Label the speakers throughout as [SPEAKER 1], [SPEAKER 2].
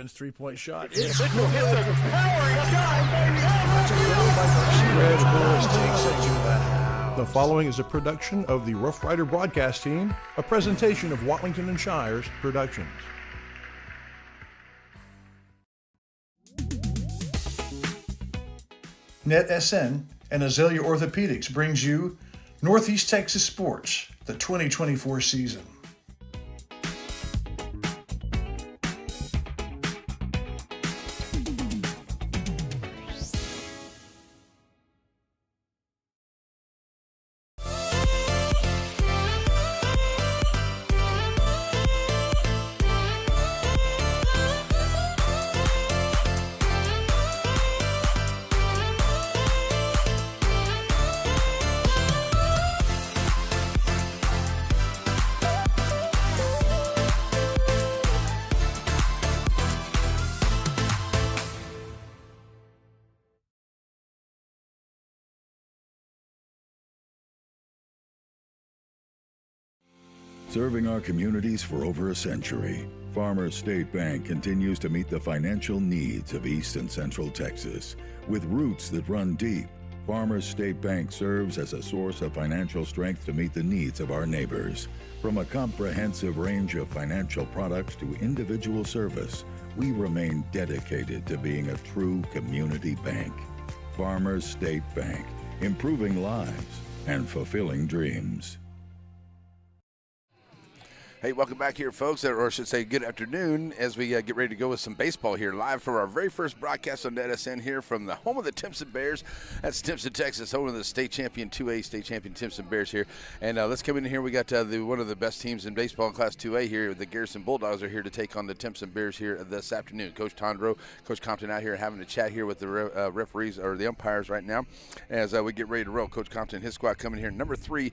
[SPEAKER 1] Evans' three-point shot.
[SPEAKER 2] It's a powering shot, baby.
[SPEAKER 1] Red Bulls takes it to the house.
[SPEAKER 3] The following is a production of the Rough Rider broadcast team, a presentation of Watlington and Shires Productions. NetSN and Azalea Orthopedics brings you Northeast Texas Sports, the 2024 season.
[SPEAKER 4] Serving our communities for over a century, Farmers State Bank continues to meet the financial needs of East and Central Texas. With roots that run deep, Farmers State Bank serves as a source of financial strength to meet the needs of our neighbors. From a comprehensive range of financial products to individual service, we remain dedicated to being a true community bank. Farmers State Bank, improving lives and fulfilling dreams.
[SPEAKER 5] Hey, welcome back here, folks, or I should say good afternoon as we get ready to go with some baseball here live for our very first broadcast on NetSN here from the home of the Timpson Bears. That's Timpson, Texas, home of the state champion 2A, state champion Timpson Bears here. And let's come in here. We got one of the best teams in baseball in Class 2A here. The Garrison Bulldogs are here to take on the Timpson Bears here this afternoon. Coach Tondro, Coach Compton out here having a chat here with the referees or the umpires right now as we get ready to roll. Coach Compton and his squad coming here. Number 3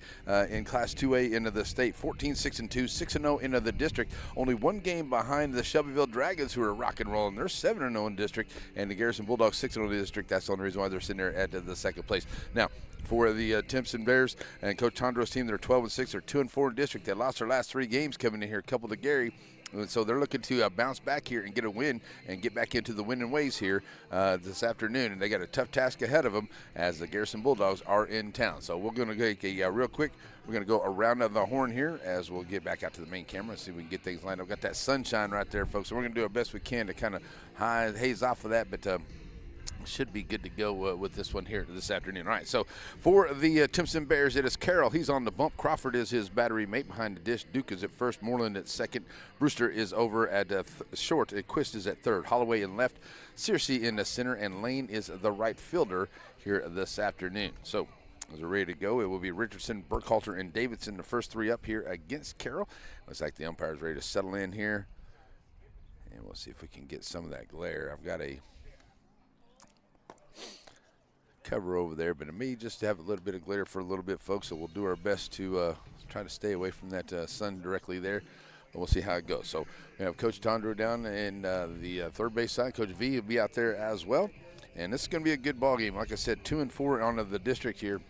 [SPEAKER 5] in Class 2A into the state, 14-6-2, 6-0 into the district. Only one game behind the Shelbyville Dragons, who are rock and rolling. They're 7-0 in district, and the Garrison Bulldogs 6-0 in the district. That's the only reason why they're sitting there at the second place. Now, for the Timpson Bears and Coach Tondro's team, they're 12-6. They're 2-4 in district. They lost their last 3 games coming in here, a couple to Gary. And so they're looking to bounce back here and get a win and get back into the winning ways here this afternoon. And they got a tough task ahead of them as the Garrison Bulldogs are in town. So we're going to take a real quick, we're going to go around the horn here as we'll get back out to the main camera and see if we can get things lined up. Got that sunshine right there, folks. So we're going to do our best we can to kind of haze off of that. But should be good to go with this one here this afternoon. All right, so for the Timpson Bears, it is Carroll. He's on the bump. Crawford is his battery mate behind the dish. Duke is at first. Moreland at second. Brewster is over at short. Quist is at third. Holloway in left. Searcy in the center. And Lane is the right fielder here this afternoon. So as we're ready to go, it will be Richardson, Burkhalter, and Davidson, the first 3 up here against Carroll. Looks like the umpire's ready to settle in here. And we'll see if we can get some of that glare. I've got a cover over there, but it may just have a little bit of glare for a little bit, folks, so we'll do our best to try to stay away from that sun directly there, but we'll see how it goes. So we have Coach Tondro down in the third base side. Coach V will be out there as well, and this is going to be a good ball game. Like I said, 2-4 on the district here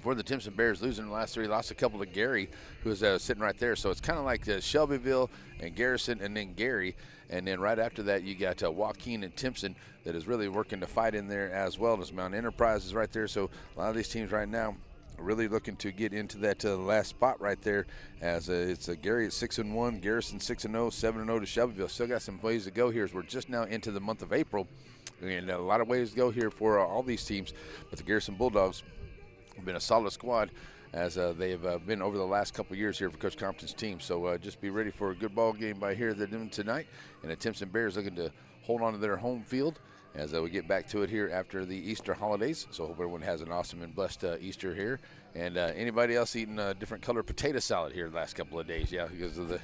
[SPEAKER 5] for the Timpson Bears, losing the last 3. Lost a couple to Gary, who's sitting right there. So it's kind of like Shelbyville and Garrison and then Gary. And then right after that, you got Joaquin and Timpson that is really working to fight in there as well as Mount Enterprise is right there. So a lot of these teams right now are really looking to get into that last spot right there as it's Gary at 6-1, Garrison 6-0, 7-0 to Shelbyville. Still got some ways to go here as we're just now into the month of April. And a lot of ways to go here for all these teams. But the Garrison Bulldogs have been a solid squad as they have been over the last couple of years here for Coach Compton's team. So just be ready for a good ball game by here they're doing tonight. And the Timpson Bears looking to hold on to their home field as we get back to it here after the Easter holidays. So hope everyone has an awesome and blessed Easter here. And anybody else eating a different color potato salad here the last couple of days, yeah, because of the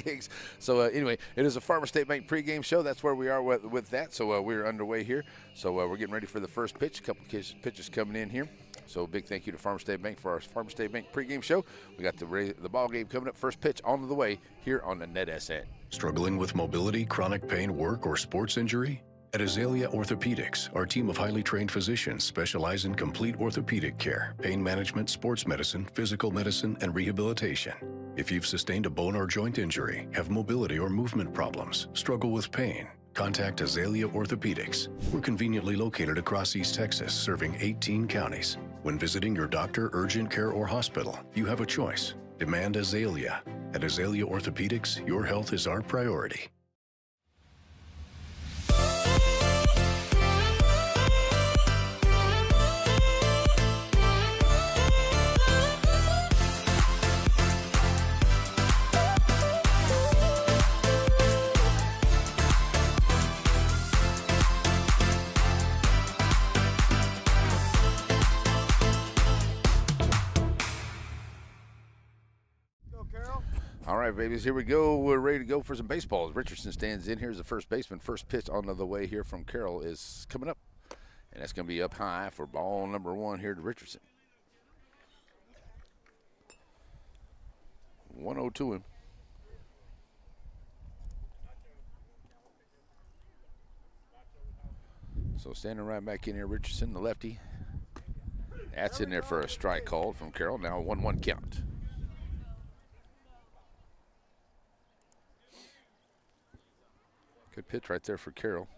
[SPEAKER 5] eggs. So anyway, it is a Farmer State Bank pregame show. That's where we are with that. So we're underway here. So we're getting ready for the first pitch. A couple of pitches coming in here. So big thank you to Farmer State Bank for our Farmer State Bank pregame show. We got the ball game coming up. First pitch on the way here on the NetSN.
[SPEAKER 6] Struggling with mobility, chronic pain, work, or sports injury? At Azalea Orthopedics, our team of highly trained physicians specialize in complete orthopedic care, pain management, sports medicine, physical medicine, and rehabilitation. If you've sustained a bone or joint injury, have mobility or movement problems, struggle with pain, contact Azalea Orthopedics. We're conveniently located across East Texas, serving 18 counties. When visiting your doctor, urgent care, or hospital, you have a choice. Demand Azalea. At Azalea Orthopedics, your health is our priority.
[SPEAKER 5] All right, babies, here we go. We're ready to go for some baseballs. Richardson stands in. Here's the first baseman. First pitch on the way here from Carroll is coming up. And that's going to be up high for ball number 1 here to Richardson. 1-0 to him. So standing right back in here, Richardson, the lefty. That's in there for a strike called from Carroll. Now a 1-1 count. Good pitch right there for Carroll.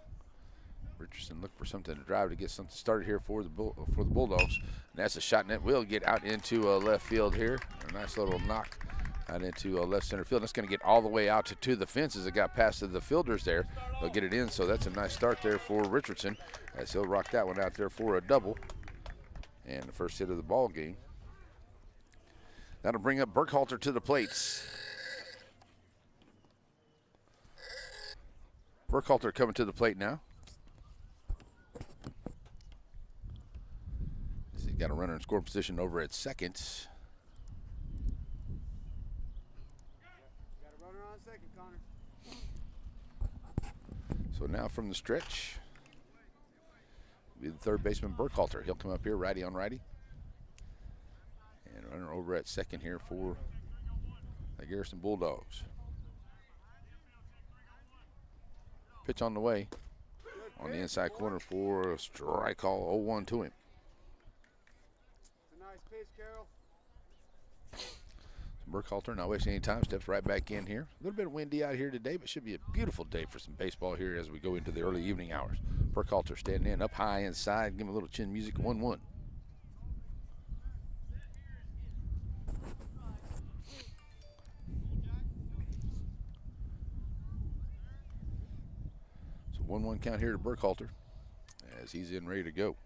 [SPEAKER 5] Richardson looking for something to drive to get something started here for the Bulldogs. And that's a shot, and it will get out into left field here. A nice little knock out into left center field. That's going to get all the way out to the fence as it got past the fielders there. They'll get it in, so that's a nice start there for Richardson as he'll rock that one out there for a double. And the first hit of the ball game. That'll bring up Burkhalter to the plates. Burkhalter coming to the plate now. He's got a runner in score position over at second.
[SPEAKER 2] Got a runner on second, Connor.
[SPEAKER 5] So now from the stretch, be the third baseman Burkhalter. He'll come up here, righty on righty. And runner over at second here for the Garrison Bulldogs. Pitch on the way on the inside corner for a strike call, 0-1 to him.
[SPEAKER 2] It's a nice pitch, Carroll.
[SPEAKER 5] Burkhalter, not wasting any time, steps right back in here. A little bit windy out here today, but should be a beautiful day for some baseball here as we go into the early evening hours. Burkhalter standing in up high inside, give him a little chin music, 1-1. So 1-1 count here to Burkhalter as he's in ready to go.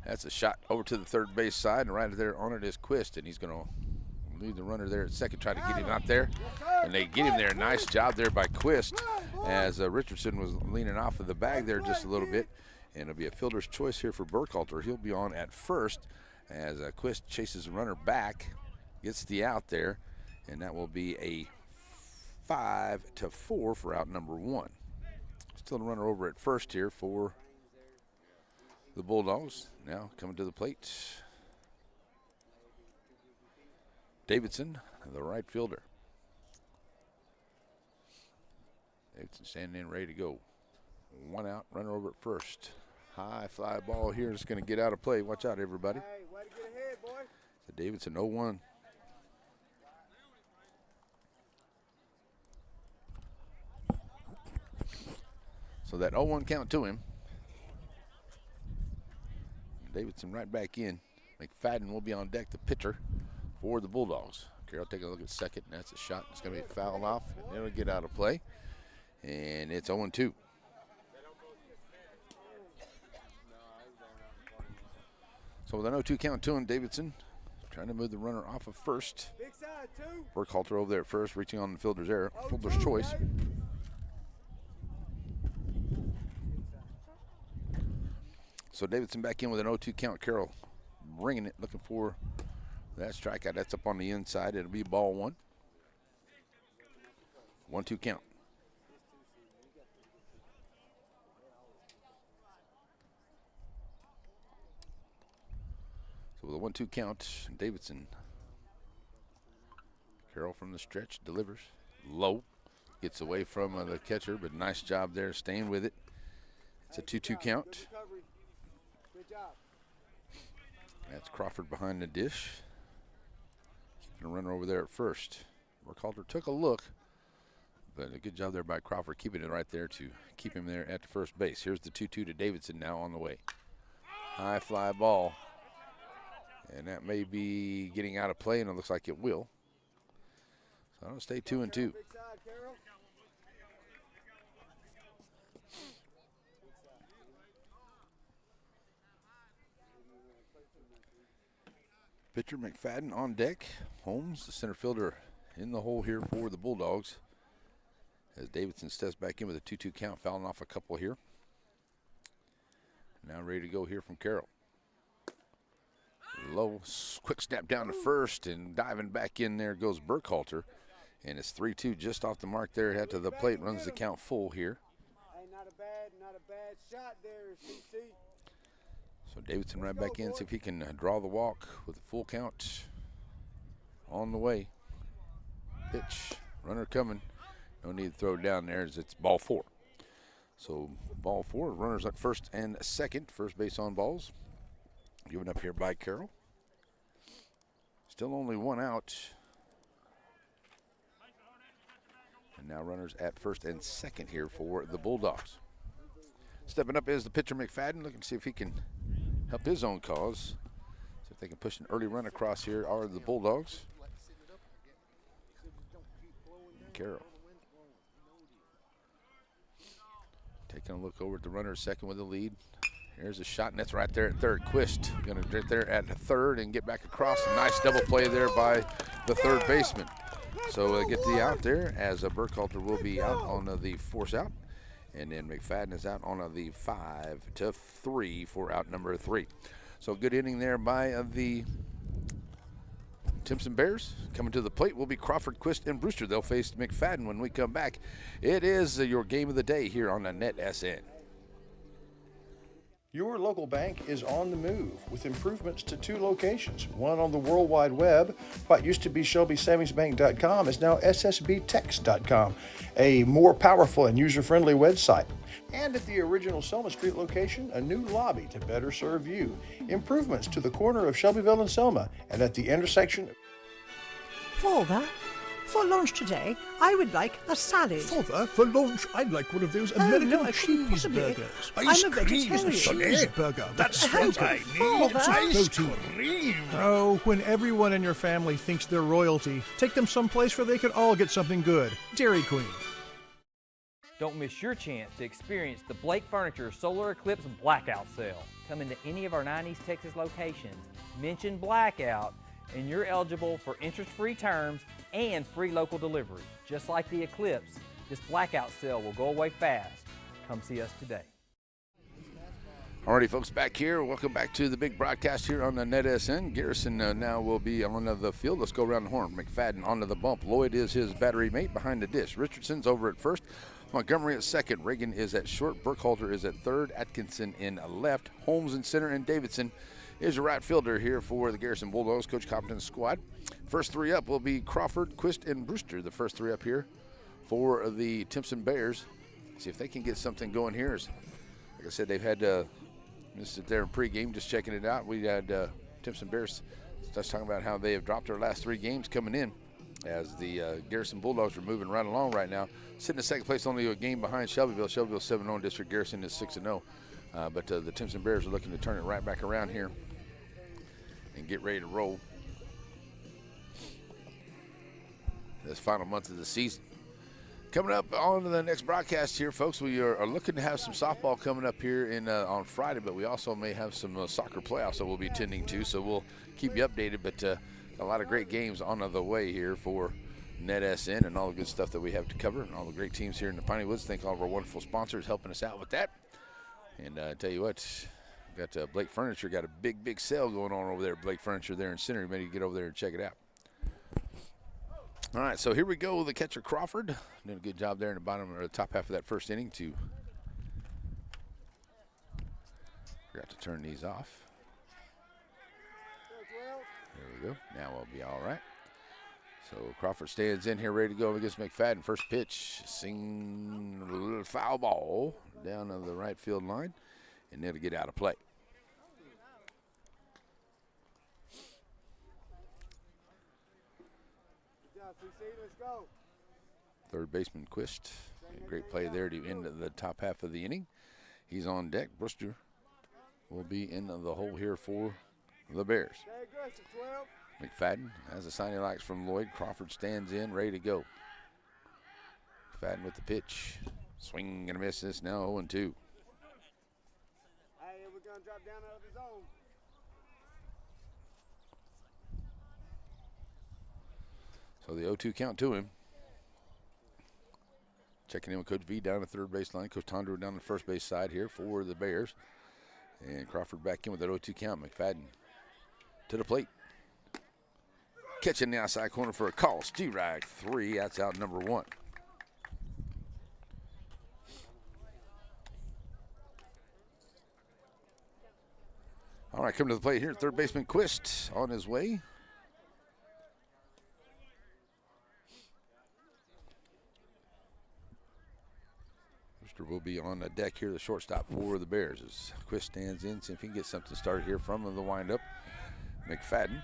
[SPEAKER 5] That's a shot over to the third base side, and right there on it is Quist, and he's going to leave the runner there at second, try to get him out there, and they get him there. Nice job there by Quist as Richardson was leaning off of the bag there just a little bit, and it'll be a fielder's choice here for Burkhalter. He'll be on at first as Quist chases the runner back, gets the out there, and that will be a 5-4 for out number 1. Still a runner over at first here for the Bulldogs. Now coming to the plate, Davidson, the right fielder. Davidson standing in, ready to go. 1 out, runner over at first. High fly ball here is going to get out of play. Watch out, everybody.
[SPEAKER 2] Hey, way to get ahead, boy.
[SPEAKER 5] So Davidson 0-1. So that 0-1 count to him. Davidson right back in. McFadden will be on deck, the pitcher for the Bulldogs. Carroll taking a look at second, and that's a shot. It's going to be fouled off, and it'll get out of play. And it's 0-2. So with an 0-2 count to him, Davidson trying to move the runner off of first.
[SPEAKER 2] Big side, 2.
[SPEAKER 5] Burkhalter over there at first, reaching on the fielder's error. Fielder's choice.
[SPEAKER 2] Baby.
[SPEAKER 5] So Davidson back in with an 0-2 count. Carroll bringing it, looking for that strikeout. That's up on the inside. It'll be ball 1. 1-2 count. So with a 1-2 count, Davidson. Carroll from the stretch delivers low. Gets away from the catcher, but nice job there staying with it. It's a 2-2 count.
[SPEAKER 2] Good job.
[SPEAKER 5] That's Crawford behind the dish. taking a runner over there at first. Burkhalter took a look, but a good job there by Crawford keeping it right there to keep him there at the first base. Here's the 2-2 to Davidson now on the way. High fly ball. And that may be getting out of play, and it looks like it will. So I'll stay 2-2.
[SPEAKER 2] Big side, Carol.
[SPEAKER 5] Pitcher McFadden on deck. Holmes, the center fielder, in the hole here for the Bulldogs. As Davidson steps back in with a 2-2 count, fouling off a couple here. Now ready to go here from Carroll. Low, quick snap down to first, and diving back in there goes Burkhalter. And it's 3-2 just off the mark there. Head to the plate, runs the count full here.
[SPEAKER 2] Hey, not a bad shot there, CC.
[SPEAKER 5] So Davidson right back in, see if he can draw the walk with a full count on the way. Pitch, runner coming. No need to throw it down there as it's ball 4. So ball 4, runners at first and second. First base on balls. Given up here by Carroll. Still only 1 out. And now runners at first and second here for the Bulldogs. Stepping up is the pitcher McFadden, looking to see if he can help his own cause. See if they can push an early run across here are the Bulldogs. Carroll. Taking a look over at the runner second with the lead. Here's a shot, and that's right there at third. Quist going to get there at third and get back across. A nice double play there by the third baseman. So get the out there as Burkhalter will be out on the force out. And then McFadden is out on the 5-3 for out number 3. So good inning there by the Timpson Bears. Coming to the plate will be Crawford, Quist, and Brewster. They'll face McFadden when we come back. It is your game of the day here on the Net SN.
[SPEAKER 3] Your local bank is on the move with improvements to 2 locations. One on the World Wide Web. What used to be ShelbySavingsBank.com is now SSBTex.com, a more powerful and user-friendly website. And at the original Selma Street location, a new lobby to better serve you. Improvements to the corner of Shelbyville and Selma, and at the intersection.
[SPEAKER 7] Father, for lunch today, I would like a salad.
[SPEAKER 1] Father, for lunch, I'd like one of those American
[SPEAKER 7] no, I couldn't possibly.
[SPEAKER 1] cheeseburgers.
[SPEAKER 7] I'm a vegetarian.
[SPEAKER 1] Cheeseburger. That's
[SPEAKER 7] Oh,
[SPEAKER 1] what I
[SPEAKER 7] Father.
[SPEAKER 1] need. Ice cream. Oh, when everyone in your family thinks they're royalty, take them someplace where they could all get something good. Dairy Queen.
[SPEAKER 8] Don't miss your chance to experience the Blake Furniture Solar Eclipse Blackout Sale. Come into any of our 9 East Texas locations, mention Blackout, and you're eligible for interest-free terms and free local delivery. Just like the Eclipse, this blackout sale will go away fast. Come see us today.
[SPEAKER 5] Alrighty, folks, back here. Welcome back to the big broadcast here on the Net SN. Garrison now will be on the field. Let's go around the horn. McFadden onto the bump. Lloyd is his battery mate behind the dish. Richardson's over at first. Montgomery at second. Reagan is at short. Burkhalter is at third. Atkinson in left. Holmes in center. And Davidson is your right fielder here for the Garrison Bulldogs, Coach Compton's squad. First 3 up will be Crawford, Quist, and Brewster. The first 3 up here for the Timpson Bears. See if they can get something going here. Like I said, they've had this is their pregame, just checking it out. We had Timpson Bears just talking about how they have dropped their last 3 games coming in as the Garrison Bulldogs are moving right along right now. Sitting in second place, only a game behind Shelbyville. Shelbyville 7-0 district. Garrison is 6-0. But the Timpson Bears are looking to turn it right back around here and get ready to roll this final month of the season. Coming up on the next broadcast here, folks, we are looking to have some softball coming up here on Friday, but we also may have some soccer playoffs that we'll be tending to, so we'll keep you updated. But a lot of great games on the way here for Net SN and all the good stuff that we have to cover and all the great teams here in the Piney Woods. Thank all of our wonderful sponsors helping us out with that. And I tell you what, got Blake Furniture, got a big sale going on over there. Blake Furniture there in center. You better get over there and check it out. All right, so here we go. The catcher Crawford doing a good job there in the bottom or the top half of that first inning to forgot to turn these off. There we go. Now we'll be all right. So Crawford stands in here ready to go against McFadden. First pitch, sing a little foul ball down on the right field line, and it'll get out of play.
[SPEAKER 2] now, CC. Let's go.
[SPEAKER 5] Third baseman Quist. Great play there to end the top half of the inning. He's on deck. Brewster will be in the hole here for the Bears.
[SPEAKER 2] Stay aggressive, 12.
[SPEAKER 5] McFadden has a sign he likes from Lloyd. Crawford stands in, ready to go. McFadden with the pitch. Swing and a miss. This now 0-2.
[SPEAKER 2] Hey, we're going to drop down out of the zone.
[SPEAKER 5] So the 0-2 count to him. Checking in with Coach V down the third baseline. Coach Tondreau down the first base side here for the Bears. And Crawford back in with that 0-2 count. McFadden to the plate. Catching the outside corner for a call. Strike 3. That's out number 1. All right, coming to the plate here. Third baseman Quist on his way. Brewster will be on the deck here, the shortstop for the Bears. As Quist stands in, see if he can get something started here from the windup. McFadden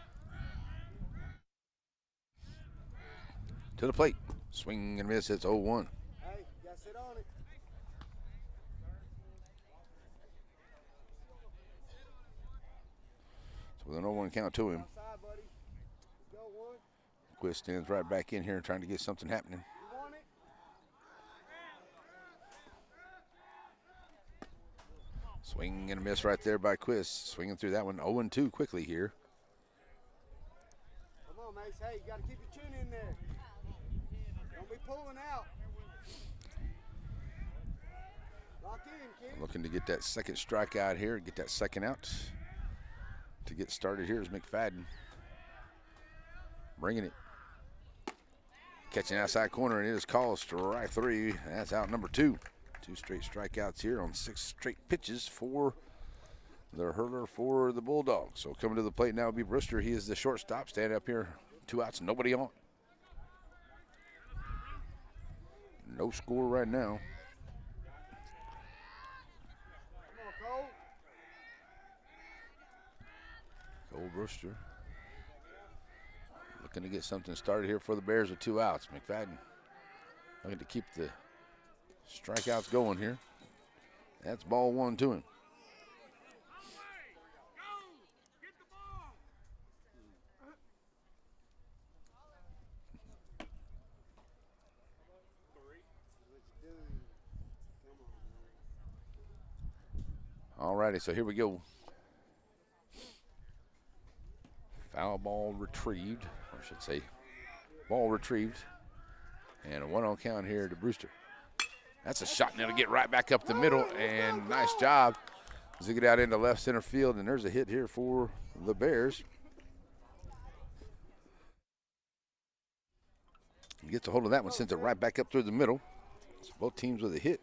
[SPEAKER 5] to the plate. Swing and miss. It's 0-1.
[SPEAKER 2] Hey, you got to sit on it.
[SPEAKER 5] So with an 0-1 count to him,
[SPEAKER 2] Outside, buddy. Go one.
[SPEAKER 5] Quist stands right back in here trying to get something happening.
[SPEAKER 2] You want it?
[SPEAKER 5] Swing and a miss right there by Quist. Swinging through that one. 0-2 quickly here.
[SPEAKER 2] Come on, Mace. Hey, you got to keep your chin in there. Don't be pulling out. Lock in, kid.
[SPEAKER 5] Looking to get that second strikeout here, get that second out. To get started here is McFadden. Bringing it. Catching outside corner, and it is called strike 3. That's out number 2. 2 straight strikeouts here on 6 straight pitches for the hurler for the Bulldogs. So coming to the plate now will be Brewster. He is the shortstop. Standing up here, 2 outs, nobody on. No score right now.
[SPEAKER 2] Come on, Cole.
[SPEAKER 5] Cole Brewster looking to get something started here for the Bears with 2 outs. McFadden looking to keep the strikeouts going here. That's ball 1 to him. All righty, so here we go. Foul ball retrieved, or I should say, ball retrieved. And a 1-0 count here to Brewster. That's a shot, and it'll get right back up the middle, and nice job as they get out into left center field, and there's a hit here for the Bears. He gets a hold of that one, sends it right back up through the middle. So both teams with a hit.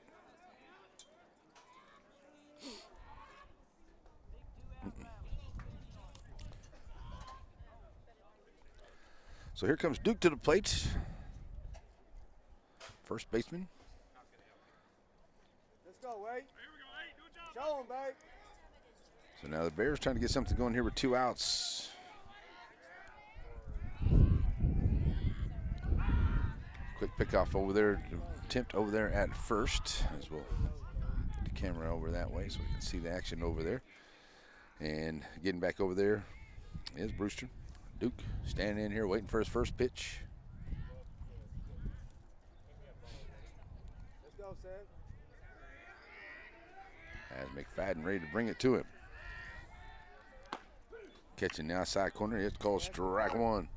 [SPEAKER 5] So here comes Duke to the plate. First baseman.
[SPEAKER 2] Let's go, Wade. Show him, babe.
[SPEAKER 5] So now the Bears trying to get something going here with 2 outs. Quick pickoff over there, attempt over there at first. As we'll get the camera over that way so we can see the action over there. And getting back over there is Brewster. Duke standing in here waiting for his first pitch.
[SPEAKER 2] Let's go, Sam.
[SPEAKER 5] As McFadden ready to bring it to him. Catching the outside corner, it's called strike 1.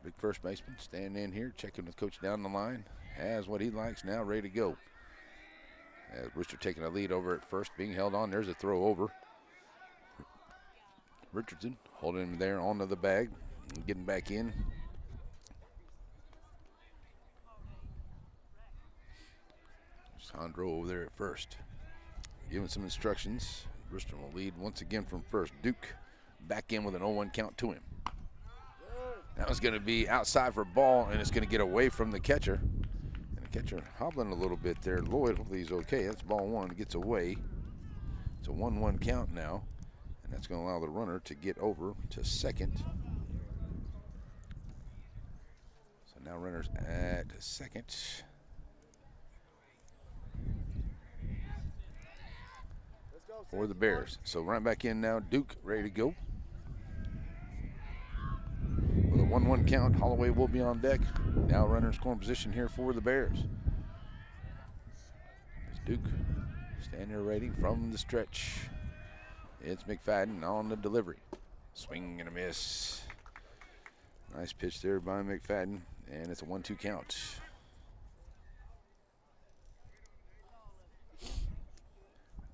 [SPEAKER 5] Big first baseman standing in here, checking with coach down the line. Has what he likes now, ready to go. As Brewster taking a lead over at first, being held on. There's a throw over. Richardson holding him there onto the bag, and getting back in. Sandro over there at first, giving some instructions. Brewster will lead once again from first. Duke back in with an 0-1 count to him. That was going to be outside for a ball, and it's going to get away from the catcher. Catcher hobbling a little bit there. Lloyd, hopefully he's okay. That's ball 1. Gets away. It's a 1-1 count now. And that's going to allow the runner to get over to second. So now runners at second. For the Bears. So right back in now, Duke ready to go. With a 1-1 count, Holloway will be on deck. Now runner in scoring position here for the Bears. It's Duke standing there ready from the stretch. It's McFadden on the delivery. Swing and a miss. Nice pitch there by McFadden, and it's a 1-2 count.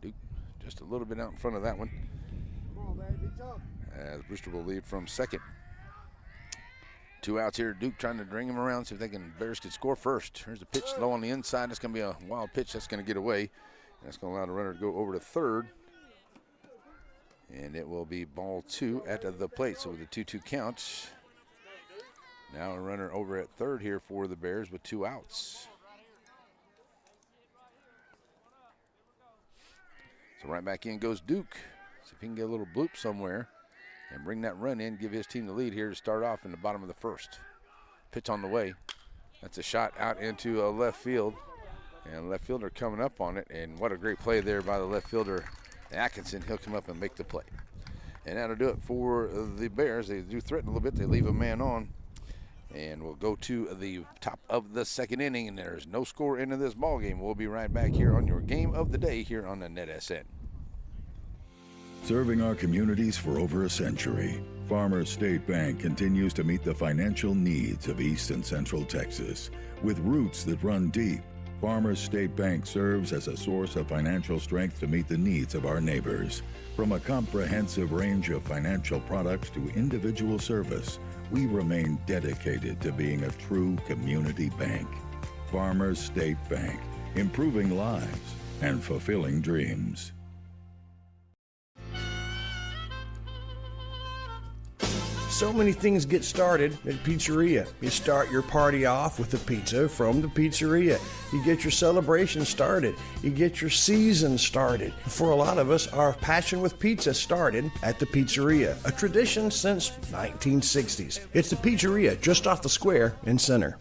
[SPEAKER 5] Duke just a little bit out in front of that one.
[SPEAKER 2] Come on, baby, tough.
[SPEAKER 5] As Brewster will lead from second. 2 outs here. Duke trying to bring him around, see if Bears can score first. Here's a pitch low on the inside. It's going to be a wild pitch. That's going to get away. And that's going to allow the runner to go over to third. And it will be ball 2 at the plate. So with a 2-2 count. Now a runner over at third here for the Bears with 2 outs. So right back in goes Duke. See if he can get a little bloop somewhere and bring that run in, give his team the lead here to start off in the bottom of the first. Pitch on the way. That's a shot out into left field. And left fielder coming up on it. And what a great play there by the left fielder, Atkinson. He'll come up and make the play. And that'll do it for the Bears. They do threaten a little bit. They leave a man on. And we'll go to the top of the second inning. And there's no score into this ball game. We'll be right back here on your game of the day here on the NetSN.
[SPEAKER 4] Serving our communities for over a century, Farmers State Bank continues to meet the financial needs of East and Central Texas. With roots that run deep, Farmers State Bank serves as a source of financial strength to meet the needs of our neighbors. From a comprehensive range of financial products to individual service, we remain dedicated to being a true community bank. Farmers State Bank, improving lives and fulfilling dreams.
[SPEAKER 3] So many things get started at Pizzeria. You start your party off with a pizza from the pizzeria. You get your celebration started. You get your season started. For a lot of us, our passion with pizza started at the pizzeria, a tradition since 1960s. It's the Pizzeria just off the square in Center.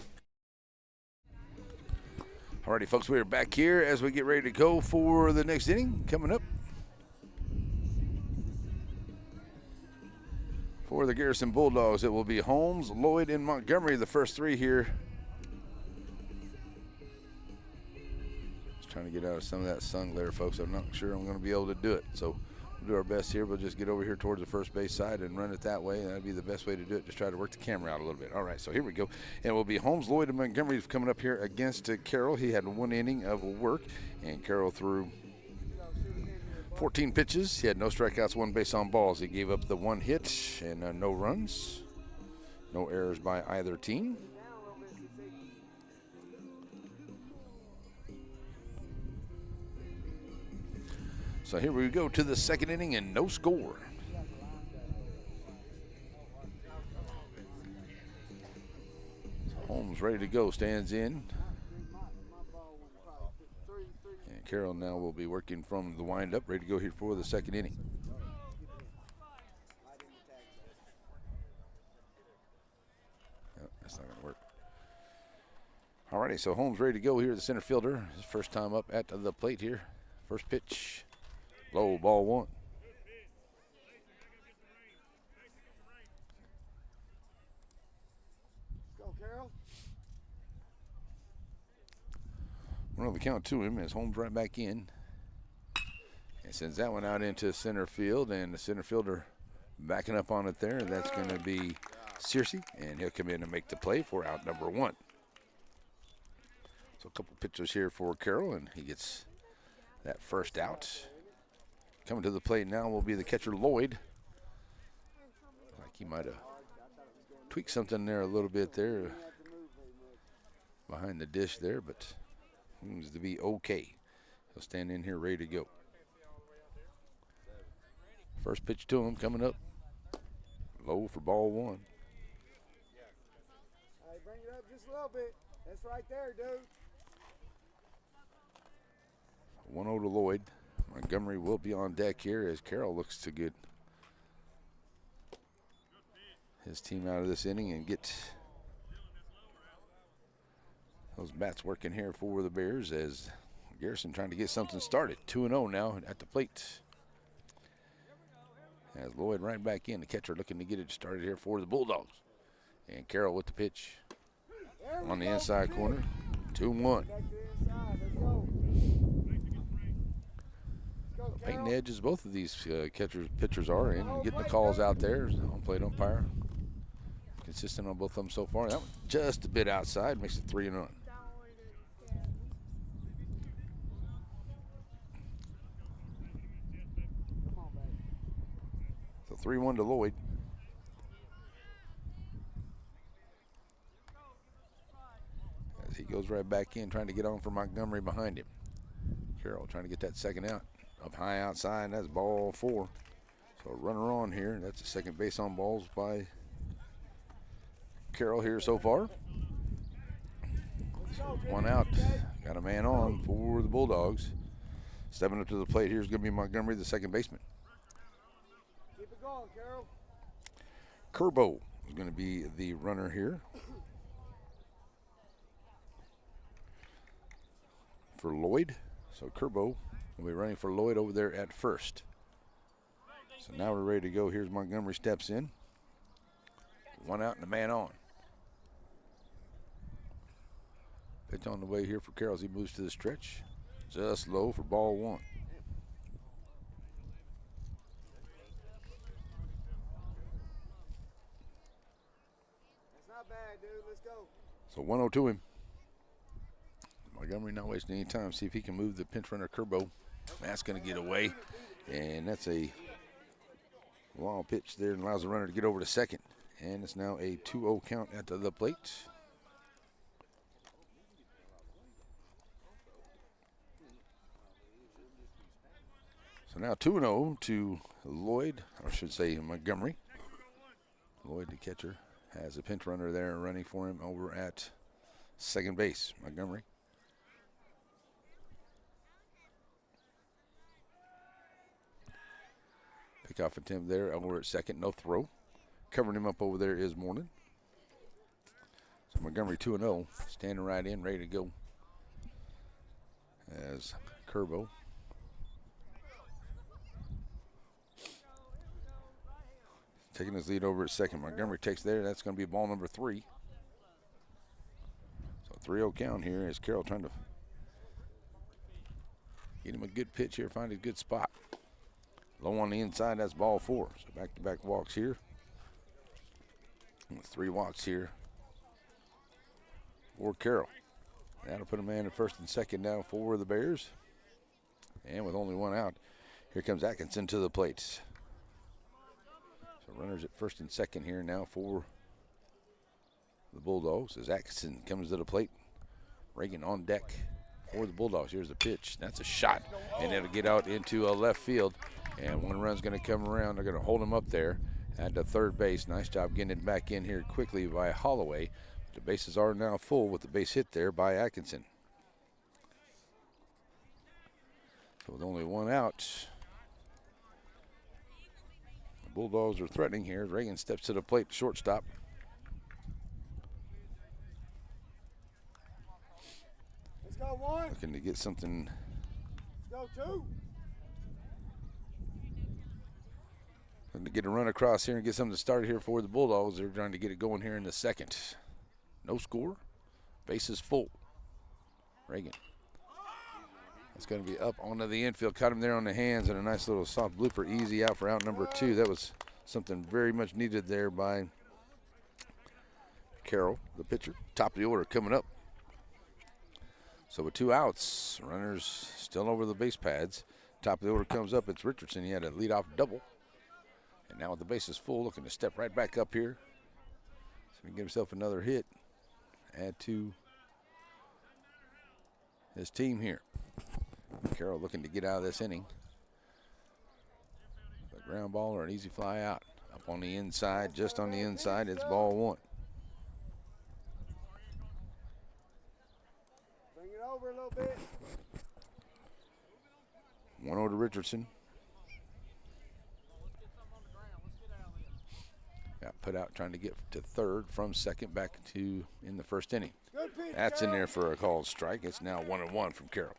[SPEAKER 5] Alrighty, folks, we are back here as we get ready to go for the next inning coming up. For the Garrison Bulldogs, it will be Holmes, Lloyd, and Montgomery, the first 3 here. Just trying to get out of some of that sun glare, folks. I'm not sure I'm going to be able to do it. So we'll do our best here. We'll just get over here towards the first base side and run it that way. That'll be the best way to do it. Just try to work the camera out a little bit. All right, so here we go. And it will be Holmes, Lloyd, and Montgomery coming up here against Carroll. He had 1 inning of work, and Carroll threw 14 pitches. He had no strikeouts, 1 base on balls. He gave up the 1 hit and no runs. No errors by either team. So here we go to the second inning and no score. Holmes ready to go, stands in. Carroll now will be working from the windup, ready to go here for the second inning. No, that's not going to work. Alrighty, so Holmes ready to go here, the center fielder. His first time up at the plate here. First pitch, low, ball 1.
[SPEAKER 2] Go, Carroll.
[SPEAKER 5] One on the count to him as Holmes right back in. And sends that one out into center field, and the center fielder backing up on it there. That's going to be Searcy, and he'll come in and make the play for out number 1. So a couple pitches here for Carroll, and he gets that first out. Coming to the plate now will be the catcher Lloyd. Like he might have tweaked something there a little bit there behind the dish there, but seems to be okay. He'll stand in here ready to go. First pitch to him coming up. Low for ball 1.
[SPEAKER 2] All right, bring it up just a little bit. That's right there, dude.
[SPEAKER 5] 1-0 to Lloyd. Montgomery will be on deck here as Carroll looks to get his team out of this inning and get those bats working here for the Bears as Garrison trying to get something started. 2-0 now at the plate. As Lloyd right back in, the catcher looking to get it started here for the Bulldogs. And Carroll with the pitch on the inside corner. 2-1. Painting the edges, both of these pitchers are in, getting the calls out there. Home plate umpire consistent on both of them so far. That one just a bit outside, makes it 3-0. So 3-1 to Lloyd. As he goes right back in, trying to get on for Montgomery behind him. Carroll trying to get that second out. Up high outside, that's ball 4. So a runner on here. That's the second base on balls by Carroll here so far. So 1 out. Got a man on for the Bulldogs. Stepping up to the plate here is going to be Montgomery, the second baseman.
[SPEAKER 2] Keep it going, Carroll.
[SPEAKER 5] Curbo is going to be the runner here for Lloyd. So Curbo will be running for Lloyd over there at first. So now we're ready to go. Here's Montgomery, steps in. 1 out and a man on. Pitch on the way here for Carroll as he moves to the stretch. Just low for ball 1.
[SPEAKER 2] That's not bad, dude. Let's go.
[SPEAKER 5] So 1-0 to him. Montgomery not wasting any time. See if he can move the pinch runner Curbo. That's going to get away. And that's a long pitch there and allows the runner to get over to second. And it's now a 2-0 count at the plate. So now 2-0 to Lloyd, or I should say Montgomery. Lloyd, the catcher, has a pinch runner there running for him over at second base. Montgomery. Pickoff attempt there over at second, no throw. Covering him up over there is Morning. So Montgomery 2-0, standing right in, ready to go. As Curbo taking his lead over at second. Montgomery takes there. That's going to be ball number 3. So 3-0 count here as Carroll trying to get him a good pitch here, find a good spot. Low on the inside, that's ball 4. So back-to-back walks here. 3 walks here for Carroll. That'll put a man at first and second now for the Bears. And with only 1 out, here comes Atkinson to the plate. So runners at first and second here now for the Bulldogs as Atkinson comes to the plate. Reagan on deck for the Bulldogs. Here's the pitch. That's a shot, and it'll get out into left field. And 1 run's going to come around. They're going to hold him up there at the third base. Nice job getting it back in here quickly by Holloway. The bases are now full with the base hit there by Atkinson. So with only 1 out, the Bulldogs are threatening here. Reagan steps to the plate, shortstop.
[SPEAKER 2] Let's go, 1.
[SPEAKER 5] Looking to get something.
[SPEAKER 2] Let's go, 2.
[SPEAKER 5] Looking to get a run across here and get something started here for the Bulldogs. They're trying to get it going here in the second. No score. Bases full. Reagan. That's going to be up onto the infield. Caught him there on the hands and a nice little soft blooper. Easy out for out number 2. That was something very much needed there by Carroll, the pitcher. Top of the order coming up. So with 2 outs, runners still over the base pads. Top of the order comes up. It's Richardson. He had a leadoff double. And now with the bases full, looking to step right back up here. So he can get himself another hit. Add to his team here. Carroll looking to get out of this inning. A ground ball or an easy fly out. Up on the inside, just on the inside, it's ball 1.
[SPEAKER 2] Bring it over a little bit.
[SPEAKER 5] 1-0 to Richardson. Yeah, put out trying to get to third from second back to in the first inning.
[SPEAKER 2] Good pitch,
[SPEAKER 5] That's in
[SPEAKER 2] Carroll.
[SPEAKER 5] there for a called strike. It's now 1-1 from Carroll.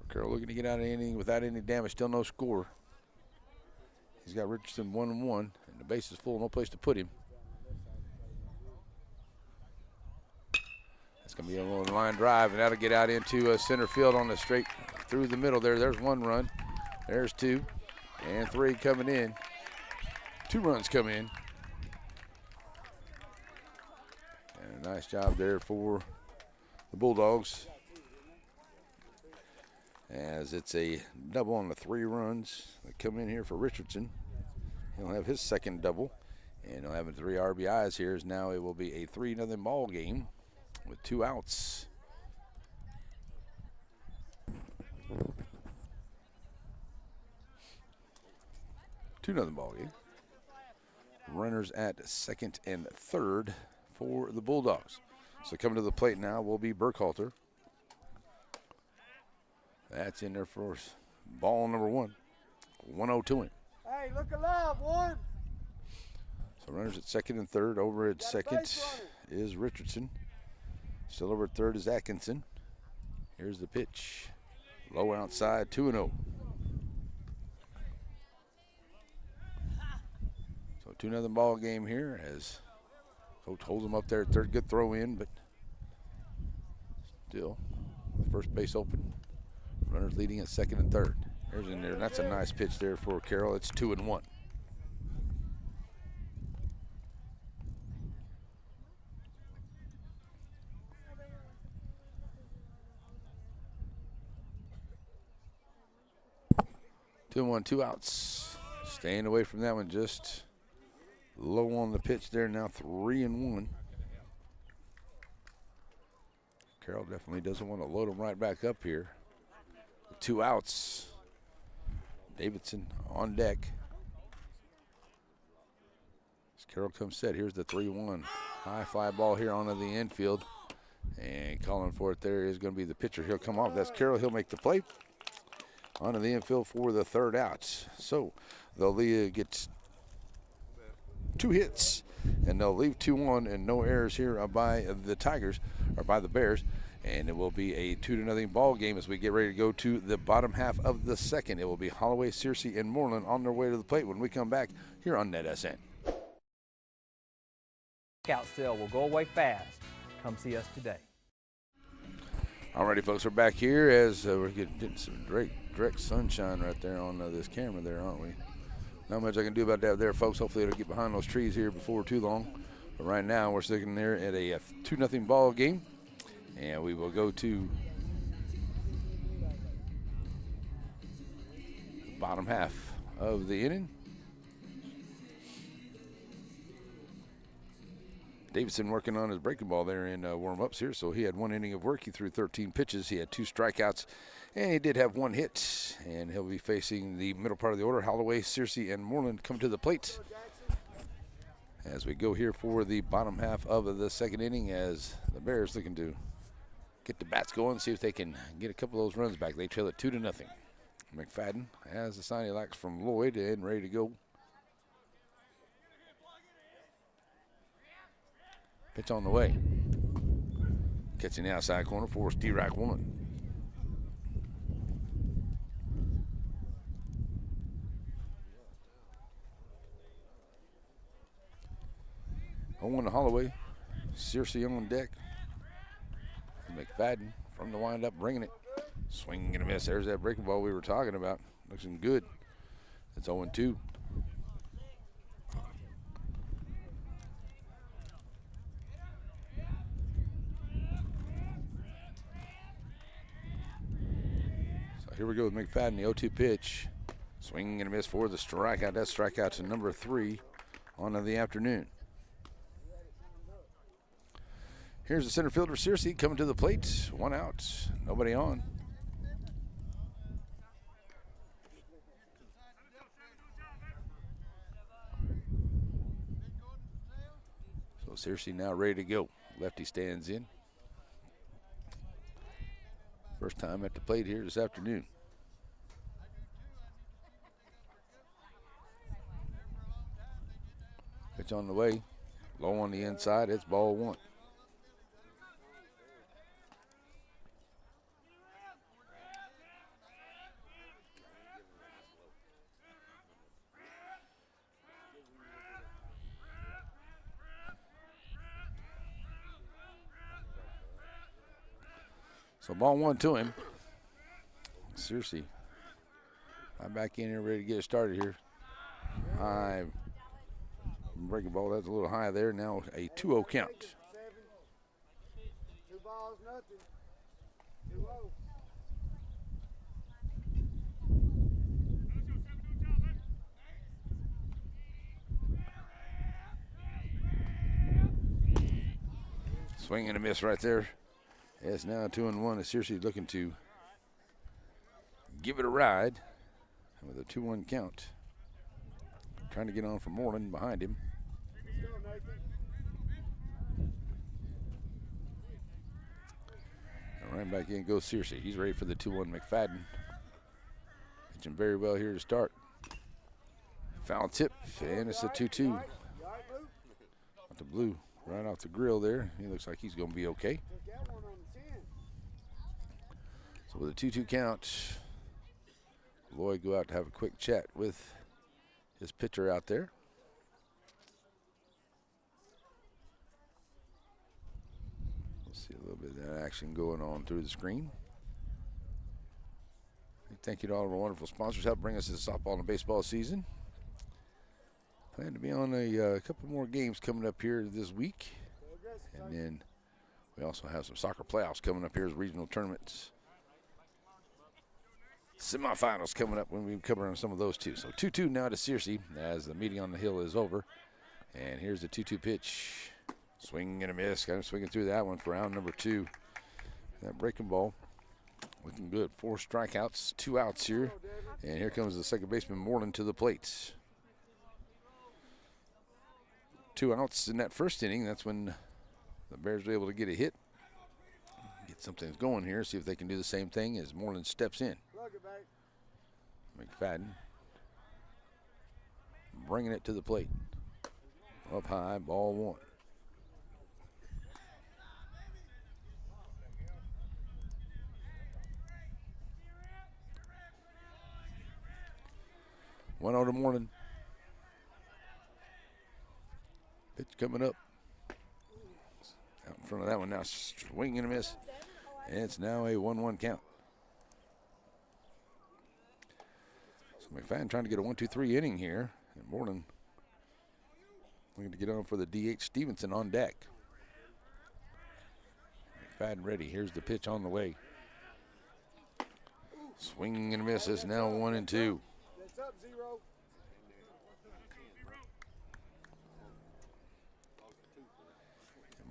[SPEAKER 5] Carroll looking to get out of the inning without any damage, still no score. He's got Richardson 1-1, and the base is full, no place to put him. That's going to be a little line drive, and that'll get out into center field on the straight through the middle there. There's one run. There's two. And three coming in. 2 runs come in. And a nice job there for the Bulldogs, as it's a double on the 3 runs that come in here for Richardson. He'll have his second double, and he'll have 3 RBIs here. As now it will be a 3-0 ball game with 2 outs. Another ball game. Runners at second and third for the Bulldogs. So coming to the plate now will be Burkhalter. That's in there for ball number 1. 1-0 to him.
[SPEAKER 2] Hey, look alive, one.
[SPEAKER 5] So runners at second and third. Over at second is Richardson. Still over at third is Atkinson. Here's the pitch. Low outside, 2-0. So 2-0 ball game here as coach holds him up there at third. Good throw in, but still first base open. Runners leading at second and third. There's in there. That's a nice pitch there for Carroll. It's 2-1. Two and 1, 2 outs. Staying away from that one, just low on the pitch there. Now 3-1. Carroll definitely doesn't want to load him right back up here. 2 outs. Davidson on deck. As Carroll comes set, here's the 3-1. High fly ball here onto the infield. And calling for it there is going to be the pitcher. He'll come off. That's Carroll. He'll make the play. Onto the infield for the 3rd out. So they'll get 2 hits, and they'll leave 2-1 and no errors here by the Tigers, or by the Bears. And it will be a 2-0 ball game as we get ready to go to the bottom half of the second. It will be Holloway, Searcy, and Moreland on their way to the plate when we come back here on NetSN.
[SPEAKER 8] Blackout sale will go away fast. Come see us today.
[SPEAKER 5] Alrighty, folks, we're back here as we're getting some direct sunshine right there on this camera there, aren't we? Not much I can do about that there, folks. Hopefully it'll get behind those trees here before too long. But right now we're sitting there at a 2-0 ball game. And we will go to the bottom half of the inning. Davidson working on his breaking ball there in warm-ups here. So he had 1 inning of work. He threw 13 pitches. He had 2 strikeouts. And he did have 1 hit. And he'll be facing the middle part of the order. Holloway, Searcy, and Moreland come to the plate as we go here for the bottom half of the second inning, as the Bears looking to get the bats going, see if they can get a couple of those runs back. They trail it 2-0. McFadden has the sign he likes from Lloyd and ready to go. Pitch on the way. Catching the outside corner for D-Rack 1. On to Holloway. Searcy on deck. McFadden from the windup, bringing it. Swing and a miss. There's that breaking ball we were talking about. Looking good. It's 0-2. So here we go with McFadden, the 0-2 pitch. Swing and a miss for the strikeout. That strikeout to number 3 on the afternoon. Here's the center fielder, Searcy, coming to the plate. 1 out, nobody on. So Searcy now ready to go. Lefty stands in. First time at the plate here this afternoon. Pitch on the way. Low on the inside. It's ball 1. So ball 1 to him. Seriously. I'm back in here ready to get it started here. High breaking ball. That's a little high there. Now a 2-0 count.
[SPEAKER 2] 2 balls, nothing. 2-0.
[SPEAKER 5] Swing and a miss right there. It's now 2-1. It's seriously looking to give it a ride with a 2-1 count. Trying to get on for Moreland behind him. And right back in goes Searcy. He's ready for the 2-1 McFadden. Pitching very well here to start. Foul tip, and it's a 2-2. With the blue right off the grill there. He looks like he's going to be okay. So with a 2-2 count, Lloyd go out to have a quick chat with his pitcher out there. We'll see a little bit of that action going on through the screen. Thank you to all of our wonderful sponsors help bring us this softball and baseball season. Plan to be on a couple more games coming up here this week. And then we also have some soccer playoffs coming up here as regional tournaments. Semifinals coming up when we cover on some of those too. So 2-2 now to Searcy as the meeting on the hill is over. And here's the 2-2 pitch. Swing and a miss. Kind of swinging through that one for round number 2. That breaking ball looking good. 4 strikeouts, 2 outs here. And here comes the second baseman Moreland to the plate. 2 outs in that first inning. That's when the Bears were able to get a hit. Get something going here. See if they can do the same thing as Moreland steps in. McFadden bringing it to the plate. Up high, ball 1. One out of Moreland. Pitch coming up. Out in front of that one now. Swing and a miss. And it's now a 1-1 count. McFadden trying to get a 1-2-3 inning here. And Moreland looking to get on for the DH. Stevenson on deck. McFadden ready. Here's the pitch on the way. Swing and a miss. It's now 1-2.
[SPEAKER 2] That's up 0.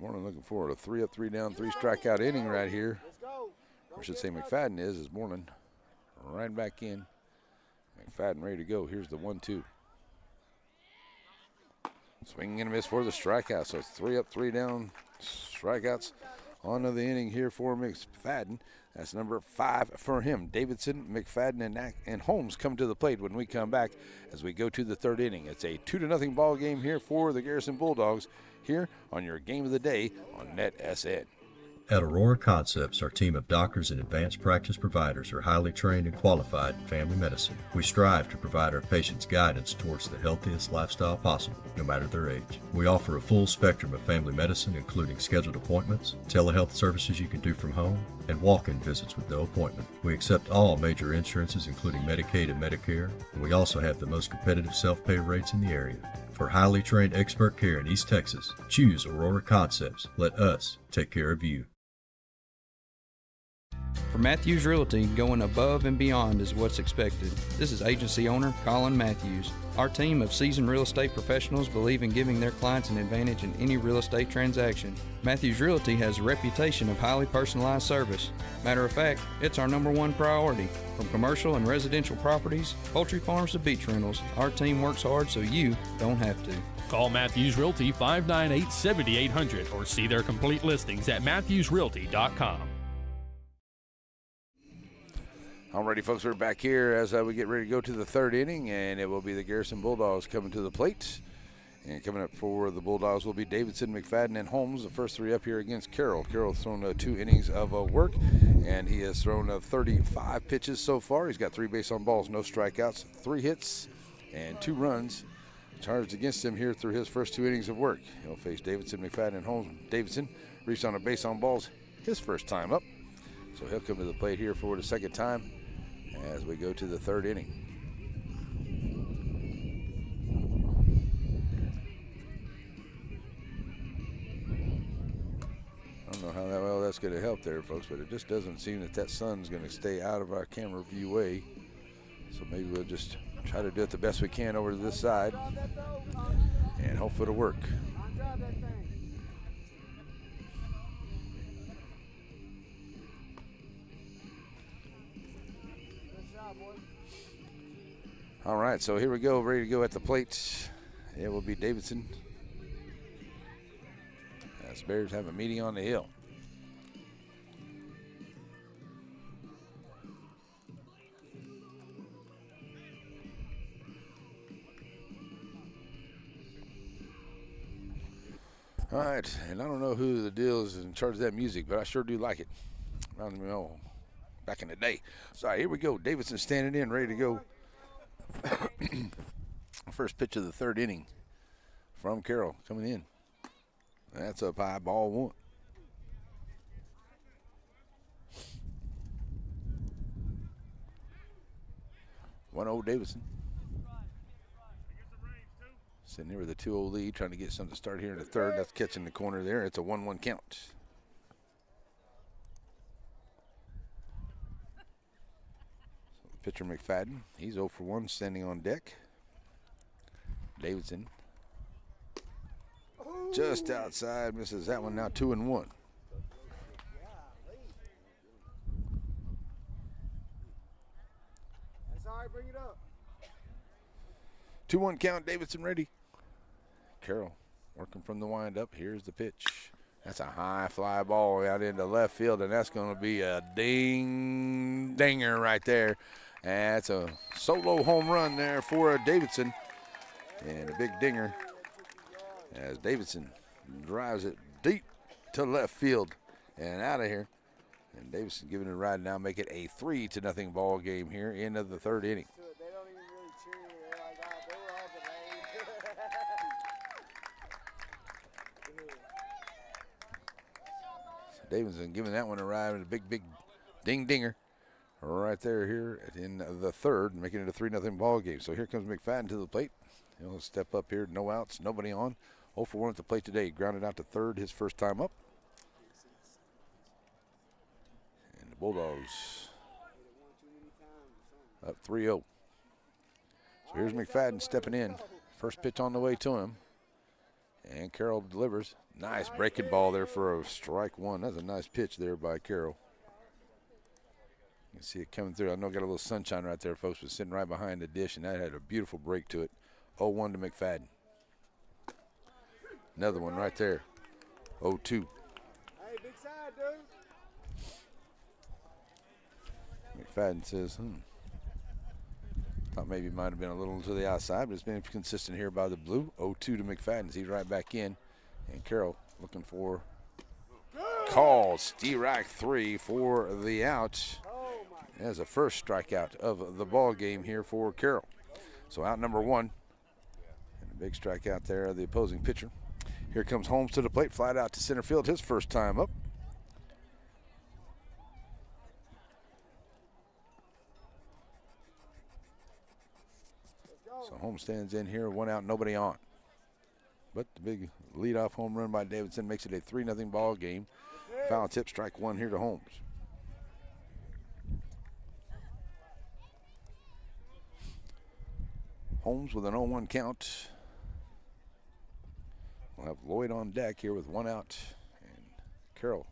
[SPEAKER 5] Moreland looking for a 3 up, 3 down, 3 strikeout inning right here. Or I should say McFadden is Moreland right back in. McFadden ready to go. Here's the 1-2. Swing and a miss for the strikeout. So it's 3 up, 3 down, strikeouts on to the inning here for McFadden. That's number 5 for him. Davidson, McFadden, and Holmes come to the plate when we come back as we go to the 3rd inning. It's a 2-0 ball game here for the Garrison Bulldogs here on your game of the day on NetSN.
[SPEAKER 9] At Aurora Concepts, our team of doctors and advanced practice providers are highly trained and qualified in family medicine. We strive to provide our patients guidance towards the healthiest lifestyle possible, no matter their age. We offer a full spectrum of family medicine, including scheduled appointments, telehealth services you can do from home, and walk-in visits with no appointment. We accept all major insurances, including Medicaid and Medicare, and we also have the most competitive self-pay rates in the area. For highly trained expert care in East Texas, choose Aurora Concepts. Let us take care of you.
[SPEAKER 10] For Matthews Realty, going above and beyond is what's expected. This is agency owner Colin Matthews. Our team of seasoned real estate professionals believe in giving their clients an advantage in any real estate transaction. Matthews Realty has a reputation of highly personalized service. Matter of fact, it's our #1 priority. From commercial and residential properties, poultry farms to beach rentals, our team works hard so you don't have to.
[SPEAKER 11] Call Matthews Realty 598-7800 or see their complete listings at matthewsrealty.com.
[SPEAKER 5] Alrighty, folks, we're back here as we get ready to go to the 3rd inning, and it will be the Garrison Bulldogs coming to the plate. And coming up for the Bulldogs will be Davidson, McFadden, and Holmes. The first three up here against Carroll. Carroll's thrown 2 innings of work, and he has thrown 35 pitches so far. He's got 3 base on balls, no strikeouts, 3 hits, and 2 runs charged against him here through his first 2 innings of work. He'll face Davidson, McFadden, and Holmes. Davidson reached on a base on balls his first time up, so he'll come to the plate here for the second time as we go to the 3rd inning. I don't know how well that's going to help there, folks, but it just doesn't seem that sun's going to stay out of our camera view way. So maybe we'll just try to do it the best we can over to this side and hope it'll work. All right, so here we go, ready to go at the plate. It will be Davidson. As Bears have a meeting on the hill. All right, and I don't know who the deal is in charge of that music, but I sure do like it. I don't even know, back in the day. So here we go. Davidson standing in, ready to go. First pitch of the 3rd inning from Carroll coming in. That's up high, ball 1. One old Davidson. Sitting here with a 2-0 lead, trying to get something to start here in the 3rd. That's catching the corner there. It's a 1-1 count. So the pitcher McFadden, he's 0 for 1, standing on deck. Davidson just outside, misses that one. Now 2-1.
[SPEAKER 2] That's all right, bring it up.
[SPEAKER 5] 2-1 count, Davidson ready. Carroll working from the windup. Here's the pitch. That's a high fly ball out into left field, and that's going to be a dinger right there. That's a solo home run there for Davidson, and a big dinger as Davidson drives it deep to left field and out of here. And Davidson giving it a ride now, make it a 3-0 ball game here into the 3rd inning.
[SPEAKER 2] They don't even really cheer. They're like, oh, they were all delayed.
[SPEAKER 5] Davidson giving that one a ride, and a big dinger right there here in the 3rd, making it a 3-0 ball game. So here comes McFadden to the plate. He'll step up here, no outs, nobody on. 0 for 1 at the plate today. Grounded out to 3rd his first time up. And the Bulldogs up 3-0. So here's McFadden stepping in. First pitch on the way to him. And Carroll delivers. Nice breaking ball there for a strike 1. That's a nice pitch there by Carroll. You can see it coming through. I know I got a little sunshine right there, folks. Was sitting right behind the dish, and that had a beautiful break to it. 0-1 to McFadden. Another one right there. 0-2.
[SPEAKER 2] Hey, big side, dude.
[SPEAKER 5] McFadden says, thought maybe it might have been a little to the outside, but it's been consistent here by the blue. 0-2 to McFadden. He's right back in. And Carroll looking for call. Strike 3 for the out. As a first strikeout of the ball game here for Carroll. So out number 1. And a big strikeout there of the opposing pitcher. Here comes Holmes to the plate, flat out to center field, his first time up. So Holmes stands in here, 1 out, nobody on. But the big leadoff home run by Davidson makes it a 3-0 ball game. Foul tip, strike 1 here to Holmes. Holmes with an 0-1 count. We'll have Lloyd on deck here with 1 out. And Carroll.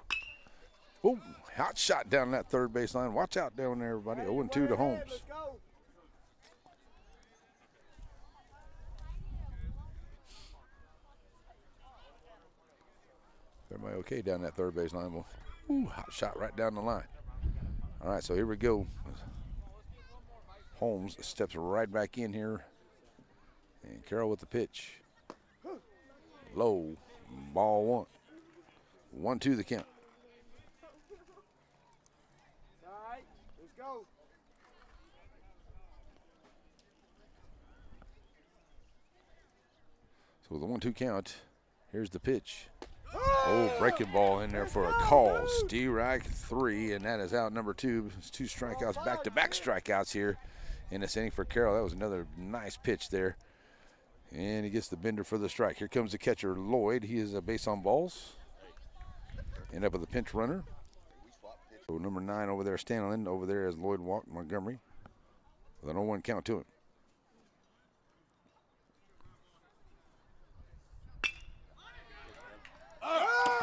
[SPEAKER 5] Oh, hot shot down that 3rd baseline. Watch out down there, everybody. 0-2 to Holmes. Everybody okay down that 3rd baseline? Well, ooh, hot shot right down the line. All right, so here we go. Holmes steps right back in here. And Carroll with the pitch. Low. Ball 1. 1-2 the count.
[SPEAKER 2] All right, let's go.
[SPEAKER 5] So with the 1-2 count, here's the pitch. Oh, breaking ball in there for a call. Strike 3, and that is out number 2. It's 2 strikeouts, back-to-back strikeouts here in this inning for Carroll. That was another nice pitch there. And he gets the bender for the strike. Here comes the catcher, Lloyd. He is a base on balls. End up with a pinch runner. So number 9 over there, Stanley, over there as Lloyd walked Montgomery. With an 0-1 count to him.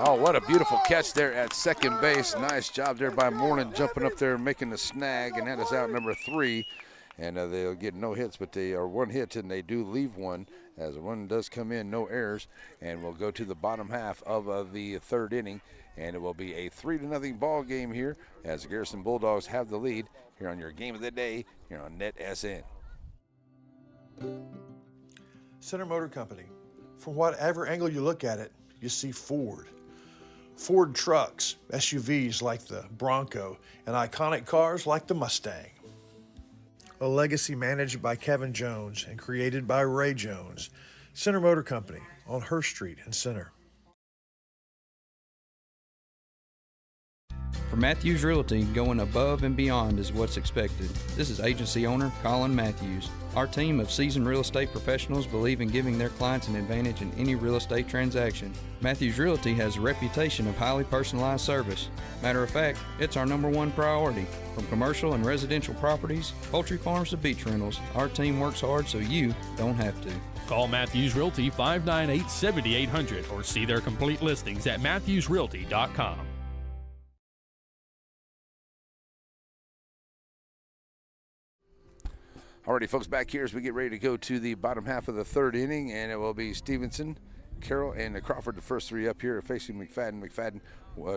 [SPEAKER 5] Oh, what a beautiful catch there at second base. Nice job there by Moreland jumping up there and making the snag, and that is out number 3. And they'll get no hits, but they are 1 hit, and they do leave 1 as the run does come in, no errors. And we'll go to the bottom half of the 3rd inning, and it will be a 3-0 ball game here as the Garrison Bulldogs have the lead here on your game of the day here on NetSN.
[SPEAKER 3] Center Motor Company. From whatever angle you look at it, you see Ford. Ford trucks, SUVs like the Bronco, and iconic cars like the Mustang. A legacy managed by Kevin Jones and created by Ray Jones. Center Motor Company on Hurst Street in Center.
[SPEAKER 10] For Matthews Realty, going above and beyond is what's expected. This is agency owner Colin Matthews. Our team of seasoned real estate professionals believe in giving their clients an advantage in any real estate transaction. Matthews Realty has a reputation of highly personalized service. Matter of fact, it's our #1 priority. From commercial and residential properties, poultry farms to beach rentals, our team works hard so you don't have to.
[SPEAKER 11] Call Matthews Realty 598-7800 or see their complete listings at matthewsrealty.com.
[SPEAKER 5] Alrighty, folks, back here as we get ready to go to the bottom half of the 3rd inning, and it will be Stevenson, Carroll, and Crawford, the first 3 up here, facing McFadden. McFadden,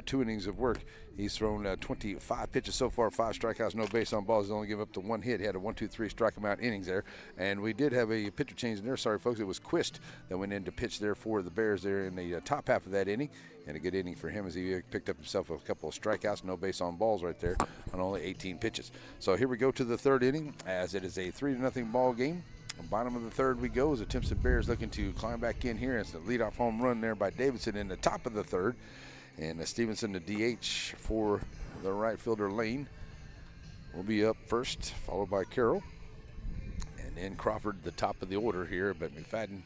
[SPEAKER 5] 2 innings of work. He's thrown 25 pitches so far, 5 strikeouts, no base on balls. He's only given up to 1 hit. He had a 1-2-3 strike him out innings there. And we did have a pitcher change in there. Sorry, folks, it was Quist that went in to pitch there for the Bears there in the top half of that inning. And a good inning for him as he picked up himself a couple of strikeouts, no base on balls right there on only 18 pitches. So here we go to the 3rd inning as it is a 3-0 ball game. Bottom of the 3rd we go as the Timpson Bears looking to climb back in here. It's the leadoff home run there by Davidson in the top of the 3rd. And Stevenson, the DH for the right fielder Lane, will be up first, followed by Carroll. And then Crawford, the top of the order here. But McFadden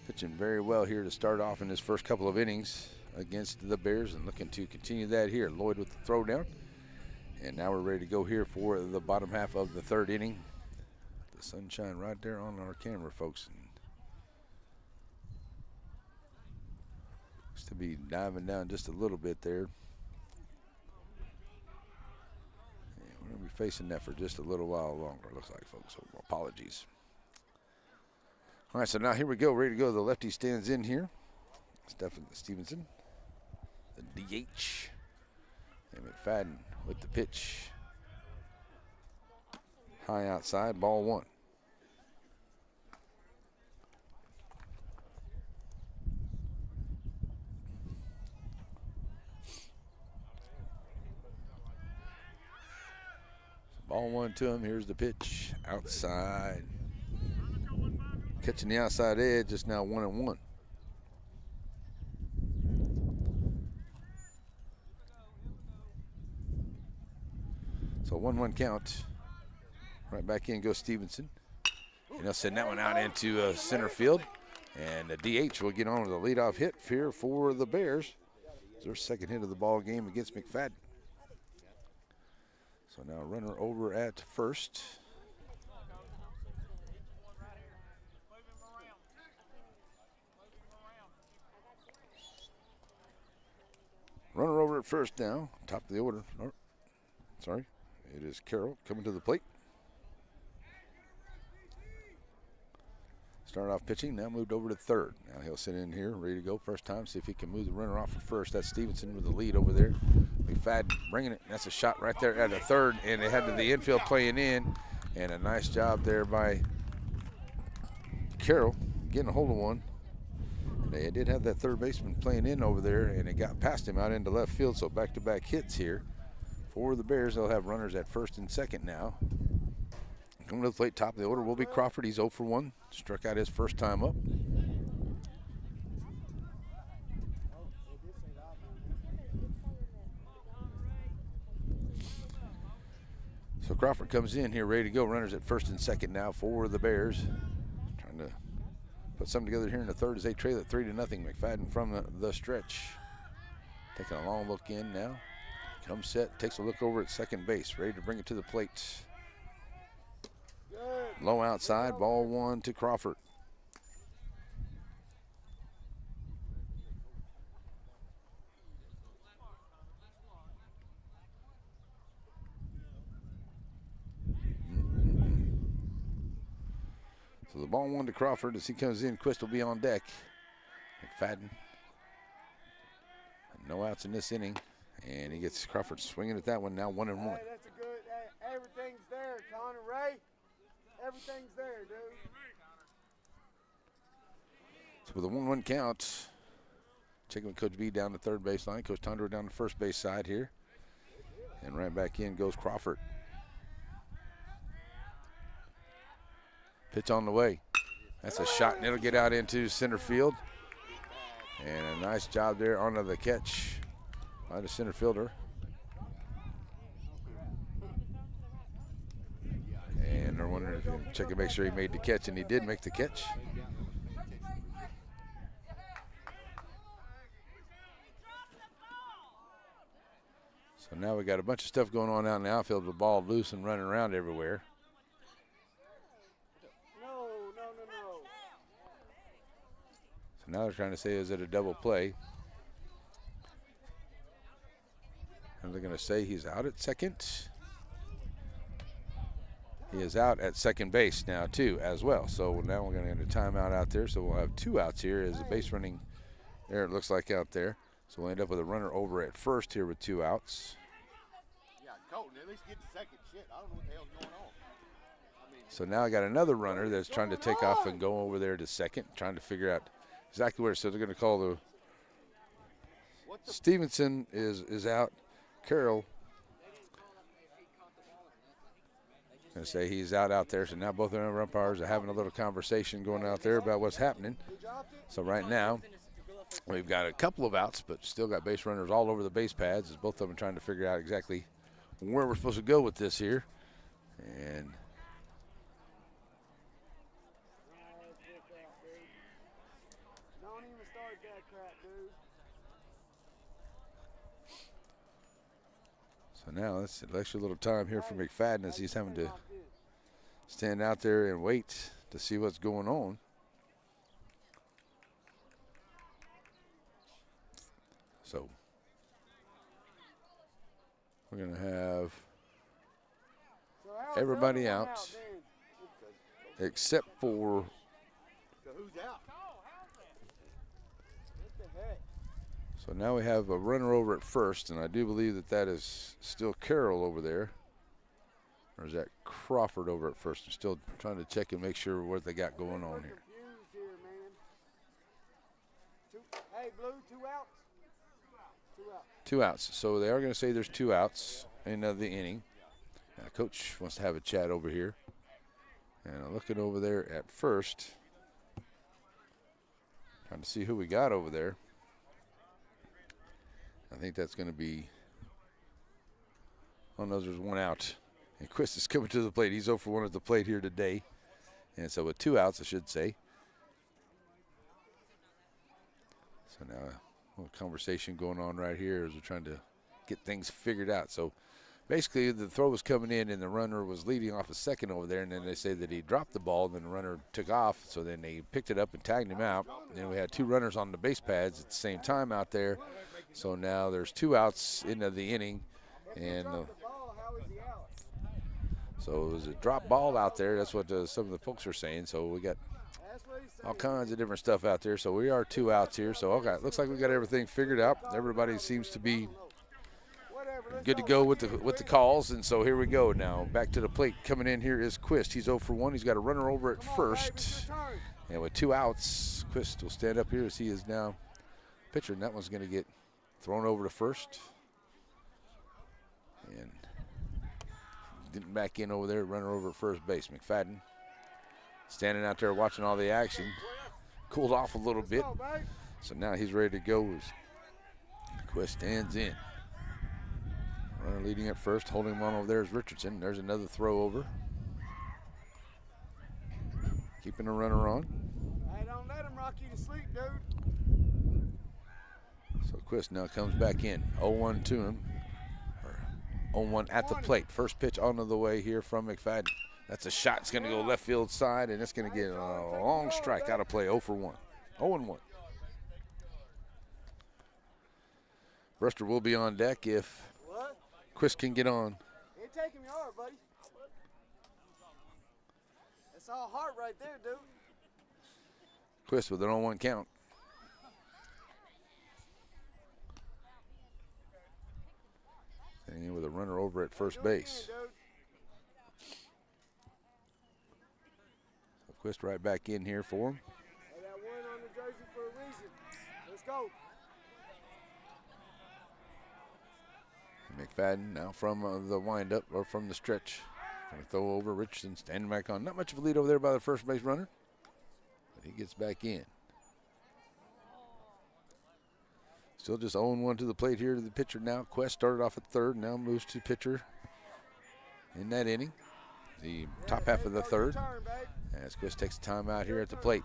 [SPEAKER 5] pitching very well here to start off in his first couple of innings against the Bears and looking to continue that here. Lloyd with the throwdown. And now we're ready to go here for the bottom half of the 3rd inning. The sunshine right there on our camera, folks. Looks to be diving down just a little bit there. And we're going to be facing that for just a little while longer, looks like, folks. So apologies. All right, so now here we go, ready to go. The lefty stands in here. Stevenson, the DH. And McFadden with the pitch. High outside, ball 1. Ball 1 to him. Here's the pitch. Outside. Catching the outside edge, just now 1-1. So 1-1 count. Right back in goes Stevenson. And he'll send that one out into center field. And the DH will get on with a leadoff hit here for the Bears. It's their 2nd hit of the ball game against McFadden. So now runner over at first. Runner over at first now, top of the order. Oh, sorry, it is Carroll coming to the plate. Started off pitching, now moved over to 3rd. Now he'll sit in here, ready to go first time, see if he can move the runner off at first. That's Stevenson with the lead over there. McFadden bringing it. That's a shot right there at the 3rd, and they had the infield playing in. And a nice job there by Carroll getting a hold of one. They did have that third baseman playing in over there, and it got past him out into left field, so back-to-back hits here for the Bears. They'll have runners at first and second now. Coming to the plate, top of the order will be Crawford. He's 0 for 1. Struck out his first time up. So Crawford comes in here ready to go. Runners at first and second now for the Bears. Trying to put something together here in the third as they trail it 3-0. McFadden from the stretch. Taking a long look in now. Comes set, takes a look over at second base. Ready to bring it to the plate. Low outside, ball 1 to Crawford. So the ball 1 to Crawford. As he comes in, Quist will be on deck. McFadden. No outs in this inning. And he gets Crawford swinging at that one, now 1-1.
[SPEAKER 2] Hey, that's a good, everything's there, Connor Ray. Everything's there, dude.
[SPEAKER 5] So with a 1-1 count, checking with Coach B down the third baseline. Coach Tundra down the first base side here. And right back in goes Crawford. Pitch on the way. That's a shot, and it'll get out into center field. And a nice job there onto the catch by the center fielder. And they're wondering if he check and make sure he made the catch, and he did make the catch. So now we got a bunch of stuff going on out in the outfield with the ball loose and running around everywhere.
[SPEAKER 2] No.
[SPEAKER 5] So now they're trying to say, is it a double play? And they're going to say he's out at second. He is out at second base now, too, as well. So now we're going to get a timeout out there. So we'll have 2 outs here as the base running there, it looks like out there. So we'll end up with a runner over at first here with 2 outs.
[SPEAKER 2] Yeah, Colton, at least get the second. Shit, I don't know what the hell's going on.
[SPEAKER 5] So now I got another runner that's trying to take off and go over there to second, trying to figure out exactly where. So they're going to call the Stevenson is out. Carroll going to say he's out there. So now both of our umpires are having a little conversation going out there about what's happening. So right now we've got a couple of outs, but still got base runners all over the base pads as both of them trying to figure out exactly where we're supposed to go with this here. And
[SPEAKER 2] Don't even start that crap, dude.
[SPEAKER 5] so now that's an extra little time here for McFadden as he's having to stand out there and wait to see what's going on. So we're going to have everybody out except for
[SPEAKER 2] So who's out? What the heck?
[SPEAKER 5] so now we have a runner over at first, and I do believe that is still Carroll over there. Or is that Crawford over at first? I'm still trying to check and make sure what they got going on here.
[SPEAKER 2] Confused here, man. Hey, Blue, 2 outs? 2 outs.
[SPEAKER 5] 2 outs. So they are going to say there's 2 outs in the inning. Now, Coach wants to have a chat over here. And I'm looking over there at first. Trying to see who we got over there. I think that's going to be, oh no, there's 1 out. And Quist is coming to the plate. He's 0 for 1 at the plate here today. And so with 2 outs, I should say. So now a little conversation going on right here as we're trying to get things figured out. So basically the throw was coming in and the runner was leading off a second over there, and then they say that he dropped the ball and then the runner took off. So then they picked it up and tagged him out. And then we had 2 runners on the base pads at the same time out there. So now there's 2 outs into the inning. And so it was a drop ball out there. That's what some of the folks are saying. So we got all kinds of different stuff out there. So we are 2 outs here. So okay, looks like we got everything figured out. Everybody seems to be good to go with the calls. And so here we go now. Back to the plate. Coming in here is Quist. He's 0 for 1. He's got a runner over at first. And with 2 outs, Quist will stand up here as he is now pitcher, and that one's going to get thrown over to first. And getting back in over there, runner over at first base. McFadden standing out there watching all the action. Cooled off a little bit. So now he's ready to go as Quist stands in. Runner leading at first, holding him on over there is Richardson. There's another throw over. Keeping the runner on.
[SPEAKER 2] Hey, don't let him rock you to sleep, dude.
[SPEAKER 5] So Quist now comes back in. 0-1 to him. 0-1 at the plate. First pitch onto the way here from McFadden. That's a shot. It's going to go left field side, and it's going to get a long strike out of play. 0 for 1. 0-1. Brewster will be on deck if Quist can get on.
[SPEAKER 2] Ain't taking me hard, buddy. That's all heart right there, dude.
[SPEAKER 5] Quist with an 0-1 count. Standing in with a runner over at first base. So Quist right back in here for him.
[SPEAKER 2] Hey, that one on the jersey for a reason. Let's go.
[SPEAKER 5] McFadden now from the windup or from the stretch. Going to throw over Richardson standing back on. Not much of a lead over there by the first base runner, but he gets back in. Still just 0-1 to the plate here to the pitcher now. Quest started off at third, now moves to pitcher in that inning. The top half of the third as Quest takes the time out here at the plate.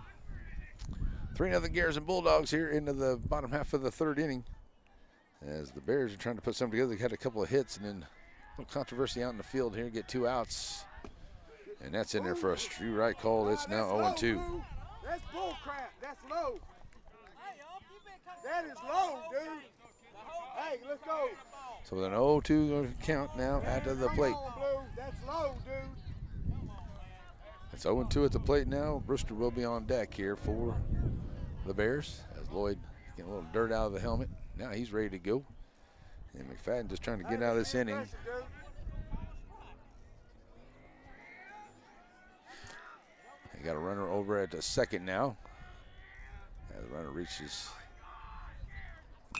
[SPEAKER 5] 3-0 Garrison Bulldogs here into the bottom half of the third inning. As the Bears are trying to put something together, they had a couple of hits and then a little controversy out in the field here, get 2 outs. And that's in there for a strike right call. It's now 0-2.
[SPEAKER 2] That's bull crap. That's low. That is low, dude. Hey, let's go.
[SPEAKER 5] So with an 0-2 count now at the plate.
[SPEAKER 2] That's low, dude.
[SPEAKER 5] It's 0-2 at the plate now. Brewster will be on deck here for the Bears as Lloyd getting a little dirt out of the helmet. Now he's ready to go. And McFadden just trying to get out of this inning. They got a runner over at the second now. As the runner reaches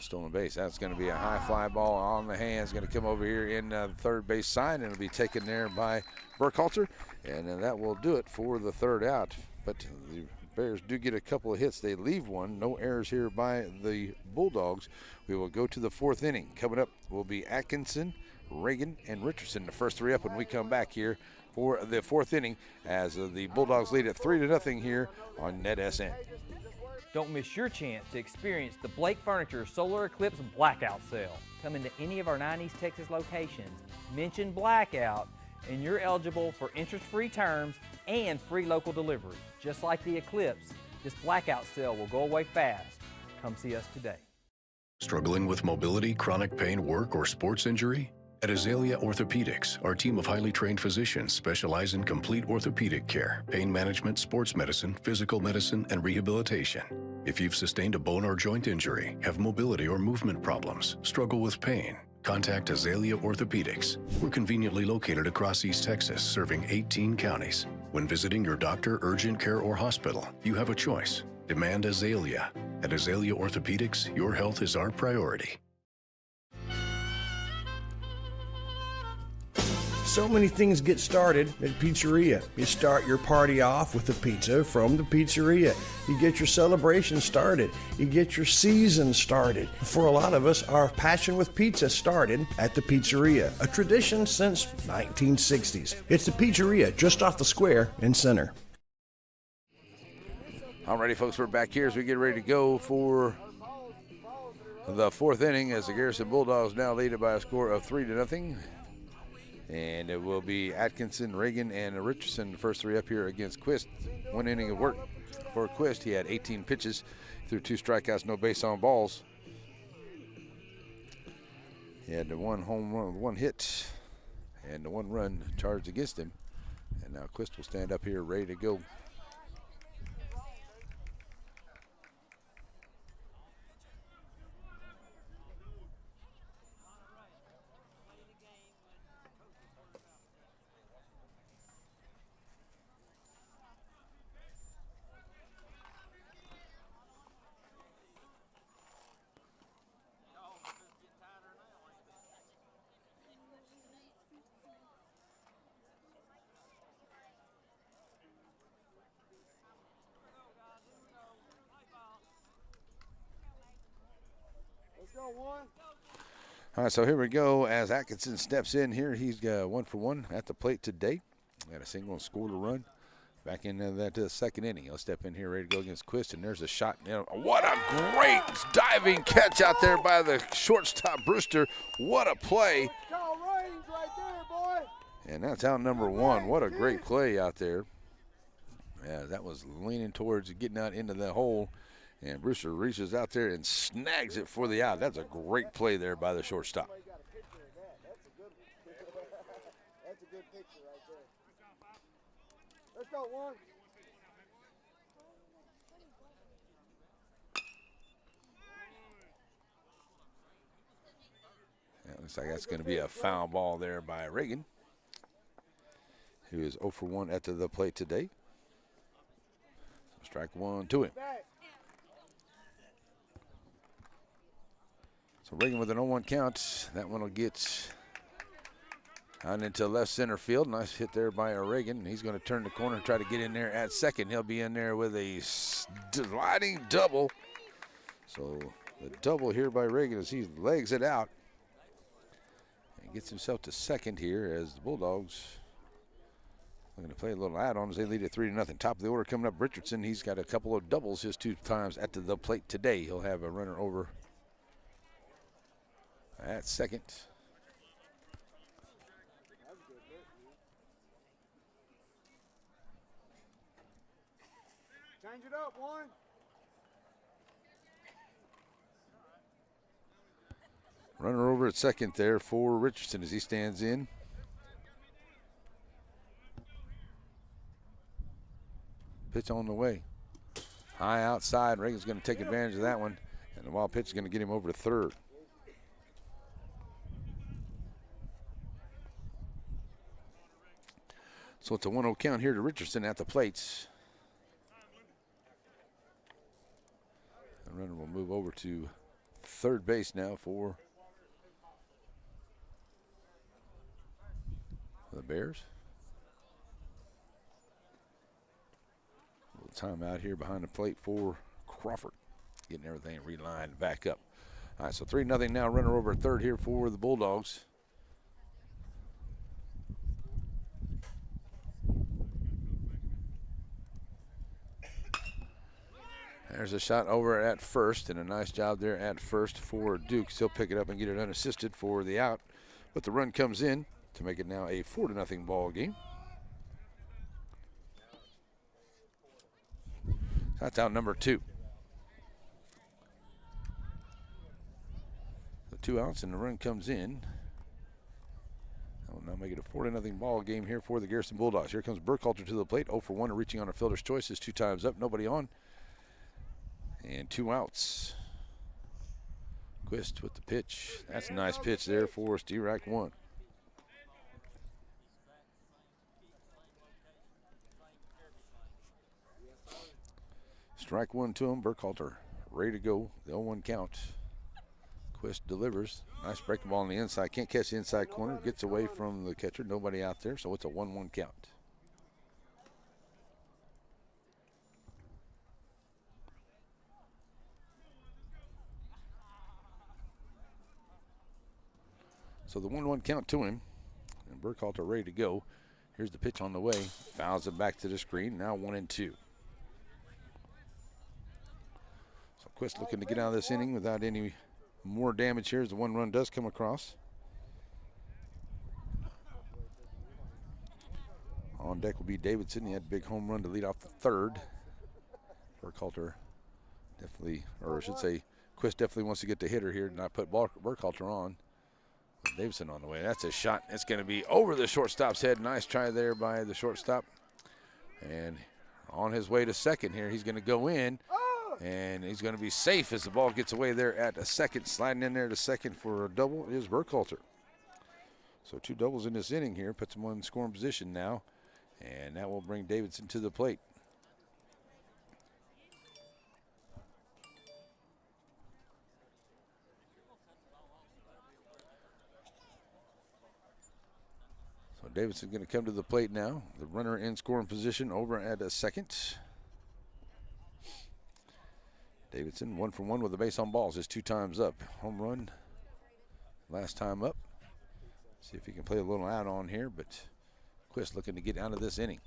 [SPEAKER 5] stolen base. That's going to be a high fly ball on the hands. Going to come over here in the third base side, and it'll be taken there by Burkhalter. And that will do it for the third out. But the Bears do get a couple of hits. They leave one. No errors here by the Bulldogs. We will go to the fourth inning. Coming up will be Atkinson, Reagan, and Richardson. The first 3 up when we come back here for the fourth inning as the Bulldogs lead at 3-0 here on NetSN.
[SPEAKER 8] Don't miss your chance to experience the Blake Furniture Solar Eclipse Blackout Sale. Come into any of our 9 East Texas locations, mention Blackout, and you're eligible for interest-free terms and free local delivery. Just like the Eclipse, this Blackout Sale will go away fast. Come see us today.
[SPEAKER 6] Struggling with mobility, chronic pain, work, or sports injury? At Azalea Orthopedics, our team of highly trained physicians specialize in complete orthopedic care, pain management, sports medicine, physical medicine, and rehabilitation. If you've sustained a bone or joint injury, have mobility or movement problems, struggle with pain, contact Azalea Orthopedics. We're conveniently located across East Texas, serving 18 counties. When visiting your doctor, urgent care, or hospital, you have a choice. Demand Azalea. At Azalea Orthopedics, your health is our priority.
[SPEAKER 3] So many things get started at Pizzeria. You start your party off with a pizza from the pizzeria. You get your celebration started. You get your season started. For a lot of us, our passion with pizza started at the pizzeria, a tradition since 1960s. It's the pizzeria just off the square in Center.
[SPEAKER 5] Alrighty, folks, we're back here as we get ready to go for the fourth inning as the Garrison Bulldogs now lead it by a score of 3-0. And it will be Atkinson, Reagan, and Richardson, the first 3 up here against Quist. 1 inning of work for Quist. He had 18 pitches, threw 2 strikeouts, no base on balls. He had the 1 home run, 1 hit, and the 1 run charged against him. And now Quist will stand up here ready to go.
[SPEAKER 2] go, one.
[SPEAKER 5] All right, so here we go. As Atkinson steps in here, he's got 1 for 1 at the plate today. Got a single and scored a run. Back in that second inning. He'll step in here ready to go against Quist, and there's a shot. What a great diving catch out there by the shortstop, Brewster. What a play.
[SPEAKER 2] Call range right there, boy.
[SPEAKER 5] And that's out number 1. What a great play out there. Yeah, that was leaning towards getting out into the hole. And Brewster reaches out there and snags it for the out. That's a great play there by the shortstop.
[SPEAKER 2] That's a good picture right there. Let's go, one.
[SPEAKER 5] Yeah, looks like that's going to be a foul ball there by Reagan, who is 0 for 1 at the plate today. So strike 1 to him. So Reagan with an 0-1 count. That one will get out into left center field. Nice hit there by Reagan. He's going to turn the corner and try to get in there at second. He'll be in there with a sliding double. So the double here by Reagan as he legs it out and gets himself to second here as the Bulldogs are going to play a little add-on as they lead at 3-0. Top of the order coming up, Richardson. He's got a couple of doubles his 2 times at the plate today. He'll have a runner over at second.
[SPEAKER 2] Change it up, one.
[SPEAKER 5] Runner over at second there for Richardson as he stands in. Pitch on the way. High outside. Reagan's going to take advantage of that one. And the wild pitch is going to get him over to third. So it's a 1-0 count here to Richardson at the plates. The runner will move over to third base now for the Bears. A little timeout here behind the plate for Crawford. Getting everything relined back up. All right, so 3-0 now. Runner over at third here for the Bulldogs. There's a shot over at first, and a nice job there at first for Dukes. He'll pick it up and get it unassisted for the out. But the run comes in to make it now a 4-0 ball game. That's out number 2. The 2 outs and the run comes in. That will now make it a 4-0 ball game here for the Garrison Bulldogs. Here comes Burkhalter to the plate. 0 for 1, reaching on a fielder's choice. 2 times up, nobody on. And 2 outs. Quist with the pitch. That's a nice pitch there for Strike 1. Strike 1 to him. Burkhalter ready to go. The 0-1 count. Quist delivers. Nice breaking ball on the inside. Can't catch the inside corner. Gets away from the catcher. Nobody out there. So it's a 1-1 count. So the 1-1 count to him. And Burkhalter ready to go. Here's the pitch on the way. Fouls it back to the screen. Now 1-2. So Quist looking to get out of this inning without any more damage here as the 1 run does come across. On deck will be Davidson. He had a big home run to lead off the third. Burkhalter definitely, or I should say, Quist definitely wants to get the hitter here, not put Burkhalter on. Davidson on the way. That's a shot. It's going to be over the shortstop's head. Nice try there by the shortstop. And on his way to second here, he's going to go in. And he's going to be safe as the ball gets away there at a second. Sliding in there to second for a double is Burkhalter. So 2 doubles in this inning here. Puts him in scoring position now. And that will bring Davidson to the plate. So Davidson's going to come to the plate now. The runner in scoring position over at a second. Davidson 1 for 1 with the base on balls. His 2 times up. Home run last time up. See if he can play a little out on here, but Quist looking to get out of this inning.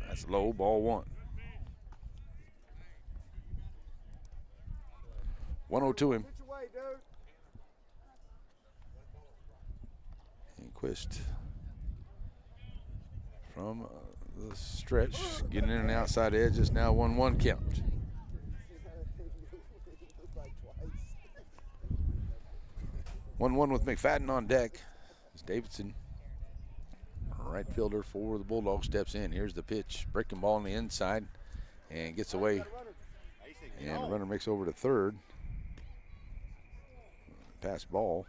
[SPEAKER 5] That's low, ball 1. 1-0 to him. And Quist from the stretch, getting in an outside edge. It's now 1-1 count. 1-1 with McFadden on deck. As Davidson, right fielder for the Bulldogs, steps in. Here's the pitch. Breaking ball on the inside and gets away. And the runner makes over to third. Pass ball.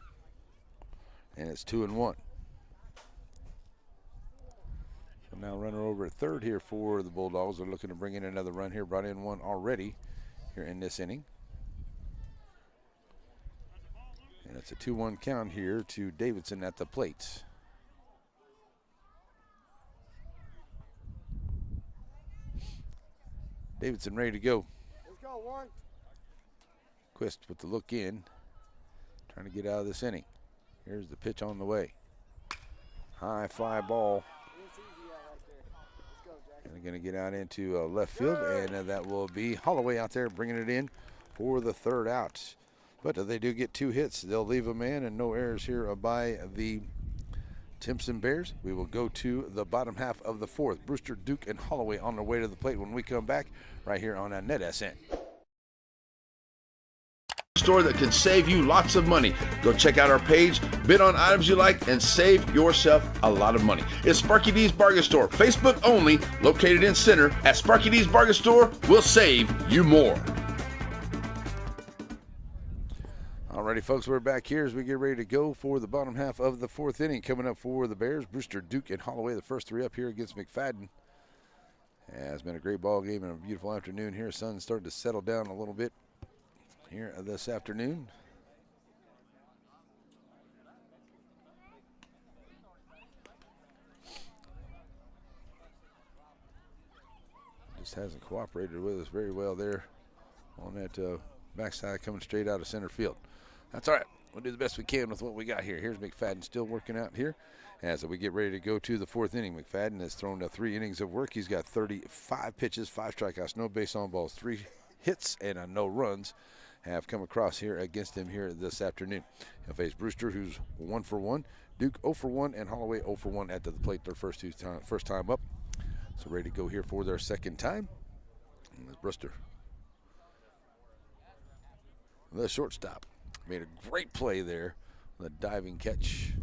[SPEAKER 5] And it's 2-1. So now runner over at third here for the Bulldogs. They're looking to bring in another run here. Brought in one already here in this inning. And it's a 2-1 count here to Davidson at the plate. Davidson ready to go.
[SPEAKER 2] Let's go, one.
[SPEAKER 5] Quist with the look in. Trying to get out of this inning. Here's the pitch on the way. High fly ball. And they're going to get out into left field. And that will be Holloway out there bringing it in for the third out. But they do get 2 hits. They'll leave a man and no errors here by the Timpson Bears. We will go to the bottom half of the 4th. Brewster, Duke, and Holloway on their way to the plate when we come back right here on NetSN.
[SPEAKER 3] Store that can save you lots of money. Go check out our page, bid on items you like, and save yourself a lot of money. It's Sparky D's Bargain Store, Facebook only, located in Center. At Sparky D's Bargain Store, we'll save you more.
[SPEAKER 5] Alrighty, folks, we're back here as we get ready to go for the bottom half of the 4th inning. Coming up for the Bears, Brewster, Duke, and Holloway, the first 3 up here against McFadden. Yeah, it's been a great ball game and a beautiful afternoon here. Sun's starting to settle down a little bit here this afternoon. Just hasn't cooperated with us very well there on that backside coming straight out of center field. That's all right. We'll do the best we can with what we got here. Here's McFadden still working out here as we get ready to go to the 4th inning. McFadden has thrown 3 innings of work. He's got 35 pitches, 5 strikeouts, no base on balls, 3 hits, and no runs have come across here against him here this afternoon. He'll face Brewster, who's 1 for 1, Duke 0 for 1, and Holloway 0 for 1 at the plate their first time up. So ready to go here for their second time. And there's Brewster, the shortstop. Made a great play there, the diving catch.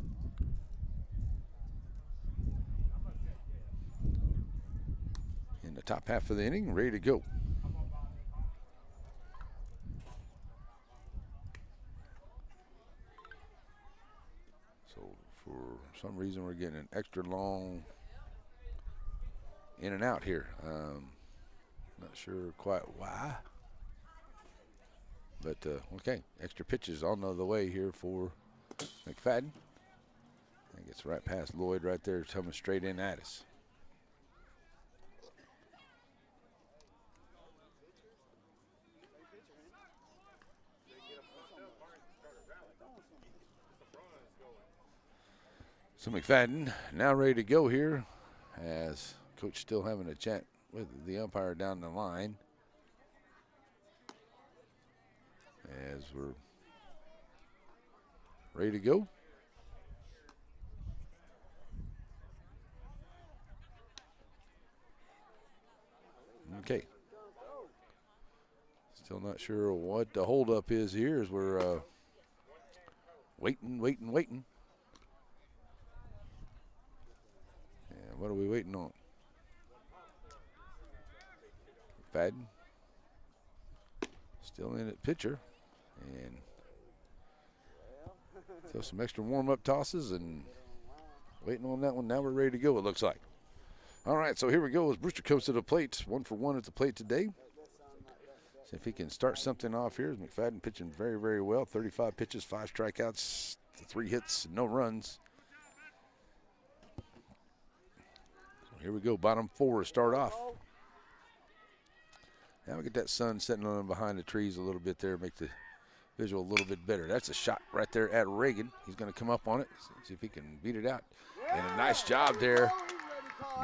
[SPEAKER 5] In the top half of the inning, ready to go. So for some reason, we're getting an extra long in and out here. Not sure quite why. But, okay, extra pitches on the way here for McFadden. That gets right past Lloyd right there, coming straight in at us. So McFadden now ready to go here as Coach still having a chat with the umpire down the line. As we're ready to go. Okay. Still not sure what the holdup is here as we're waiting. And what are we waiting on? Fadden. Still in at pitcher. And throw some extra warm-up tosses and waiting on that one. Now we're ready to go, it looks like. All right, so here we go as Brewster comes to the plate. 1 for 1 at the plate today. See if he can start something off here. McFadden pitching very, very well. 35 pitches, 5 strikeouts, 3 hits, no runs. So here we go, bottom 4 to start off. Now we get that sun setting on behind the trees a little bit there, make the visual a little bit better. That's a shot right there at Reagan. He's going to come up on it, see if he can beat it out. And a nice job there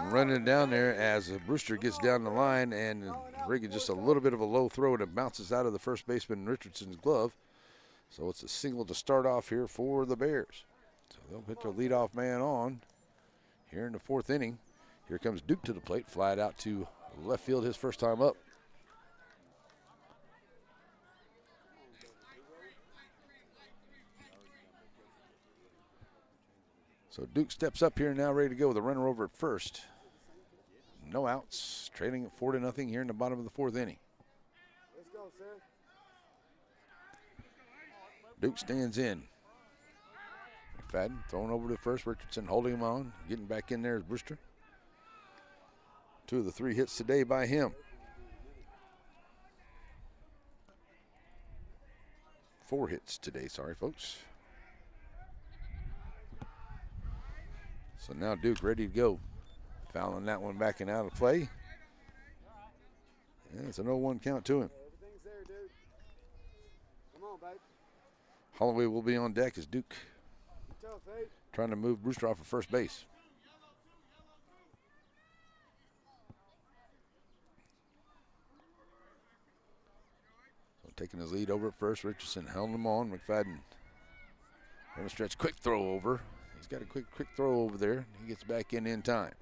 [SPEAKER 5] running down there as Brewster gets down the line, and Reagan just a little bit of a low throw, and it bounces out of the first baseman Richardson's glove. So it's a single to start off here for the Bears. So they'll hit their leadoff man on here in the 4th inning. Here comes Duke to the plate, fly it out to left field his first time up. So Duke steps up here now, ready to go with a runner over at first. No outs, trailing at 4-0 here in the bottom of the 4th inning.
[SPEAKER 2] Let's go, sir.
[SPEAKER 5] Duke stands in. McFadden throwing over to first. Richardson holding him on. Getting back in there is Brewster. 2 of the 3 hits today by him. 4 hits today, sorry folks. So now Duke ready to go. Fouling that one back and out of play. Yeah, it's an 0-1 count to him.
[SPEAKER 2] Everything's there, dude. Come on, babe.
[SPEAKER 5] Holloway will be on deck as Duke
[SPEAKER 2] Tough, eh?
[SPEAKER 5] trying to move Brewster off of first base. So taking his lead over at first, Richardson held him on. McFadden on a stretch, quick throw over. He's got a quick throw over there. He gets back in time.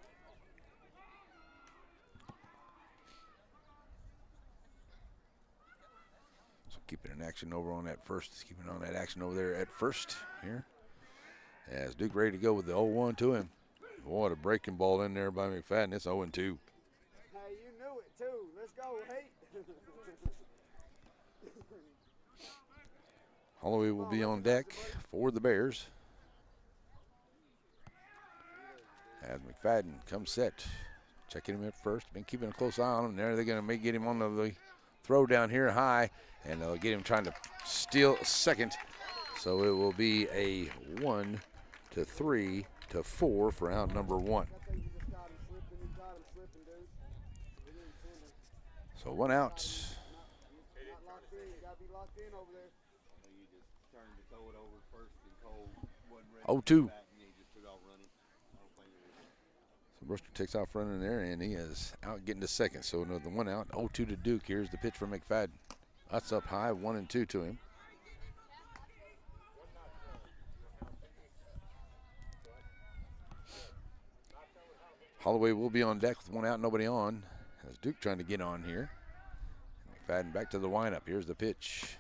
[SPEAKER 5] So keeping an action over on that first, keeping on that action over there at first here. As Duke ready to go with the 0-1 to him. What a breaking ball in there by McFadden. It's 0-2.
[SPEAKER 2] Hey, you knew it too. Let's go, hey.
[SPEAKER 5] Holloway will be on deck for the Bears. As McFadden comes set, checking him at first. Been keeping a close eye on him there. They're going to get him on the throw down here high, and they'll get him trying to steal second. So it will be a 1-3-4 for out number 1. So 1 out. 0-2. So Brewster takes off running there, and he is out getting to second. So another 1 out. 0-2 to Duke. Here's the pitch from McFadden. That's up high, 1-2 to him. Holloway will be on deck with 1 out, nobody on. As Duke trying to get on here. McFadden back to the windup. Here's the pitch.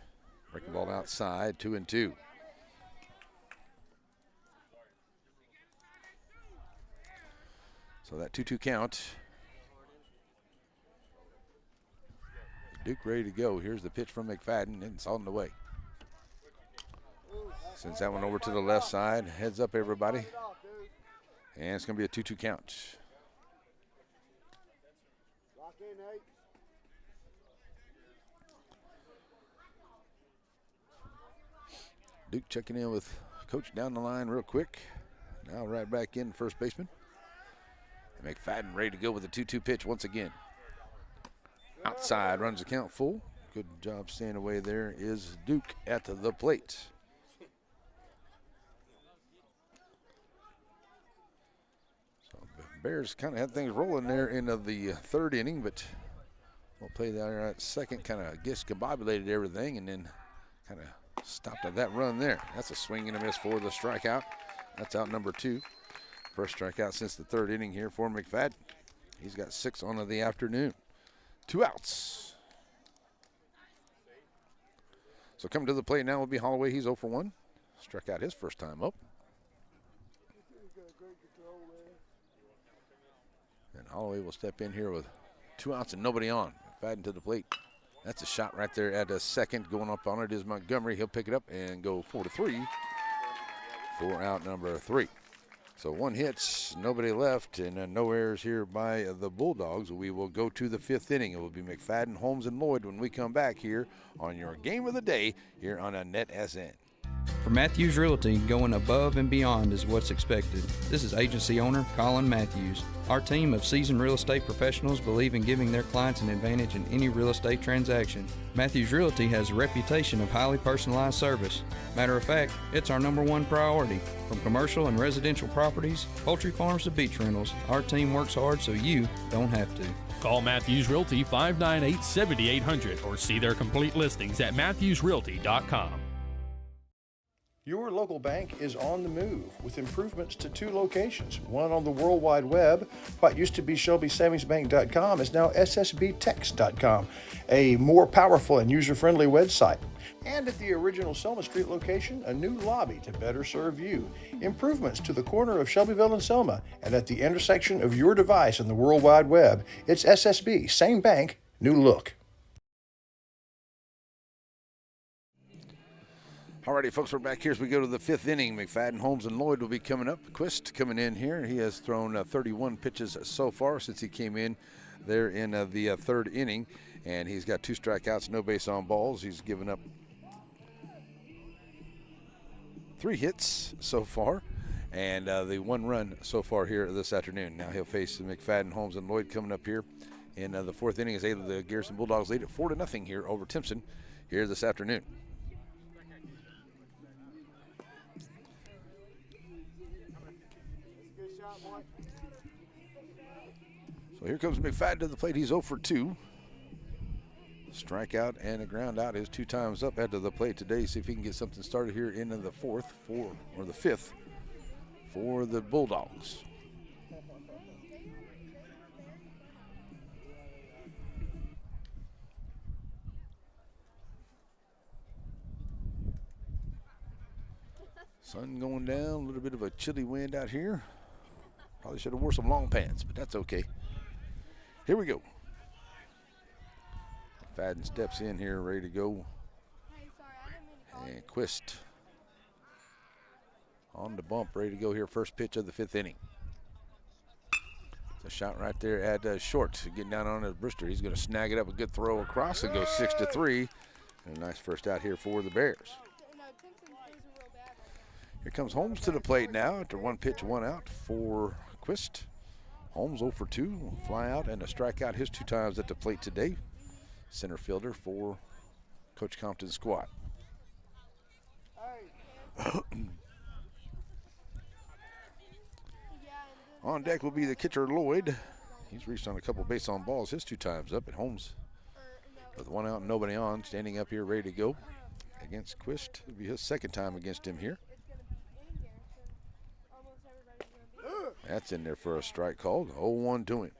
[SPEAKER 5] Breaking ball outside, 2-2. So that 2-2 count. Duke ready to go. Here's the pitch from McFadden, and it's on the way. Sends that one over to the left side. Heads up, everybody. And it's going to be a 2-2 count.
[SPEAKER 2] Lock in, Nate.
[SPEAKER 5] Duke checking in with Coach down the line real quick. Now right back in, first baseman. And McFadden ready to go with a 2-2 pitch once again. Outside, runs the count full. Good job staying away there is Duke at the plate. So the Bears kind of had things rolling there in the 3rd inning, but we'll play there at second, kind of discombobulated everything, and then kind of stopped at that run there. That's a swing and a miss for the strikeout. That's out number 2. First strikeout since the 3rd inning here for McFadden. He's got 6 on the afternoon. 2 outs. So coming to the plate now will be Holloway. He's 0 for 1. Struck out his first time up. And Holloway will step in here with 2 outs and nobody on. McFadden to the plate. That's a shot right there at a second. Going up on it is Montgomery. He'll pick it up and go 4-3 for out number 3. So 1 hit, nobody left, and no errors here by the Bulldogs. We will go to the 5th inning. It will be McFadden, Holmes, and Lloyd when we come back here on your game of the day here on a NetSN.
[SPEAKER 10] For Matthews Realty, going above and beyond is what's expected. This is agency owner Colin Matthews. Our team of seasoned real estate professionals believe in giving their clients an advantage in any real estate transaction. Matthews Realty has a reputation of highly personalized service. Matter of fact, it's our #1 priority. From commercial and residential properties, poultry farms to beach rentals, our team works hard so you don't have to.
[SPEAKER 11] Call Matthews Realty 598-7800 or see their complete listings at matthewsrealty.com.
[SPEAKER 3] Your local bank is on the move with improvements to 2 locations, one on the World Wide Web. What used to be ShelbySavingsBank.com is now SSBTex.com, a more powerful and user-friendly website. And at the original Selma Street location, a new lobby to better serve you. Improvements to the corner of Shelbyville and Selma, and at the intersection of your device and the World Wide Web, it's SSB, same bank, new look.
[SPEAKER 5] Alrighty, folks, we're back here as we go to the 5th inning. McFadden, Holmes, and Lloyd will be coming up. Quist coming in here. He has thrown 31 pitches so far since he came in there in the 3rd inning, and he's got 2 strikeouts, no base on balls. He's given up 3 hits so far, and the 1 run so far here this afternoon. Now he'll face McFadden, Holmes, and Lloyd coming up here in the 4th inning as the Garrison Bulldogs lead at 4-0 here over Timpson here this afternoon. So here comes McFadden to the plate. He's 0 for 2. Strikeout and a ground out is 2 times up head to the plate today. See if he can get something started here in the 4th or the 5th for the Bulldogs. Sun going down, a little bit of a chilly wind out here. Probably should have wore some long pants, but that's okay. Here we go. Fadden steps in here, ready to go. And Quist on the bump, ready to go here. First pitch of the 5th inning. It's a shot right there at short. Getting down on his Brewster. He's going to snag it up. A good throw across and go 6-3. And a nice first out here for the Bears. Here comes Holmes to the plate now after 1 pitch, 1 out for Quist. Holmes 0 for 2, fly out and a strikeout his 2 times at the plate today. Center fielder for Coach Compton's squad. On deck will be the catcher Lloyd. He's reached on a couple base on balls his 2 times up, at Holmes with 1 out and nobody on, standing up here ready to go against Quist. It'll be his 2nd time against him here. That's in there for a strike called. 0-1 to him.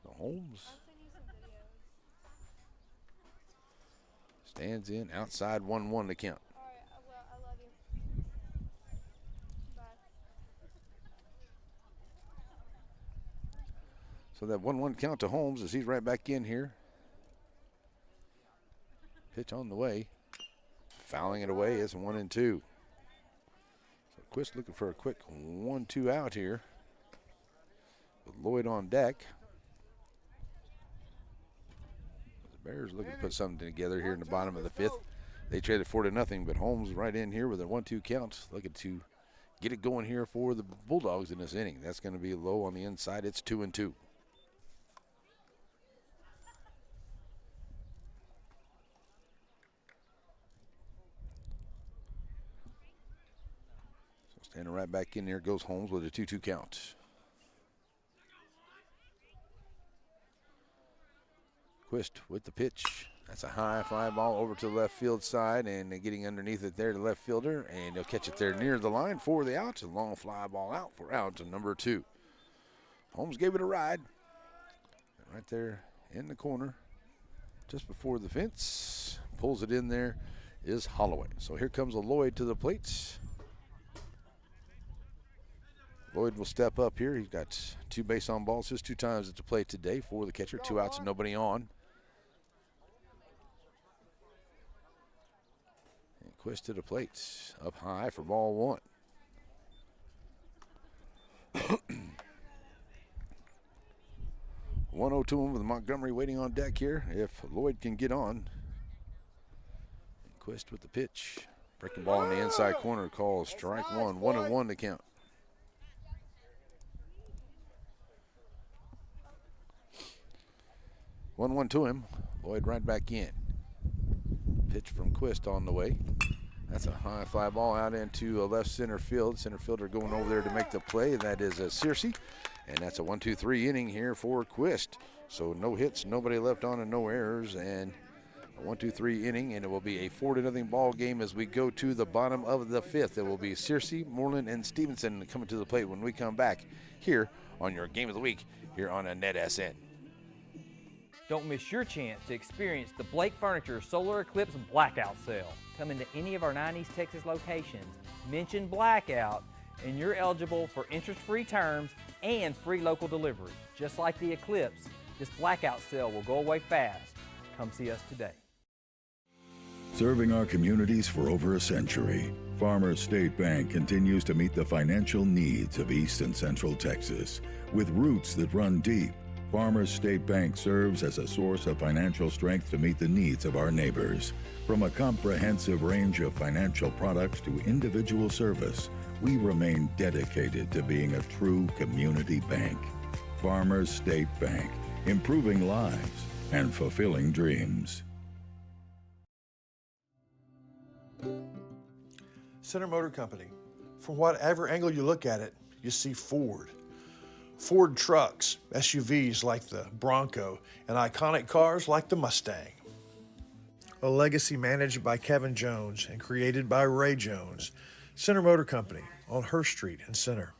[SPEAKER 5] So Holmes stands in outside 1-1 to count. So that 1-1 count to Holmes as he's right back in here. Pitch on the way. Fouling it away is 1-2. So Quist looking for a quick 1-2 out here with Lloyd on deck. The Bears looking to put something together here in the bottom of the 5th. They traded 4-0, but Holmes right in here with a 1-2 count, looking to get it going here for the Bulldogs in this inning. That's going to be low on the inside. It's 2-2. Standing right back in there goes Holmes with a 2-2 count. Quist with the pitch. That's a high fly ball over to the left field side, and getting underneath it there, the left fielder, and they'll catch it there near the line for the out. A long fly ball out for out to number 2. Holmes gave it a ride. Right there in the corner, just before the fence. Pulls it in there is Holloway. So here comes a Lloyd to the plate. Lloyd will step up here. He's got 2 base on balls, his 2 times at the plate today for the catcher. 2 outs and nobody on. And Quist to the plate, up high for ball 1. 1-0 with Montgomery waiting on deck here. If Lloyd can get on. Quist with the pitch. Breaking ball in the inside corner, call strike one. 1-1 to count. One to him. Lloyd right back in. Pitch from Quist on the way. That's a high fly ball out into left center field. Center fielder going over there to make the play. That is Searcy. And that's a 1-2-3 inning here for Quist. So no hits, nobody left on, and no errors. And a 1-2-3 inning, and it will be a 4-0 ball game as we go to the bottom of the fifth. It will be Searcy, Moreland, and Stevenson coming to the plate when we come back here on your Game of the Week here on a NetSN.
[SPEAKER 8] Don't miss your chance to experience the Blake Furniture Solar Eclipse Blackout Sale. Come into any of our 90s Texas locations, mention Blackout, and you're eligible for interest-free terms and free local delivery. Just like the Eclipse, this Blackout Sale will go away fast. Come see us today.
[SPEAKER 4] Serving our communities for over a century, Farmers State Bank continues to meet the financial needs of East and Central Texas. With roots that run deep, Farmers State Bank serves as a source of financial strength to meet the needs of our neighbors. From a comprehensive range of financial products to individual service, we remain dedicated to being a true community bank. Farmers State Bank, improving lives and fulfilling dreams.
[SPEAKER 3] Center Motor Company. From whatever angle you look at it, you see Ford. Ford trucks, SUVs like the Bronco, and iconic cars like the Mustang. A legacy managed by Kevin Jones and created by Ray Jones. Center Motor Company on Hurst Street in Center.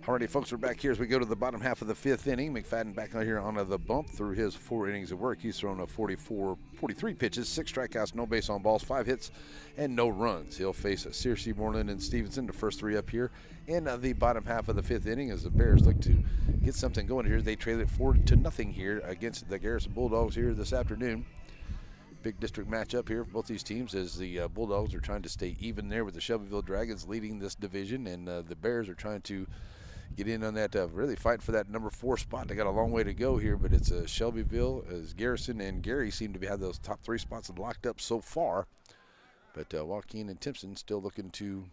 [SPEAKER 5] Alrighty, folks, we're back here as we go to the bottom half of the fifth inning. McFadden back out here on the bump through his 4 innings of work. He's thrown a 43 pitches, 6 strikeouts, no base on balls, 5 hits, and no runs. He'll face Searcy, Moreland, and Stevenson, the first 3 up here in the bottom half of the fifth inning as the Bears look to get something going here. They trail it 4-0 here against the Garrison Bulldogs here this afternoon. Big district matchup here for both these teams as the Bulldogs are trying to stay even there with the Shelbyville Dragons leading this division, and the Bears are trying to get in on that, really fight for that number 4 spot. They got a long way to go here, but it's Shelbyville, as Garrison and Gary seem to have those top 3 spots locked up so far. But Joaquin and Timpson still looking to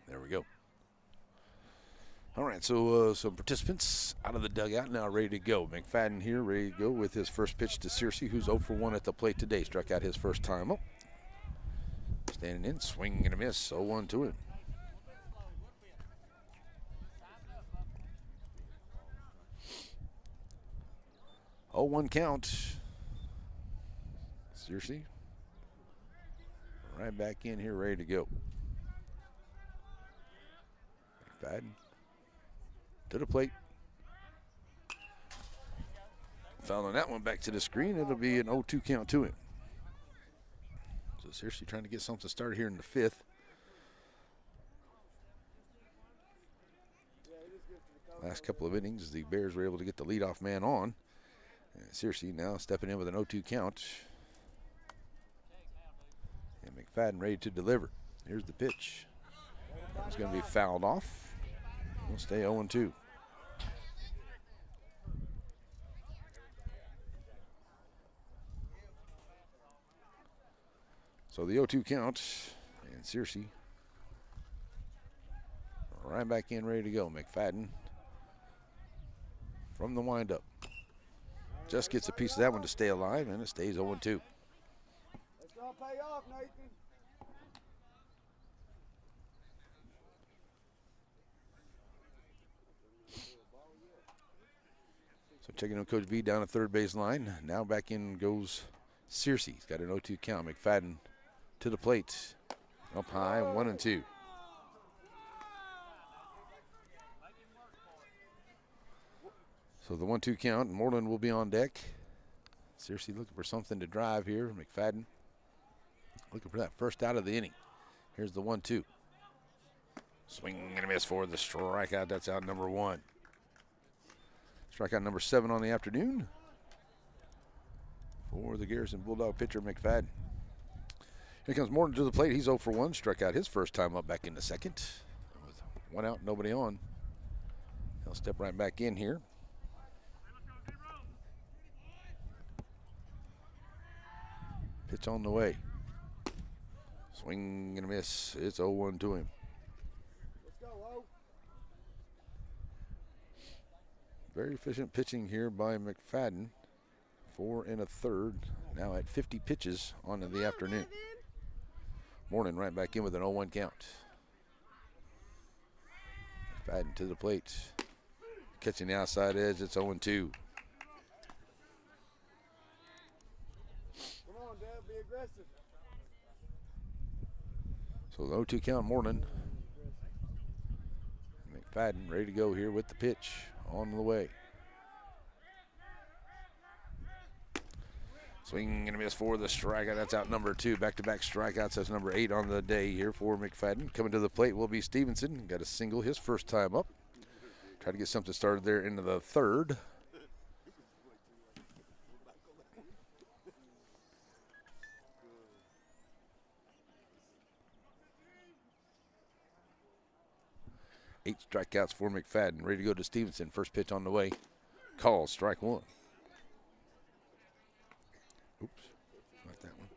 [SPEAKER 5] there we go. All right, so some participants out of the dugout now ready to go. McFadden here ready to go with his first pitch to Searcy, who's 0 for 1 at the plate today. Struck out his first time up. Standing in, swing and a miss, 0-1 to him. Oh, 1 count. Searcy right back in here, ready to go. McFadden to the plate. Fouling that one back to the screen. It'll be an 0-2 count to him. So Searcy trying to get something started here in the fifth. Last couple of innings, the Bears were able to get the leadoff man on. And Searcy now stepping in with an 0-2 count. And McFadden ready to deliver. Here's the pitch. It's going to be fouled off. We'll stay 0-2. So the 0-2 count, and Searcy right back in, ready to go. McFadden from the windup. Just gets a piece of that one to stay alive, and it stays 0-2.
[SPEAKER 2] It's going to pay off, Nathan.
[SPEAKER 5] So checking on Coach V down at third base line. Now back in goes Searcy. He's got an 0-2 count. McFadden to the plate. Up high, 1-2. So the 1-2 count. Moreland will be on deck. Searcy looking for something to drive here. McFadden looking for that first out of the inning. Here's the 1-2. Swing and a miss for the strikeout. That's out number 1. Strikeout number 7 on the afternoon for the Garrison Bulldog pitcher, McFadden. Here comes Morton to the plate. He's 0 for 1. Struck out his first time up back in the second. With 1 out, nobody on. He'll step right back in here. Pitch on the way. Swing and a miss. It's 0-1 to him.
[SPEAKER 2] Let's go, O.
[SPEAKER 5] Very efficient pitching here by McFadden. 4 1/3. Now at 50 pitches on in the afternoon. Morning right back in with an 0-1 count. McFadden to the plate. Catching the outside edge. It's 0-2.
[SPEAKER 2] Come on, Dad, be aggressive.
[SPEAKER 5] So the 0-2 count, Morning. McFadden ready to go here with the pitch on the way. Swing and a miss for the strikeout. That's out number 2. Back-to-back strikeouts. That's number 8 on the day here for McFadden. Coming to the plate will be Stevenson. Got a single his first time up. Try to get something started there into the third. Eight strikeouts for McFadden. Ready to go to Stevenson. First pitch on the way. Call, strike 1. Oops, not that one.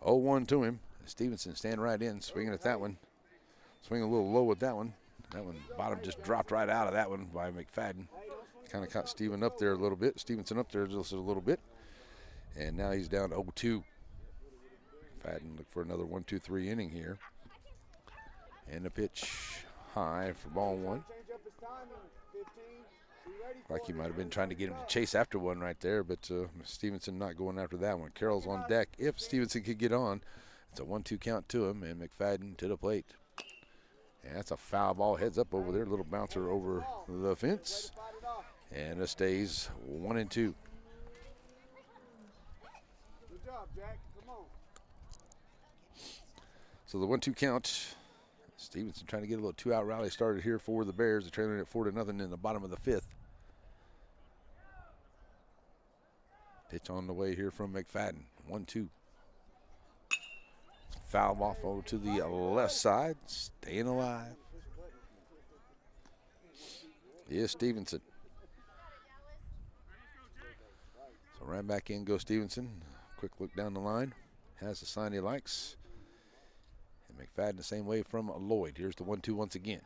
[SPEAKER 5] Oh, 1 to him. Stevenson stand right in, swinging at that one. Swing a little low with that one. That one, bottom just dropped right out of that one by McFadden. Kind of caught Stevenson up there a little bit. Just a little bit. And now he's down 0-2. McFadden look for another 1-2-3 inning here. And the pitch high for ball 1. Like he might have been trying to get him to chase after one right there, but Stevenson not going after that one. Carroll's on deck. If Stevenson could get on, it's a 1-2 count to him, and McFadden to the plate. And that's a foul ball. Heads up over there. Little bouncer over the fence. And it stays 1-2.
[SPEAKER 2] Good job, Jack. Come on.
[SPEAKER 5] So the 1-2 count. Stevenson trying to get a little 2-out rally started here for the Bears. They're trailing at 4-0 in the bottom of the 5th. Pitch on the way here from McFadden. 1-2. Foul ball over to the left side. Staying alive is Stevenson. So right back in goes Stevenson. Quick look down the line. Has the sign he likes. And McFadden the same way from Lloyd. Here's the 1-2 once again.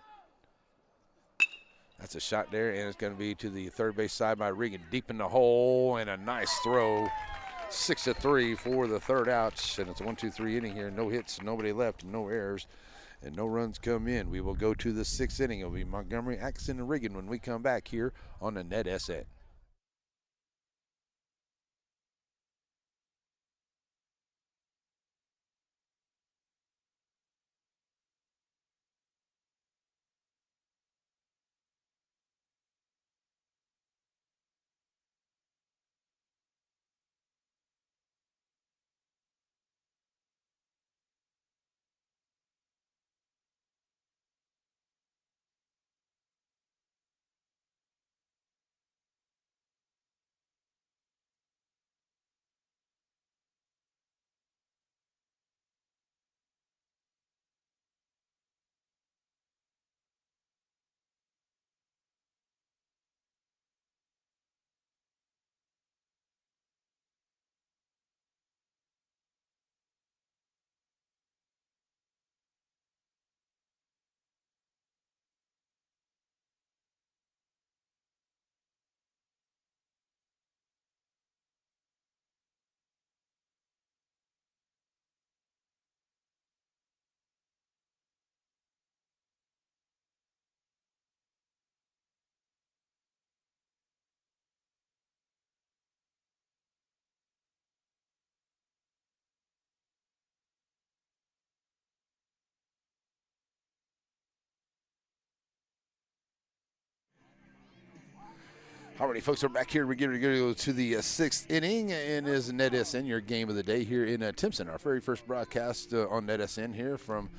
[SPEAKER 5] That's a shot there, and it's going to be to the third base side by Regan. Deep in the hole, and a nice throw. 6-3 for the third out, and it's a 1-2-3 inning here. No hits, nobody left, no errors, and no runs come in. We will go to the 6th inning. It'll be Montgomery, Atkinson, and Regan when we come back here on the Net SN. Alrighty, folks, we're back here. We're going to go to the sixth inning, and is NetSN, your game of the day here in Timpson. Our very first broadcast on NetSN here from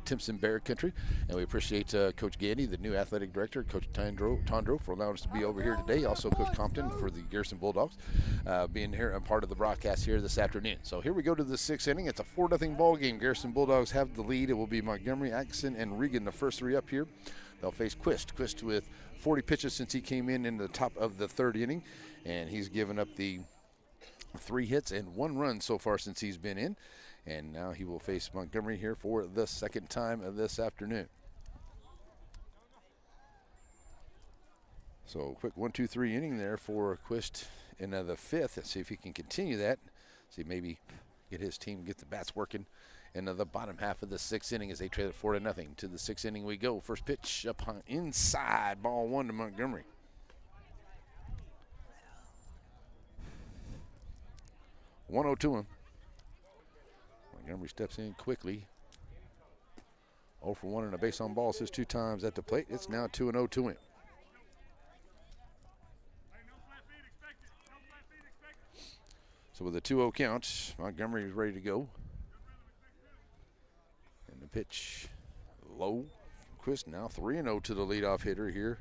[SPEAKER 5] Timpson Bear Country. And we appreciate Coach Gandy, the new athletic director, Coach Tondro for allowing us to be over here today. Also, Coach Compton for the Garrison Bulldogs being here and part of the broadcast here this afternoon. So here we go to the sixth inning. It's a 4-0 ball game. Garrison Bulldogs have the lead. It will be Montgomery, Atkinson, and Regan, the first three up here. They'll face Quist. Quist with 40 pitches since he came in the top of the third inning, and he's given up the 3 hits and 1 run so far since he's been in. And now he will face Montgomery here for the second time of this afternoon. So quick 1-2-3 inning there for Quist in the fifth. Let's see if he can continue that. See, maybe get his team, get the bats working in the bottom half of the sixth inning as they trail it 4-0. To the sixth inning we go. First pitch up inside, ball 1 to Montgomery. One-0 to him. Montgomery steps in quickly. 0 for 1 and a base on balls his 2 times at the plate. It's now 2-0 to him. So with a 2-0 count, Montgomery is ready to go. And the pitch low. Quist now 3-0 to the leadoff hitter here.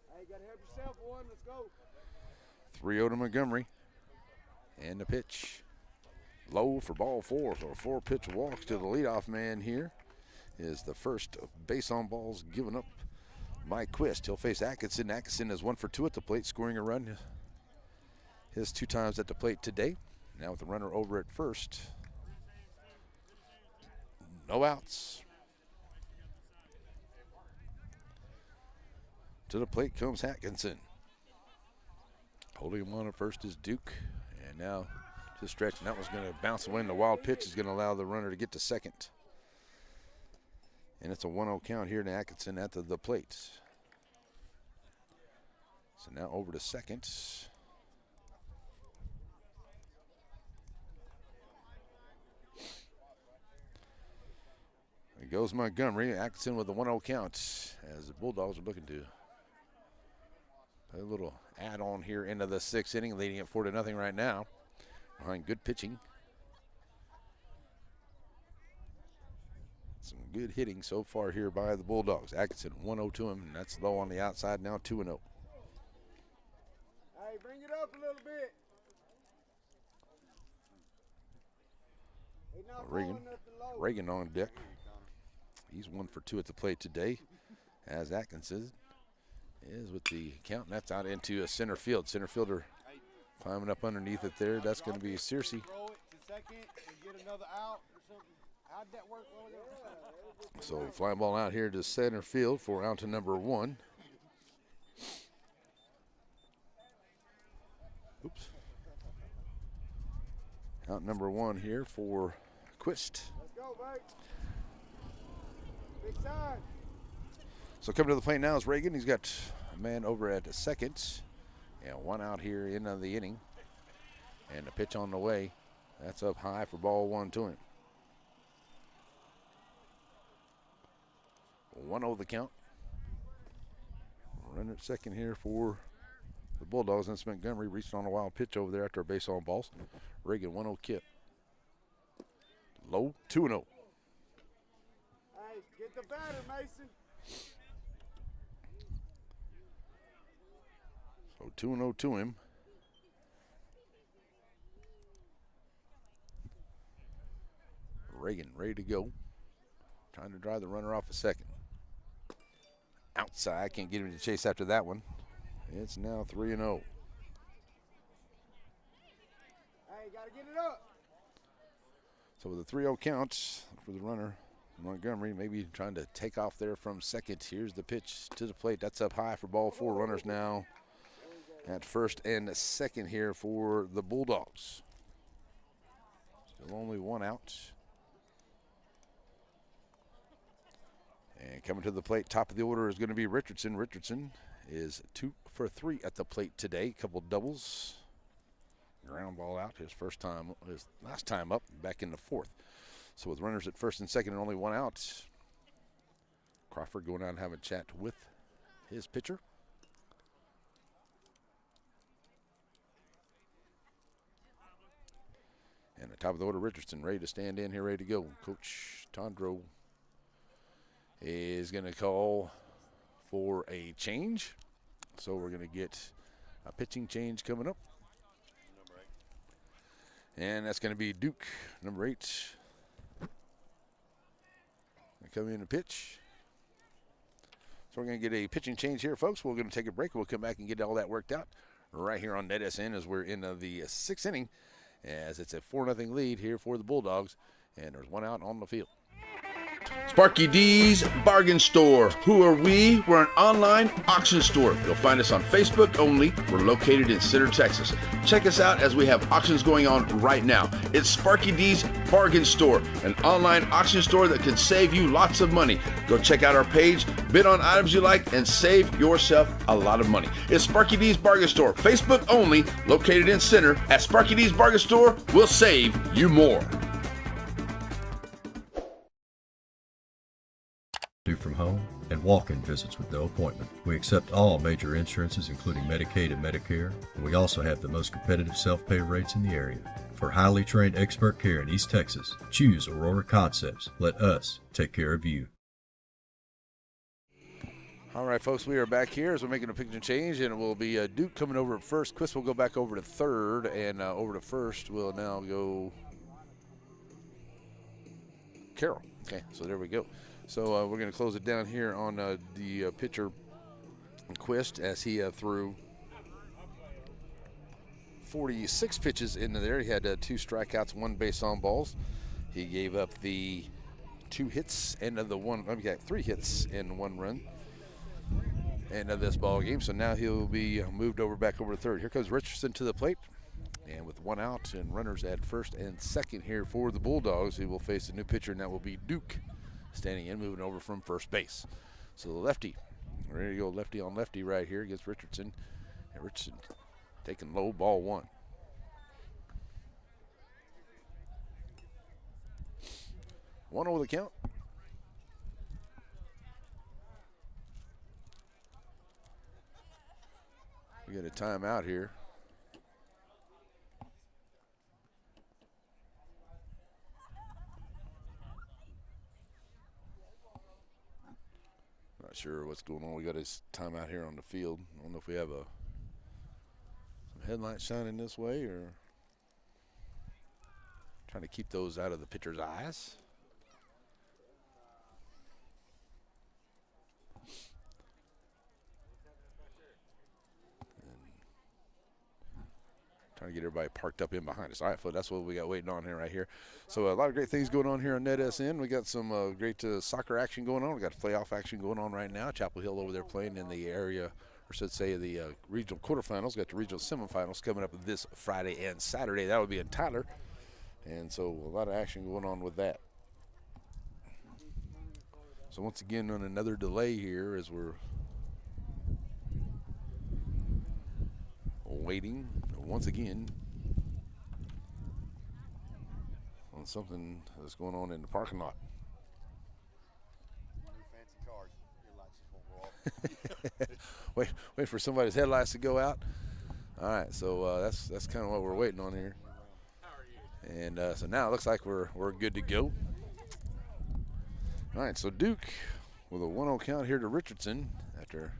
[SPEAKER 2] Hey, you gotta help yourself, one. Let's go.
[SPEAKER 5] 3-0 to Montgomery. And the pitch low for ball 4. So a 4-pitch walk to the leadoff man here is the first base on balls given up by Quist. He'll face Atkinson. Atkinson is 1 for 2 at the plate, scoring a run his 2 times at the plate today. Now with the runner over at first. No outs. To the plate comes Atkinson. Holding him on at first is Duke. And now to stretch, and that was going to bounce away, and the wild pitch is going to allow the runner to get to second. And it's a 1-0 count here to Atkinson at the plate. So now over to second. There goes Montgomery. Atkinson with a 1-0 count as the Bulldogs are looking to put a little add-on here into the sixth inning, leading it 4-0 right now. Behind good pitching. Some good hitting so far here by the Bulldogs. Atkinson 1-0 to him, and that's low on the outside now, 2-0.
[SPEAKER 2] Hey, bring it up a little bit. He's not throwing nothing low.
[SPEAKER 5] Reagan on deck. He's 1 for 2 at the plate today, as Atkinson is with the count, and that's out into a center field. Center fielder climbing up underneath it there. That's going to be Searcy.
[SPEAKER 2] Throw it to second and get another out or something. How'd that work?
[SPEAKER 5] So fly ball out here to center field for out to number 1. Oops. Out number 1 here for Quist.
[SPEAKER 2] Let's go, babe. Big side.
[SPEAKER 5] So coming to the plate now is Reagan. He's got a man over at second. And 1 out here in the inning. And the pitch on the way. That's up high for ball 1 to him. 1-0 the count. Runner at second here for the Bulldogs. And Montgomery reached on a wild pitch over there after a base on balls. Reagan 1-0 kip. Low 2-0.
[SPEAKER 2] Hey, get the batter, Mason.
[SPEAKER 5] So 2-0 to him. Reagan ready to go. Trying to drive the runner off a second. Outside, can't get him to chase after that one. It's now 3-0.
[SPEAKER 2] Hey, gotta get it up.
[SPEAKER 5] So with a 3-0 count for the runner, Montgomery maybe trying to take off there from second. Here's the pitch to the plate. That's up high for ball 4. Runners now at first and second here for the Bulldogs. Still only 1 out. And coming to the plate, top of the order is going to be Richardson. Richardson is 2 for 3 at the plate today. Couple doubles. Ground ball out. His last time up, back in the 4th. So with runners at first and second and only 1 out, Crawford going out and having a chat with his pitcher. And the top of the order, Richardson ready to stand in here, ready to go. Coach Tondro is going to call for a change. So we're going to get a pitching change coming up. And that's going to be Duke, number 8. Come in to pitch. So we're going to get a pitching change here, folks. We're going to take a break. We'll come back and get all that worked out right here on NetSN as we're in the 6th inning, as it's a 4-0 lead here for the Bulldogs, and there's one out on the field.
[SPEAKER 12] Sparky D's Bargain Store. Who are we? We're an online auction store. You'll find us on Facebook only. We're located in Center, Texas. Check us out as we have auctions going on right now. It's Sparky D's Bargain Store, an online auction store that can save you lots of money. Go check out our page, bid on items you like, and save yourself a lot of money. It's Sparky D's Bargain Store, Facebook only, located in Center. At Sparky D's Bargain Store, we'll save you more.
[SPEAKER 9] Do from home, and walk-in visits with no appointment. We accept all major insurances, including Medicaid and Medicare, and we also have the most competitive self-pay rates in the area. For highly trained expert care in East Texas, choose Aurora Concepts. Let us take care of you.
[SPEAKER 5] All right, folks, we are back here as we're making a pitching change, and it will be Duke coming over at first. Chris will go back over to third, and over to first will now go Carroll. Okay, so there we go. So we're going to close it down here on the pitcher Quist as he threw 46 pitches into there. He had 2 strikeouts, 1 base on balls. He gave up the 2 hits and the 3 hits and 1 run end of this ball game. So now he'll be moved back over to third. Here comes Richardson to the plate. And with 1 out and runners at first and second here for the Bulldogs, he will face a new pitcher, and that will be Duke. Standing in, moving over from first base. So the lefty, ready to go lefty on lefty right here against Richardson. And Richardson taking low, ball 1. One over the count. We got a timeout here. Not sure what's going on. We got his timeout here on the field. I don't know if we have some headlights shining this way or trying to keep those out of the pitcher's eyes. Trying to get everybody parked up in behind us. All right, folks, that's what we got waiting on here right here. So a lot of great things going on here on NetSN. We got some great soccer action going on. We got playoff action going on right now. Chapel Hill over there playing in the area, or should say the regional quarterfinals. Got the regional semifinals coming up this Friday and Saturday. That would be in Tyler. And so a lot of action going on with that. So once again on another delay here as we're waiting once again on something that's going on in the parking lot. Wait for somebody's headlights to go out. All right, so that's kind of what we're waiting on here. And so now it looks like we're good to go. All right, so Duke with a 1-0 count here to Richardson after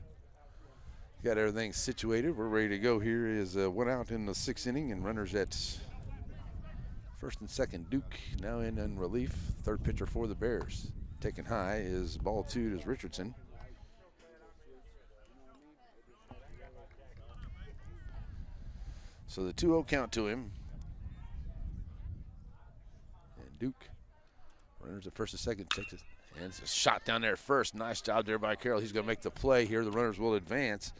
[SPEAKER 5] got everything situated. We're ready to go. Here is 1 out in the 6th inning and runners at first and second. Duke now in relief. Third pitcher for the Bears. Taking high is ball 2 to Richardson. So the 2-0 count to him. And Duke runners at first and second. Takes it. And it's a shot down there first. Nice job there by Carroll. He's going to make the play here. The runners will advance.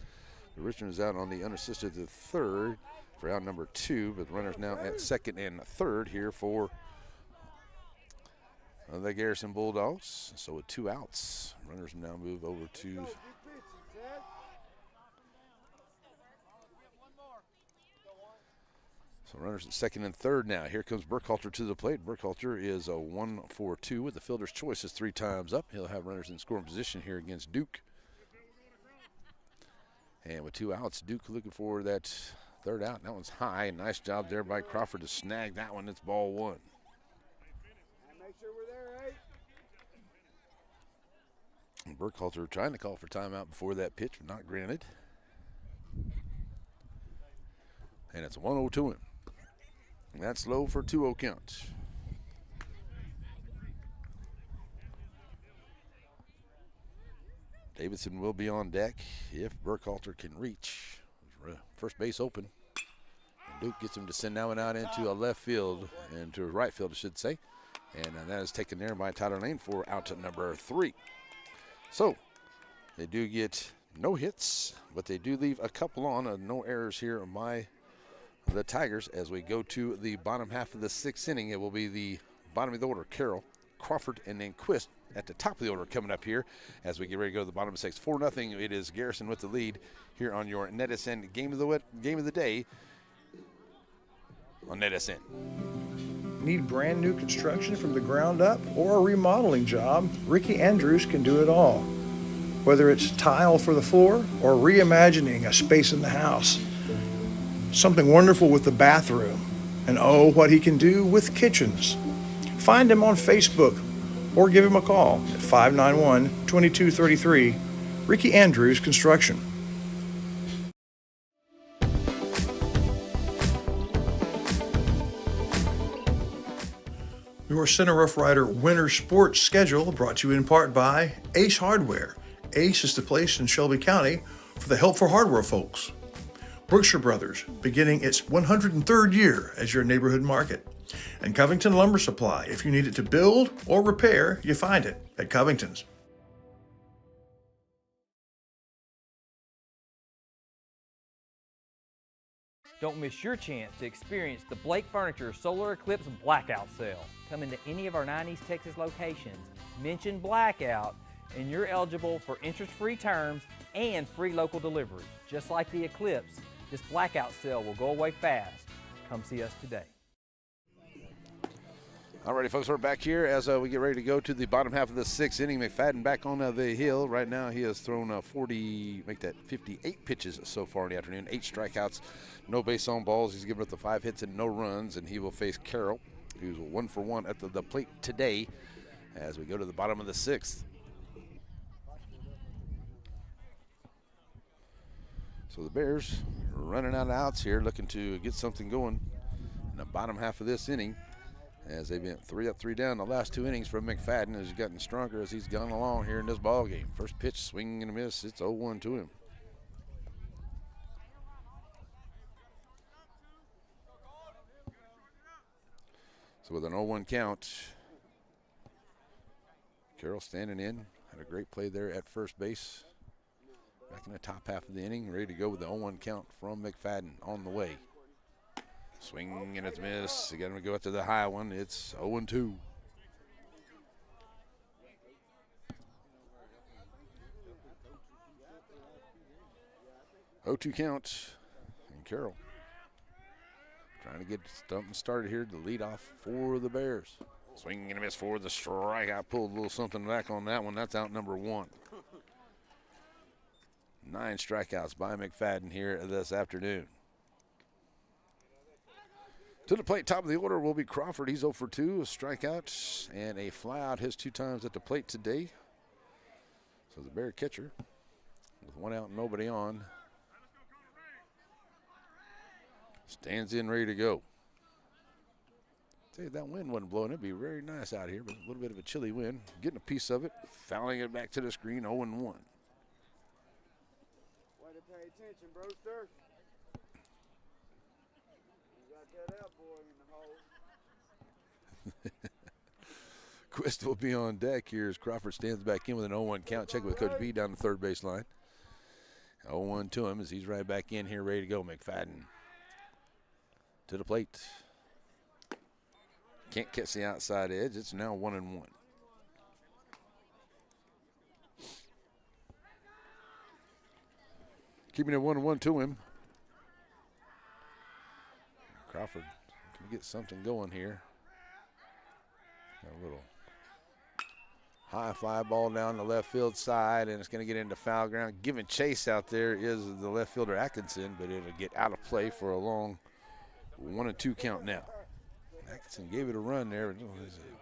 [SPEAKER 5] Richardson is out on the unassisted to third for out number 2, but the runners now at second and third here for the Garrison Bulldogs. So with 2 outs, runners now move over to So runners at second and third now. Here comes Burkhalter to the plate. Burkhalter is a 1-for-2 with the fielder's choices 3 times up. He'll have runners in scoring position here against Duke. And with 2 outs, Duke looking for that third out. That one's high. Nice job there by Crawford to snag that one. It's ball 1.
[SPEAKER 2] Make sure we're there,
[SPEAKER 5] And Burkhalter trying to call for timeout before that pitch, but not granted. And it's a 1-0 to him. And that's low for 2-0 count. Davidson will be on deck if Burkhalter can reach. First base open. And Duke gets him to send that one out into a left field, into a right field, I should say. And that is taken there by Tyler Lane for out to number 3. So they do get no hits, but they do leave a couple on. No errors here by the Tigers as we go to the bottom half of the 6th inning. It will be the bottom of the order, Carroll, Crawford, and then Quist at the top of the order coming up here as we get ready to go to the bottom of 6. 4-0. It is Garrison with the lead here on your NetSN game of the day on NetSN.
[SPEAKER 3] Need brand new construction from the ground up or a remodeling job? Ricky Andrews can do it all. Whether it's tile for the floor or reimagining a space in the house. Something wonderful with the bathroom. And oh, what he can do with kitchens. Find him on Facebook or give him a call at 591-2233. Ricky Andrews Construction. Your Center Rough Rider winter sports schedule brought to you in part by Ace Hardware. Ace is the place in Shelby County for the helpful hardware folks. Brookshire Brothers, beginning its 103rd year as your neighborhood market. And Covington Lumber Supply. If you need it to build or repair, you find it at Covington's.
[SPEAKER 8] Don't miss your chance to experience the Blake Furniture Solar Eclipse Blackout Sale. Come into any of our 9 East Texas locations, mention Blackout, and you're eligible for interest-free terms and free local delivery. Just like the Eclipse, this Blackout Sale will go away fast. Come see us today.
[SPEAKER 5] All righty, folks, we're back here as we get ready to go to the bottom half of the 6th inning. McFadden back on the hill. Right now he has thrown 58 pitches so far in the afternoon, 8 strikeouts, no base on balls. He's given up the 5 hits and no runs, and he will face Carroll, who's 1 for 1 at the plate today as we go to the bottom of the 6th. So the Bears are running out of outs here, looking to get something going in the bottom half of this inning, as they've been 3 up, 3 down the last 2 innings from McFadden, as he's gotten stronger as he's gone along here in this ball game. First pitch, swing and a miss. It's 0-1 to him. So with an 0-1 count, Carroll standing in. Had a great play there at first base. Back in the top half of the inning, ready to go with the 0-1 count from McFadden on the way. Swing and it's miss. You got to go after the high one. It's 0-2. Count. And Carroll trying to get something started here to lead off for the Bears. Swing and a miss for the strikeout. Pulled a little something back on that one. That's out number 1. 9 strikeouts by McFadden here this afternoon. To the plate, top of the order will be Crawford. He's 0 for 2, a strikeout and a flyout his 2 times at the plate today. So the Bear catcher with 1 out and nobody on stands in ready to go. Tell you, that wind wasn't blowing. It'd be very nice out here, but a little bit of a chilly wind. Getting a piece of it, fouling it back to the screen, 0-1.
[SPEAKER 2] Way to pay attention, Brewster. You got that out, boy, in the hole.
[SPEAKER 5] Quist will be on deck here as Crawford stands back in with an 0-1 count. Check with Coach B down the third base line. 0-1 to him as he's right back in here, ready to go. McFadden to the plate. Can't catch the outside edge. It's now 1-1. Keeping it 1-1 to him. Crawford can get something going here. A little high fly ball down the left field side, and it's going to get into foul ground. Giving chase out there is the left fielder Atkinson, but it'll get out of play for a long 1-2 count now. Atkinson gave it a run there.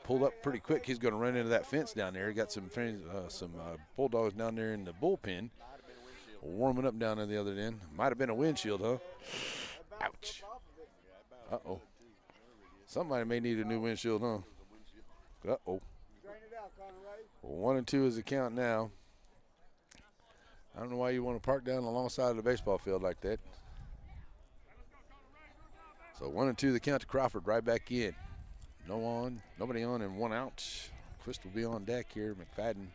[SPEAKER 5] Pulled up pretty quick. He's going to run into that fence down there. He got some Bulldogs down there in the bullpen, warming up down at the other end. Might have been a windshield, huh? Ouch. Uh-oh. Somebody may need a new windshield, huh? Uh-oh. 1-2 is the count now. I don't know why you want to park down the long side of the baseball field like that. So 1-2 the count to Crawford, right back in. Nobody on, and 1 out. Quist will be on deck here. McFadden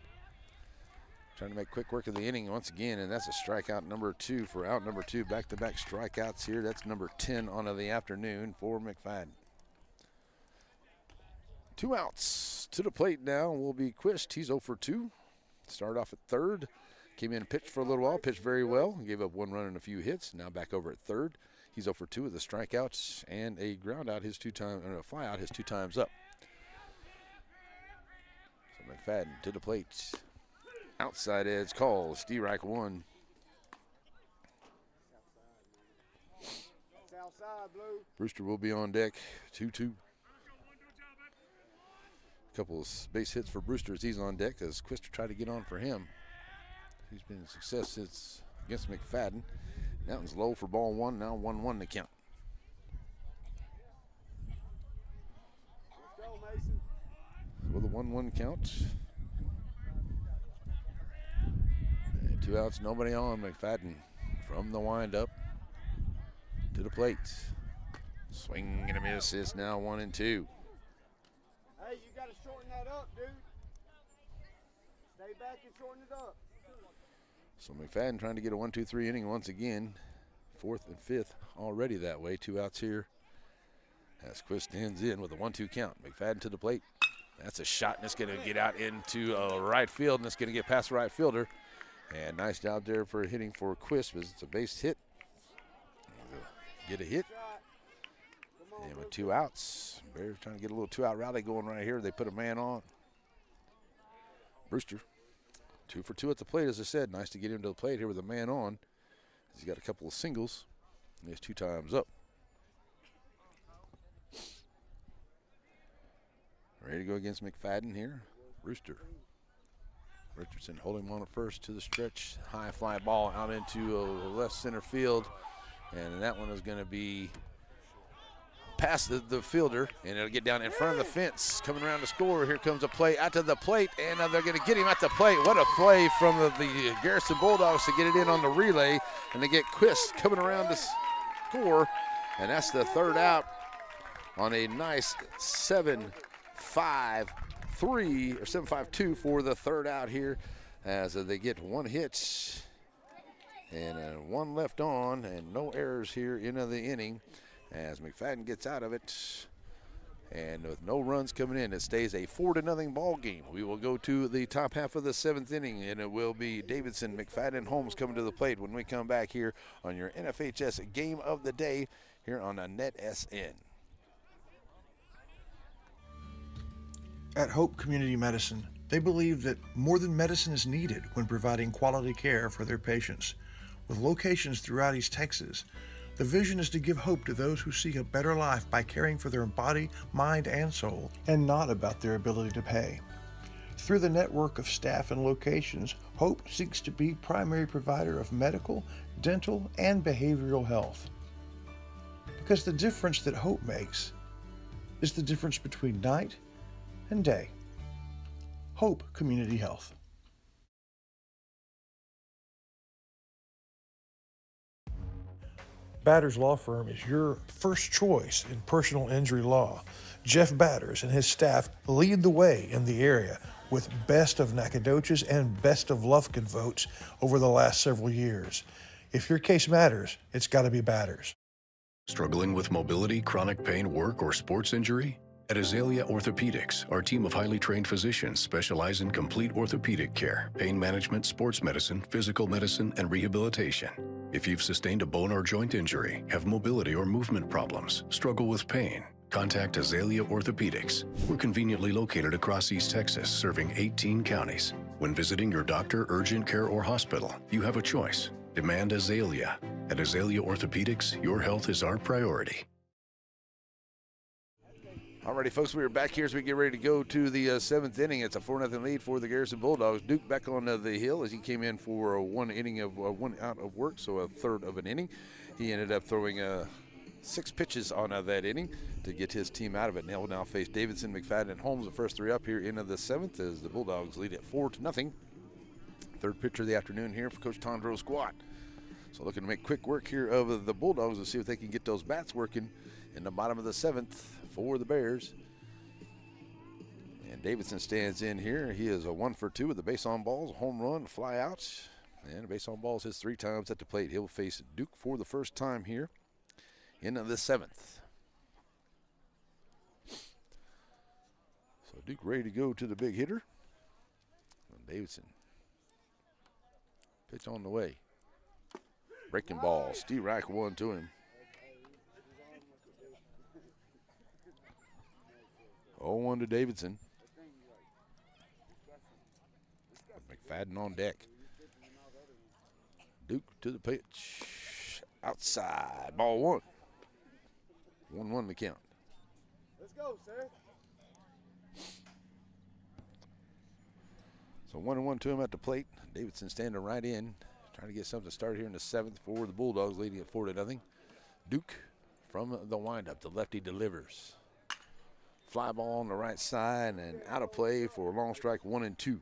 [SPEAKER 5] trying to make quick work of the inning once again, and that's a strikeout number 2 for out number 2. Back-to-back strikeouts here. That's number 10 on of the afternoon for McFadden. 2 outs. To the plate now will be Quist. He's 0 for 2. Started off at third. Came in and pitched for a little while. Pitched very well. Gave up 1 run and a few hits. Now back over at third. He's 0 for 2 with a strikeout and a ground out his 2 times, or a fly out his 2 times up. So McFadden to the plate. Outside edge call. Steerike 1. Brewster will be on deck. 2-2. Couple of base hits for Brewster as he's on deck as Quister tried to get on for him. He's been a success since against McFadden. That one's low for ball 1. Now 1-1 to count.
[SPEAKER 2] Let's go, Mason.
[SPEAKER 5] With a 1-1 count. And 2 outs, nobody on. McFadden from the windup to the plate. Swing and a miss. It's now 1-2.
[SPEAKER 2] Hey, you got to shorten that up, dude. Stay back and shorten it up.
[SPEAKER 5] So McFadden trying to get a 1-2-3 inning once again. 4th and 5th already that way. 2 outs here. As Quist ends in with a 1-2 count. McFadden to the plate. That's a shot, and it's going to get out into right field, and it's going to get past the right fielder. And nice job there for hitting for Quist, because it's a base hit. Get a hit. And with 2 outs, Bears trying to get a little 2-out rally going right here. They put a man on. Brewster, 2 for 2 at the plate, as I said. Nice to get him to the plate here with a man on. He's got a couple of singles. And he's 2 times up. Ready to go against McFadden here. Brewster. Richardson holding him on at first to the stretch. High fly ball out into left center field. And that one is going to be past the fielder, and it'll get down in front of the fence. Coming around to score, here comes a play out to the plate, and they're going to get him at the plate. What a play from the Garrison Bulldogs to get it in on the relay, and they get Quist coming around to score, and that's the 3rd out on a nice 7-5-3 or 7-5-2 for the 3rd out here, as they get 1 hit and 1 left on, and no errors here in the inning. As McFadden gets out of it, and with no runs coming in, it stays a 4-0 ball game. We will go to the top half of the 7th inning, and it will be Davidson, McFadden, Holmes coming to the plate when we come back here on your NFHS Game of the Day here on NetSN.
[SPEAKER 3] At Hope Community Medicine, they believe that more than medicine is needed when providing quality care for their patients. With locations throughout East Texas, the vision is to give hope to those who seek a better life by caring for their body, mind, and soul, and not about their ability to pay. Through the network of staff and locations, Hope seeks to be primary provider of medical, dental, and behavioral health. Because the difference that Hope makes is the difference between night and day. Hope Community Health. Batters Law Firm is your first choice in personal injury law. Jeff Batters and his staff lead the way in the area with Best of Nacogdoches and Best of Lufkin votes over the last several years. If your case matters, it's got to be Batters.
[SPEAKER 6] Struggling with mobility, chronic pain, work, or sports injury? At Azalea Orthopedics, our team of highly trained physicians specialize in complete orthopedic care, pain management, sports medicine, physical medicine, and rehabilitation. If you've sustained a bone or joint injury, have mobility or movement problems, struggle with pain, contact Azalea Orthopedics. We're conveniently located across East Texas, serving 18 counties. When visiting your doctor, urgent care, or hospital, you have a choice. Demand Azalea. At Azalea Orthopedics, your health is our priority.
[SPEAKER 5] Alrighty, folks, we are back here as we get ready to go to the seventh inning. It's a 4-0 lead for the Garrison Bulldogs. Duke back on the hill as he came in for one out of work, so a third of an inning. He ended up throwing 6 pitches on that inning to get his team out of it. He'll now face Davidson, McFadden, and Holmes, the first 3 up here into the 7th as the Bulldogs lead at 4-0. Third pitcher of the afternoon here for Coach Tondro's squad. So looking to make quick work here of the Bulldogs and see if they can get those bats working in the bottom of the 7th for the Bears. And Davidson stands in here. He is a 1 for 2 with the base on balls, a home run, fly out, and a base on balls his 3 times at the plate. He'll face Duke for the first time here in the 7th. So Duke ready to go to the big hitter. And Davidson. Pitch on the way. Breaking ball. Steve Rack 1 to him. 0-1 to Davidson. McFadden on deck. Duke to the pitch. Outside. Ball 1. 1-1 the count.
[SPEAKER 2] Let's go, sir.
[SPEAKER 5] So 1-1 to him at the plate. Davidson standing right in, trying to get something to start here in the 7th for the Bulldogs, leading at 4-0. Duke from the windup. The lefty delivers. Fly ball on the right side and out of play for a long strike 1 and 2.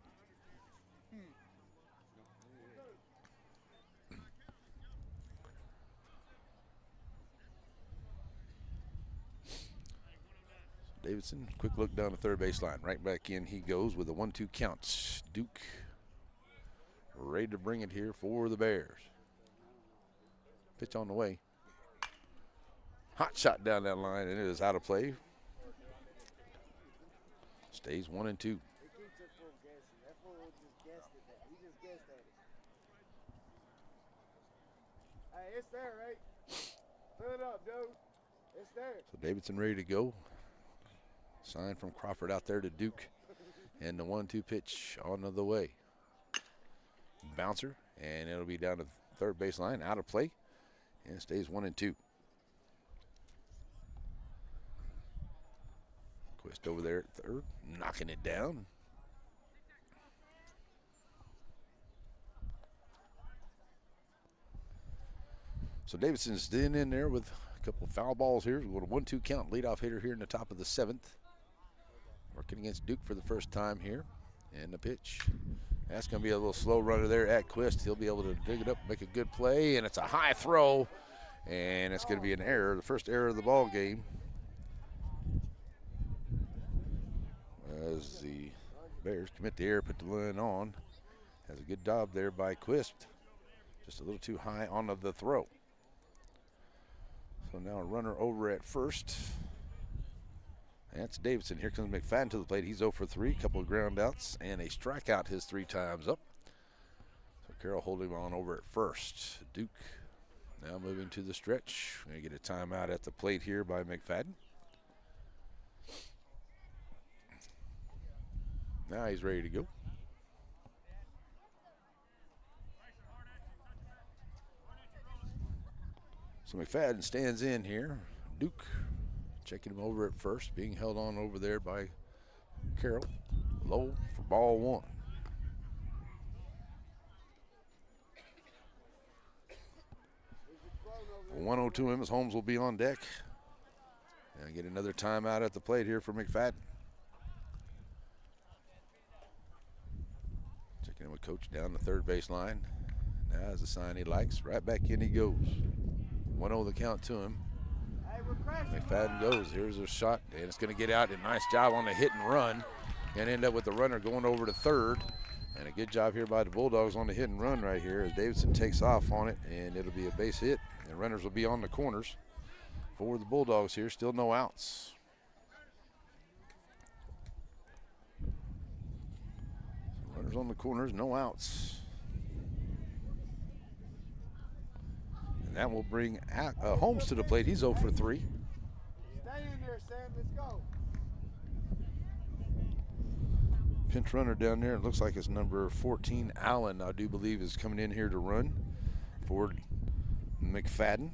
[SPEAKER 5] Davidson, quick look down the third baseline. Right back in he goes with a 1-2 count. Duke ready to bring it here for the Bears. Pitch on the way. Hot shot down that line, and it is out of play. Stays 1 and 2.
[SPEAKER 2] He keeps it full guessing. That fool just guessed at that. He just guessed at it. Hey, it's there, right? Fill it up, dude. It's there.
[SPEAKER 5] So Davidson ready to go. Sign from Crawford out there to Duke. And the 1-2 pitch on the way. Bouncer, and it'll be down to third baseline, out of play, and it stays 1 and 2. Quist over there at third, knocking it down. So Davidson's staying in there with a couple of foul balls here. We've got a 1-2 count, leadoff hitter here in the top of the 7th. Working against Duke for the first time here. And the pitch. That's going to be a little slow runner there at Quist. He'll be able to dig it up, make a good play, and it's a high throw, and it's going to be an error, the first error of the ball game. As the Bears commit the error, put the line on. Has a good job there by Quist. Just a little too high on the throw. So now a runner over at first. That's Davidson. Here comes McFadden to the plate. He's 0 for 3, a couple of ground outs, and a strikeout his 3 times up. So Carroll holding him on over at first. Duke now moving to the stretch. Going to get a timeout at the plate here by McFadden. Now he's ready to go. So McFadden stands in here. Duke checking him over at first, being held on over there by Carroll. Low for ball 1. A 1-0 to him as Holmes will be on deck. And get another timeout at the plate here for McFadden. Checking in with Coach down the third baseline. Now has a sign he likes. Right back in he goes. 1-0 the count to him. McFadden goes. Here's a shot, and it's going to get out. A nice job on the hit and run. And end up with the runner going over to third. And a good job here by the Bulldogs on the hit and run right here as Davidson takes off on it, and it'll be a base hit. And runners will be on the corners for the Bulldogs here. Still no outs. Runners on the corners, no outs. And that will bring Holmes to the plate. He's 0 for 3.
[SPEAKER 2] Stay in there, Sam. Let's go.
[SPEAKER 5] Pinch runner down there. It looks like it's number 14, Allen, I do believe, is coming in here to run for McFadden.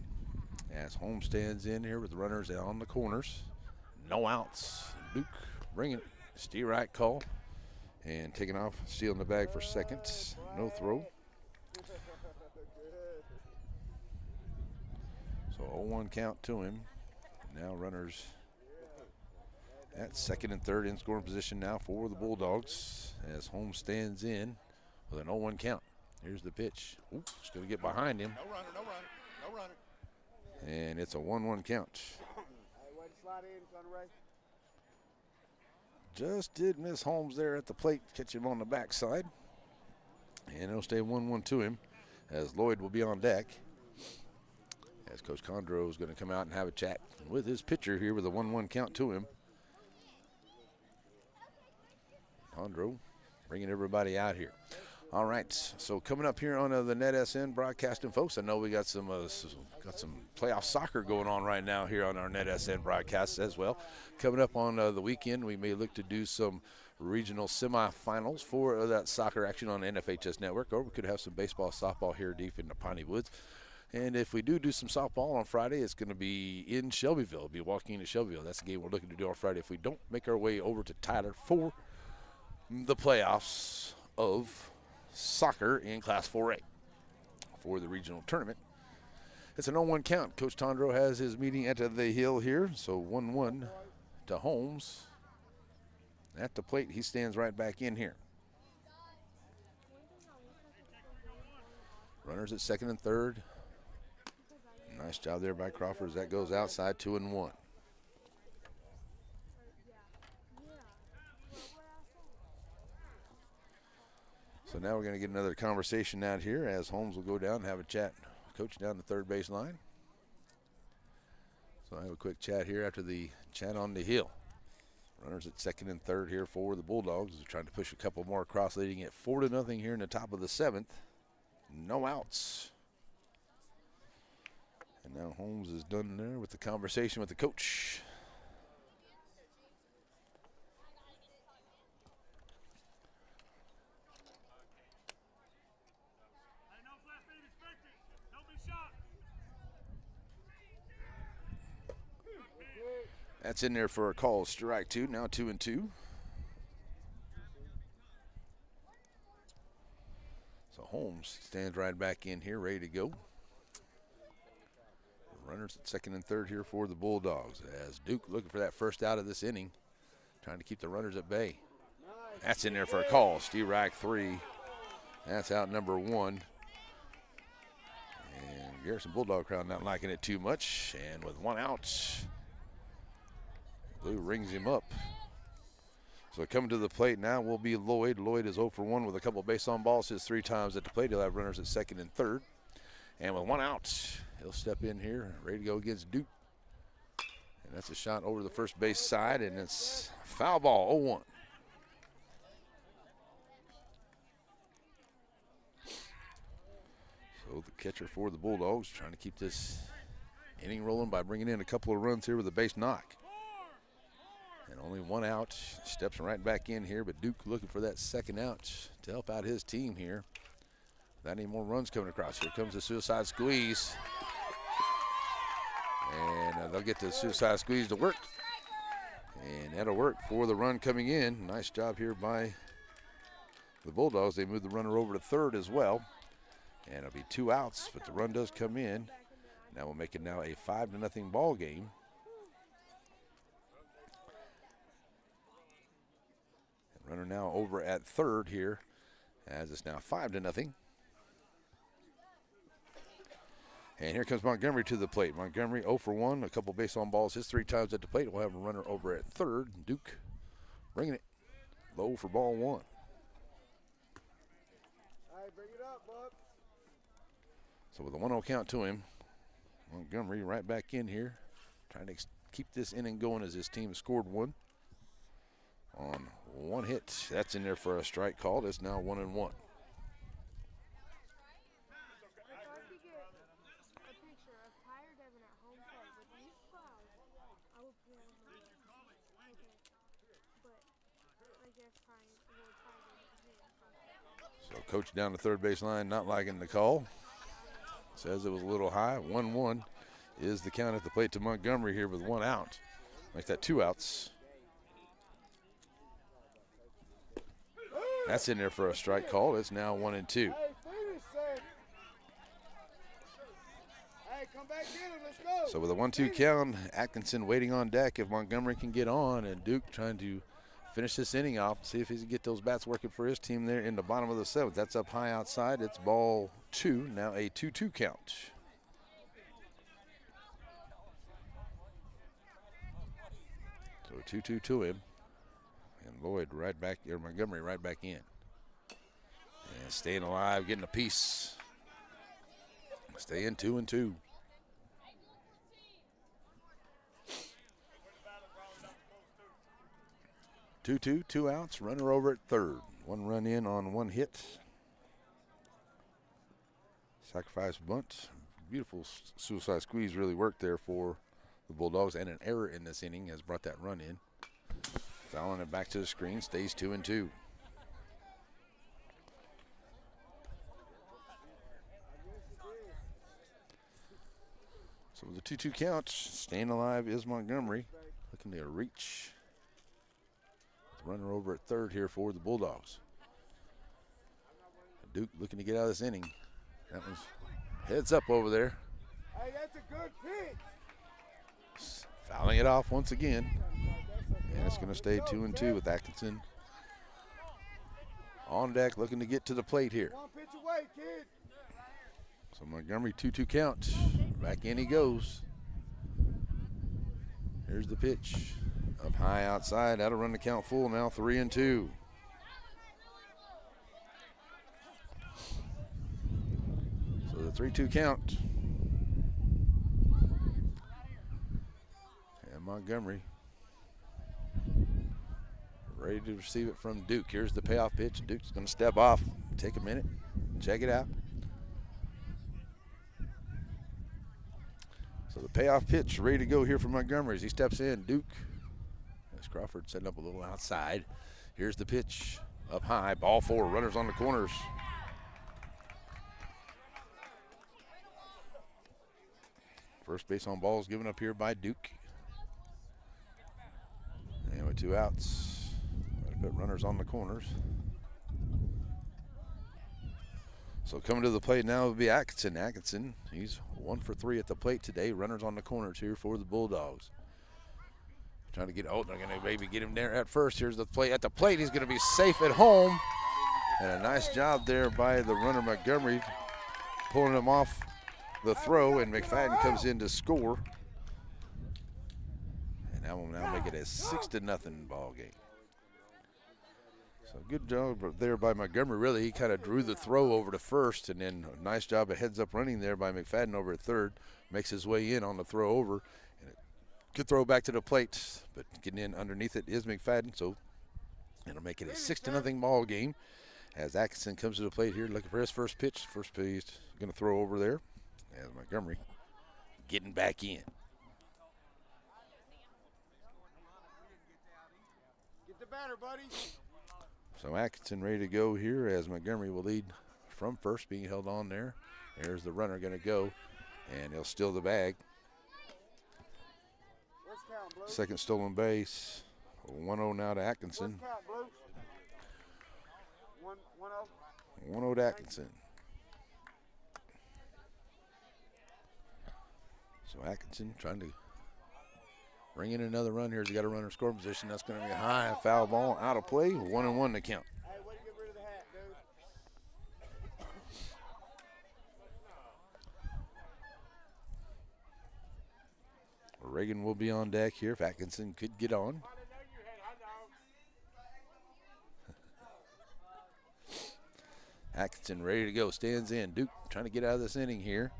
[SPEAKER 5] As Holmes stands in here with the runners on the corners. No outs. Duke bringing it. Steer right call. And taking off, stealing the bag for second. No throw. So 0-1 count to him. Now runners at second and third in scoring position now for the Bulldogs as Holmes stands in with an 0-1 count. Here's the pitch. Oops, it's going to get behind him.
[SPEAKER 2] No runner, no runner, no runner.
[SPEAKER 5] And it's a 1-1 count.
[SPEAKER 2] Hey, way to slide in, Conrad.
[SPEAKER 5] Just did miss Holmes there at the plate, catch him on the backside. And it'll stay 1-1 to him as Lloyd will be on deck. As Coach Condro is going to come out and have a chat with his pitcher here with a 1-1 count to him. Condro bringing everybody out here. All right, so coming up here on the NetSN broadcasting, folks, I know we got some playoff soccer going on right now here on our NetSN broadcasts as well. Coming up on the weekend, we may look to do some regional semifinals for that soccer action on the NFHS Network, or we could have some baseball, softball here deep in the Piney Woods. And if we do some softball on Friday, it's going to be in Shelbyville. We'll be walking into Shelbyville. That's the game we're looking to do on Friday if we don't make our way over to Tyler for the playoffs of soccer in Class 4A for the regional tournament. It's an 0-1 count. Coach Tondro has his meeting at the hill here, so 1-1 to Holmes. At the plate, he stands right back in here. Runners at second and third. Nice job there by Crawford as that goes outside, 2-1. So now we're going to get another conversation out here as Holmes will go down and have a chat. Coach down the third base line. So I have a quick chat here after the chat on the hill. Runners at second and third here for the Bulldogs. They're trying to push a couple more across, leading it 4-0 here in the top of the seventh. No outs. And now Holmes is done there with the conversation with the coach. That's in there for a call, strike two, now 2-2. So Holmes stands right back in here, ready to go. Runners at second and third here for the Bulldogs as Duke looking for that first out of this inning, trying to keep the runners at bay. That's in there for a call, Steve Rack 3. That's out number 1. And Garrison Bulldog crowd not liking it too much, and with 1 out, Blue rings him up. So coming to the plate now will be Lloyd. Lloyd is 0 for 1 with a couple base on balls. His 3 times at the plate. He'll have runners at second and third. And with 1 out, he'll step in here, ready to go against Duke. And that's a shot over the first base side, and it's foul ball, 0-1. So the catcher for the Bulldogs trying to keep this inning rolling by bringing in a couple of runs here with a base knock. And only 1 out, steps right back in here, but Duke looking for that second out to help out his team here. Without any more runs coming across. Here comes the suicide squeeze. And they'll get the suicide squeeze to work. And that'll work for the run coming in. Nice job here by the Bulldogs. They move the runner over to third as well. And it'll be 2 outs, but the run does come in. Now we'll make it now a 5-0 ball game. Runner now over at third here as it's now 5-0. And here comes Montgomery to the plate. Montgomery 0 for 1, a couple base on balls. His 3 times at the plate. We'll have a runner over at third. Duke bringing it low for ball 1.
[SPEAKER 2] All right, bring it up, bud.
[SPEAKER 5] So with a 1-0 count to him, Montgomery right back in here, trying to keep this inning going as his team has scored 1 on 1 hit. That's in there for a strike called. It's now 1-1. So coach down the third base line, not liking the call. Says it was a little high. 1-1 is the count at the plate to Montgomery here with 1 out. Makes that 2 outs. That's in there for a strike call. It's now 1-2.
[SPEAKER 2] Come back in and let's go.
[SPEAKER 5] So with a 1-2 count, Atkinson waiting on deck if Montgomery can get on, and Duke trying to finish this inning off, see if he can get those bats working for his team there in the bottom of the 7th. That's up high outside. It's ball 2, now a 2-2 count. So 2-2 to him, and Lloyd right back, or Montgomery right back in. And staying alive, getting a piece. Staying 2-2. 2-2, 2 outs, runner over at third. 1 run in on 1 hit. Sacrifice bunt. Beautiful suicide squeeze really worked there for the Bulldogs, and an error in this inning has brought that run in. Fouling it back to the screen, stays 2-2. So with the 2-2 count, staying alive is Montgomery, looking to reach. Runner over at third here for the Bulldogs. Duke looking to get out of this inning. That was heads up over there.
[SPEAKER 2] Hey, that's a good pitch.
[SPEAKER 5] Fouling it off once again. And it's going to stay 2-2 with Atkinson on deck looking to get to the plate here.
[SPEAKER 2] One pitch away, kid.
[SPEAKER 5] So Montgomery 2-2 count. Back in he goes. Here's the pitch. Up high outside, that'll run the count full now, 3-2. So the 3-2 count. And Montgomery ready to receive it from Duke. Here's the payoff pitch. Duke's gonna step off, take a minute, check it out. So the payoff pitch ready to go here for Montgomery as he steps in. Duke. Crawford setting up a little outside. Here's the pitch up high, ball 4, runners on the corners. First base on balls given up here by Duke. And with 2 outs, put runners on the corners. So coming to the plate now will be Atkinson. Atkinson, he's 1 for 3 at the plate today. Runners on the corners here for the Bulldogs. Trying to get, oh, they're going to maybe get him there at first. Here's the plate. At the plate, he's going to be safe at home. And a nice job there by the runner Montgomery, pulling him off the throw, and McFadden comes in to score. And that will now make it a 6-0 ball game. So good job there by Montgomery. Really, he kind of drew the throw over to first, and then a nice job of heads-up running there by McFadden over at third. Makes his way in on the throw over. Good throw back to the plate, but getting in underneath it is McFadden, so it'll make it a 6-0 ball game as Atkinson comes to the plate here looking for his first pitch. First pitch going to throw over there as Montgomery getting back in.
[SPEAKER 2] Get the batter, buddy.
[SPEAKER 5] So Atkinson ready to go here as Montgomery will lead from first, being held on there. There's the runner going to go, and he'll steal the bag. Second stolen base. 1-0 now to Atkinson. 1-0 to Atkinson. So Atkinson trying to bring in another run here. He's got a runner score position. That's going to be a high foul ball out of play. 1-1 to count.
[SPEAKER 2] Hey, way to get rid of the hat, dude.
[SPEAKER 5] Reagan will be on deck here if Atkinson could get on. Atkinson ready to go, stands in. Duke trying to get out of this inning here.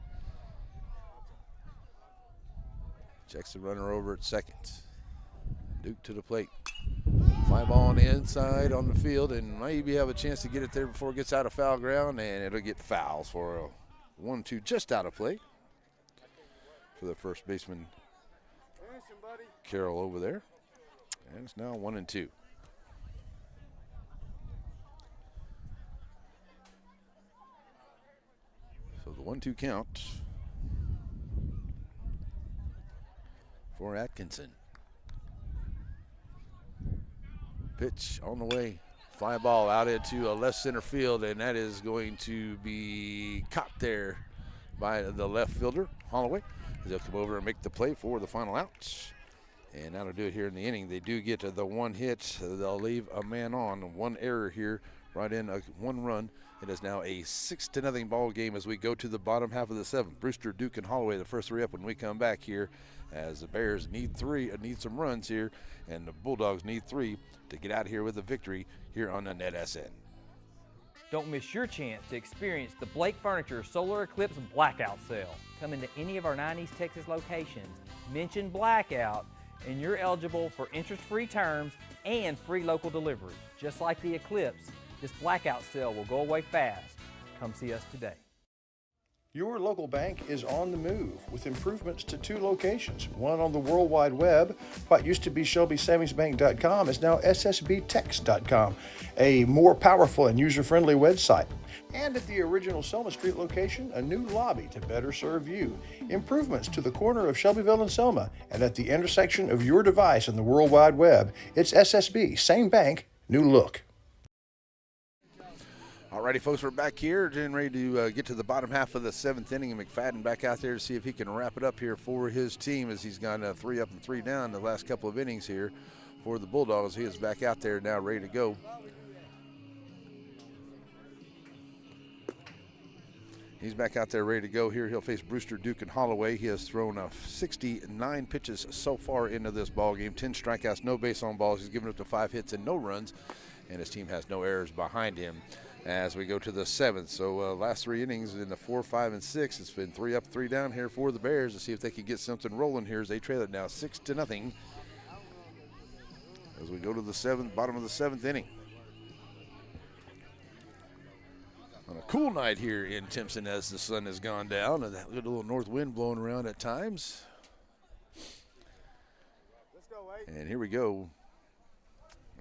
[SPEAKER 5] Checks the runner over at second. Duke to the plate. Fly ball on the inside on the field, and maybe have a chance to get it there before it gets out of foul ground, and it'll get fouls for a 1-2 just out of play for the first baseman Carroll over there. And it's now 1-2. 1-2 count for Atkinson. Pitch on the way. Fly ball out into left center field, and that is going to be caught there by the left fielder, Holloway. They'll come over and make the play for the final out. And that'll do it here in the inning. They do get the one hit. They'll leave a man on. One error here, right in one run. It is now a 6-0 ball game as we go to the bottom half of the seventh. Brewster, Duke, and Holloway, the first three up when we come back here, as the Bears need some runs here, and the Bulldogs need 3 to get out of here with a victory here on the NetSN.
[SPEAKER 8] Don't miss your chance to experience the Blake Furniture Solar Eclipse Blackout Sale. Come into any of our 9 East Texas locations, mention Blackout, and you're eligible for interest-free terms and free local delivery. Just like the Eclipse, this blackout sale will go away fast. Come see us today.
[SPEAKER 3] Your local bank is on the move with improvements to 2 locations. One on the World Wide Web. What used to be ShelbySavingsBank.com is now SSBTex.com, a more powerful and user-friendly website. And at the original Selma Street location, a new lobby to better serve you. Improvements to the corner of Shelbyville and Selma, and at the intersection of your device and the World Wide Web, it's SSB, same bank, new look.
[SPEAKER 5] Alrighty, folks, we're back here, getting ready to get to the bottom half of the 7th inning, and McFadden back out there to see if he can wrap it up here for his team, as he's gone 3 up and 3 down the last couple of innings here for the Bulldogs. He is back out there now, ready to go. He's back out there ready to go here. He'll face Brewster, Duke, and Holloway. He has thrown 69 pitches so far into this ball game, 10 strikeouts, no base on balls. He's given up to 5 hits and no runs, and his team has no errors behind him as we go to the 7th. So last 3 innings in the 4, 5, and 6, it's been 3 up, 3 down here for the Bears to see if they can get something rolling here as they trail it now 6-0 as we go to the 7th, bottom of the 7th inning. On a cool night here in Timpson as the sun has gone down and that little north wind blowing around at times. And here we go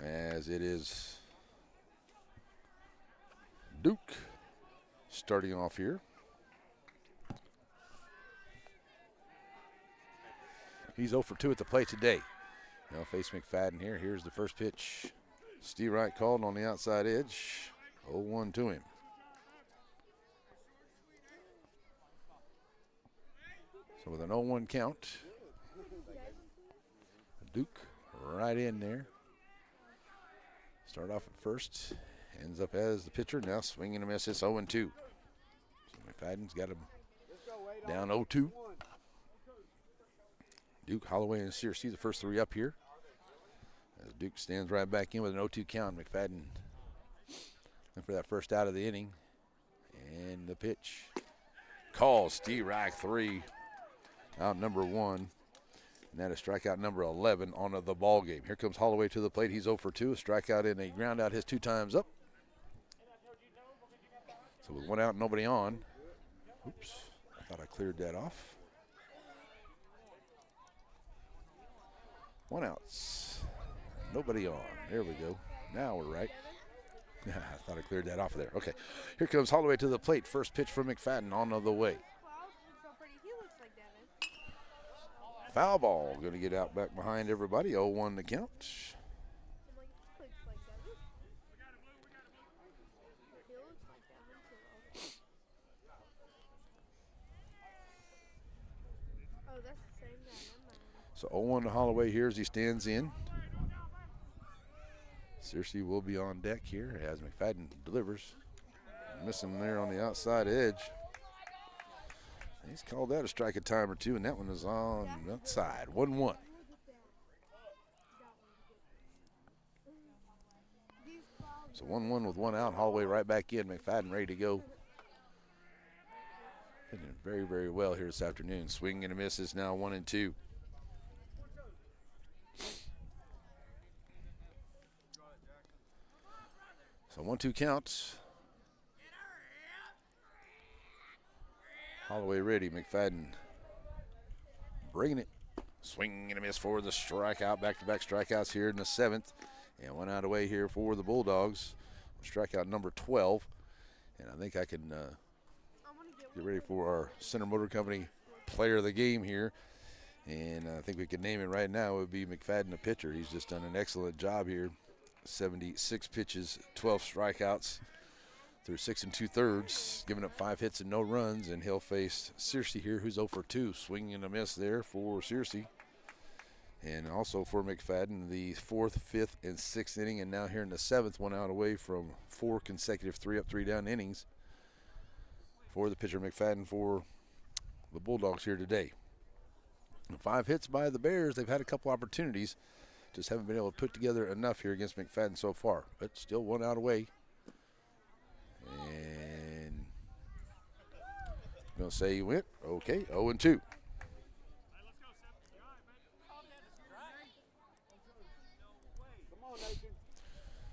[SPEAKER 5] as it is Duke starting off here. He's 0 for 2 at the plate today. Now face McFadden here. Here's the first pitch. Steve Wright called on the outside edge. 0-1 to him. So with an 0-1 count, Duke right in there. Start off at first. Ends up as the pitcher. Now swinging a miss. It's 0-2. So McFadden's got him down 0-2. Duke, Holloway, and Searcy, the first 3 up here. As Duke stands right back in with an 0-2 count. McFadden looking for that first out of the inning. And the pitch. Calls Steve Reich 3. Out number 1. And that is strikeout number 11 on the ball game. Here comes Holloway to the plate. He's 0 for 2. A strikeout and a ground out his 2 times up. So with 1 out and nobody on. Oops, I thought I cleared that off. 1 out. Nobody on. There we go. Now we're right. I thought I cleared that off of there. Okay. Here comes Holloway to the plate. First pitch from McFadden on the way. Foul ball. Going to get out back behind everybody. 0-1 the count. So 0-1 to Holloway here as he stands in. Searcy will be on deck here as McFadden delivers. Missing there on the outside edge. He's called that a strike a time or 2, and that one is on the outside. 1-1. So 1-1 with 1 out. Holloway right back in. McFadden ready to go. Hitting it very, very well here this afternoon. Swing and a miss is now 1-2. So 1-2 counts. Holloway ready. McFadden bringing it. Swing and a miss for the strikeout. Back-to-back strikeouts here in the 7th. And 1 out away here for the Bulldogs. Strikeout number 12. And I think I can get ready for our Center Motor Company player of the game here. And I think we could name it right now. It would be McFadden, the pitcher. He's just done an excellent job here. 76 pitches, 12 strikeouts through 6 2/3, giving up 5 hits and no runs. And he'll face Searcy here, who's 0 for 2. Swinging and a miss there for Searcy. And also for McFadden, the 4th, 5th, and 6th inning. And now here in the 7th, 1 out away from 4 consecutive 3-up, 3-down innings for the pitcher McFadden for the Bulldogs here today. 5 hits by the Bears. They've had a couple opportunities. Just haven't been able to put together enough here against McFadden so far. But still 1 out away. And I'm going to say he went. Okay, 0-2.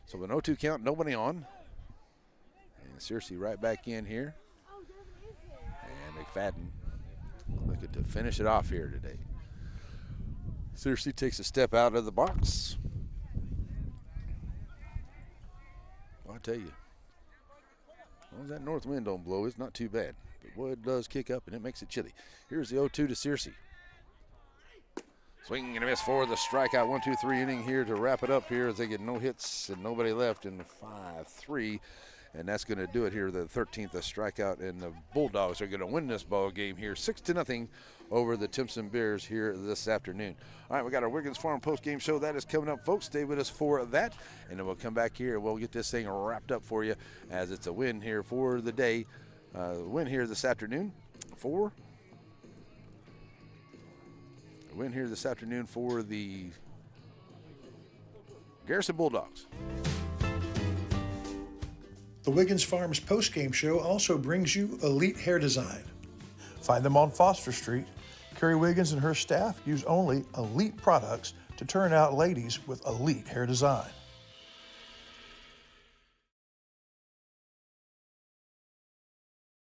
[SPEAKER 5] So an 0-2 count, nobody on. And Searcy right back in here. And McFadden looking to finish it off here today. Searcy takes a step out of the box. I'll tell you, as long as that north wind don't blow, it's not too bad. But boy, it does kick up and it makes it chilly. Here's the 0-2 to Searcy. Swing and a miss for the strikeout. 1-2-3 inning here to wrap it up here as they get no hits and nobody left in 5-3. And that's going to do it here, the 13th strikeout. And the Bulldogs are going to win this ball game here 6-0 over the Timpson Bears here this afternoon. All right, we got our Wiggins Farm post-game show. That is coming up, folks. Stay with us for that. And then we'll come back here and we'll get this thing wrapped up for you as it's a win here for the day. Win here this afternoon for the Garrison Bulldogs.
[SPEAKER 3] The Wiggins Farms post-game show also brings you Elite Hair Design. Find them on Foster Street. Carrie Wiggins and her staff use only elite products to turn out ladies with elite hair design.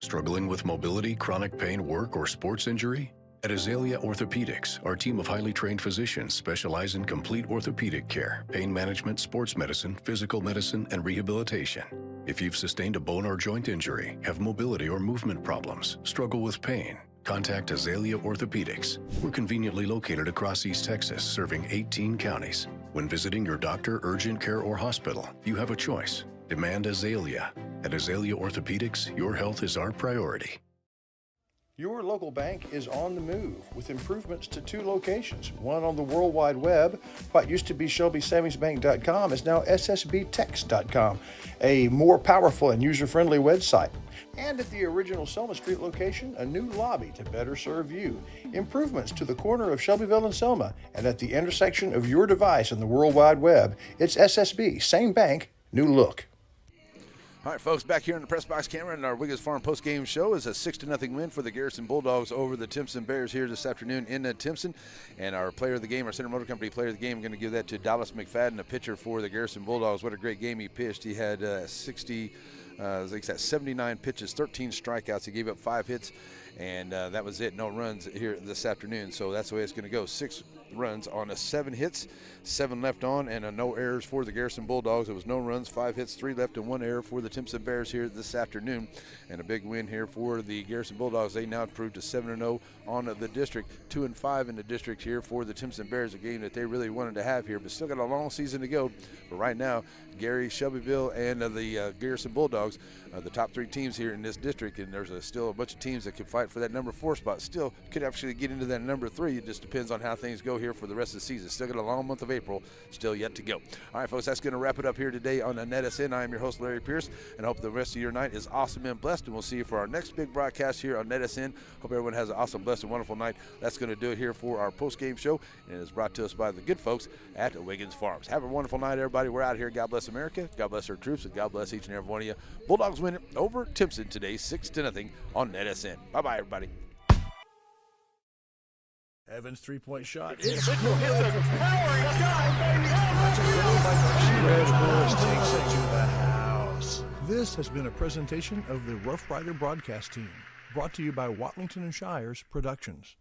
[SPEAKER 6] Struggling with mobility, chronic pain, work, or sports injury? At Azalea Orthopedics, our team of highly trained physicians specialize in complete orthopedic care, pain management, sports medicine, physical medicine, and rehabilitation. If you've sustained a bone or joint injury, have mobility or movement problems, struggle with pain, contact Azalea Orthopedics. We're conveniently located across East Texas, serving 18 counties. When visiting your doctor, urgent care, or hospital, you have a choice. Demand Azalea. At Azalea Orthopedics, your health is our priority.
[SPEAKER 3] Your local bank is on the move with improvements to 2 locations. One on the World Wide Web. What used to be ShelbySavingsBank.com is now SSBTex.com, a more powerful and user-friendly website. And at the original Selma Street location, a new lobby to better serve you. Improvements to the corner of Shelbyville and Selma, and at the intersection of your device and the World Wide Web, it's SSB, same bank, new look.
[SPEAKER 5] All right, folks, back here in the press box camera and our Wiggins Farm post-game show is a 6-0 win for the Garrison Bulldogs over the Timpson Bears here this afternoon in Timpson. And our player of the game, our Center Motor Company player of the game, going to give that to Dallas McFadden, a pitcher for the Garrison Bulldogs. What a great game he pitched. He had 79 pitches, 13 strikeouts. He gave up 5 hits, and that was it. No runs here this afternoon. So that's the way it's going to go. 6 runs on 7 hits, 7 left on, and no errors for the Garrison Bulldogs. It was no runs, 5 hits, 3 left, and 1 error for the Timpson Bears here this afternoon. And a big win here for the Garrison Bulldogs. They now improved to 7-0 on the district, 2-5 in the district here for the Timpson Bears, a game that they really wanted to have here, but still got a long season to go. But right now, Gary, Shelbyville, and the Garrison Bulldogs are the top 3 teams here in this district, and there's still a bunch of teams that could fight for that number 4 spot. Still could actually get into that number 3. It just depends on how things go here for the rest of the season. Still got a long month of April still yet to go. All right, folks, that's going to wrap it up here today on NetSN. I am your host, Larry Pierce, and I hope the rest of your night is awesome and blessed, and we'll see you for our next big broadcast here on NetSN. Hope everyone has an awesome, blessed, and wonderful night. That's going to do it here for our post-game show, and it is brought to us by the good folks at Wiggins Farms. Have a wonderful night, everybody. We're out here. God bless America. God bless our troops, and God bless each and every one of you. Bulldogs win it over Timpson today, 6-0 on NetSN. Bye-bye, everybody.
[SPEAKER 1] Evans' 3-point shot.
[SPEAKER 2] It's a powering shot, baby.
[SPEAKER 1] Red Horse takes it to the house. This has been a presentation of the Rough Rider broadcast team, brought to you by Watlington and Shires Productions.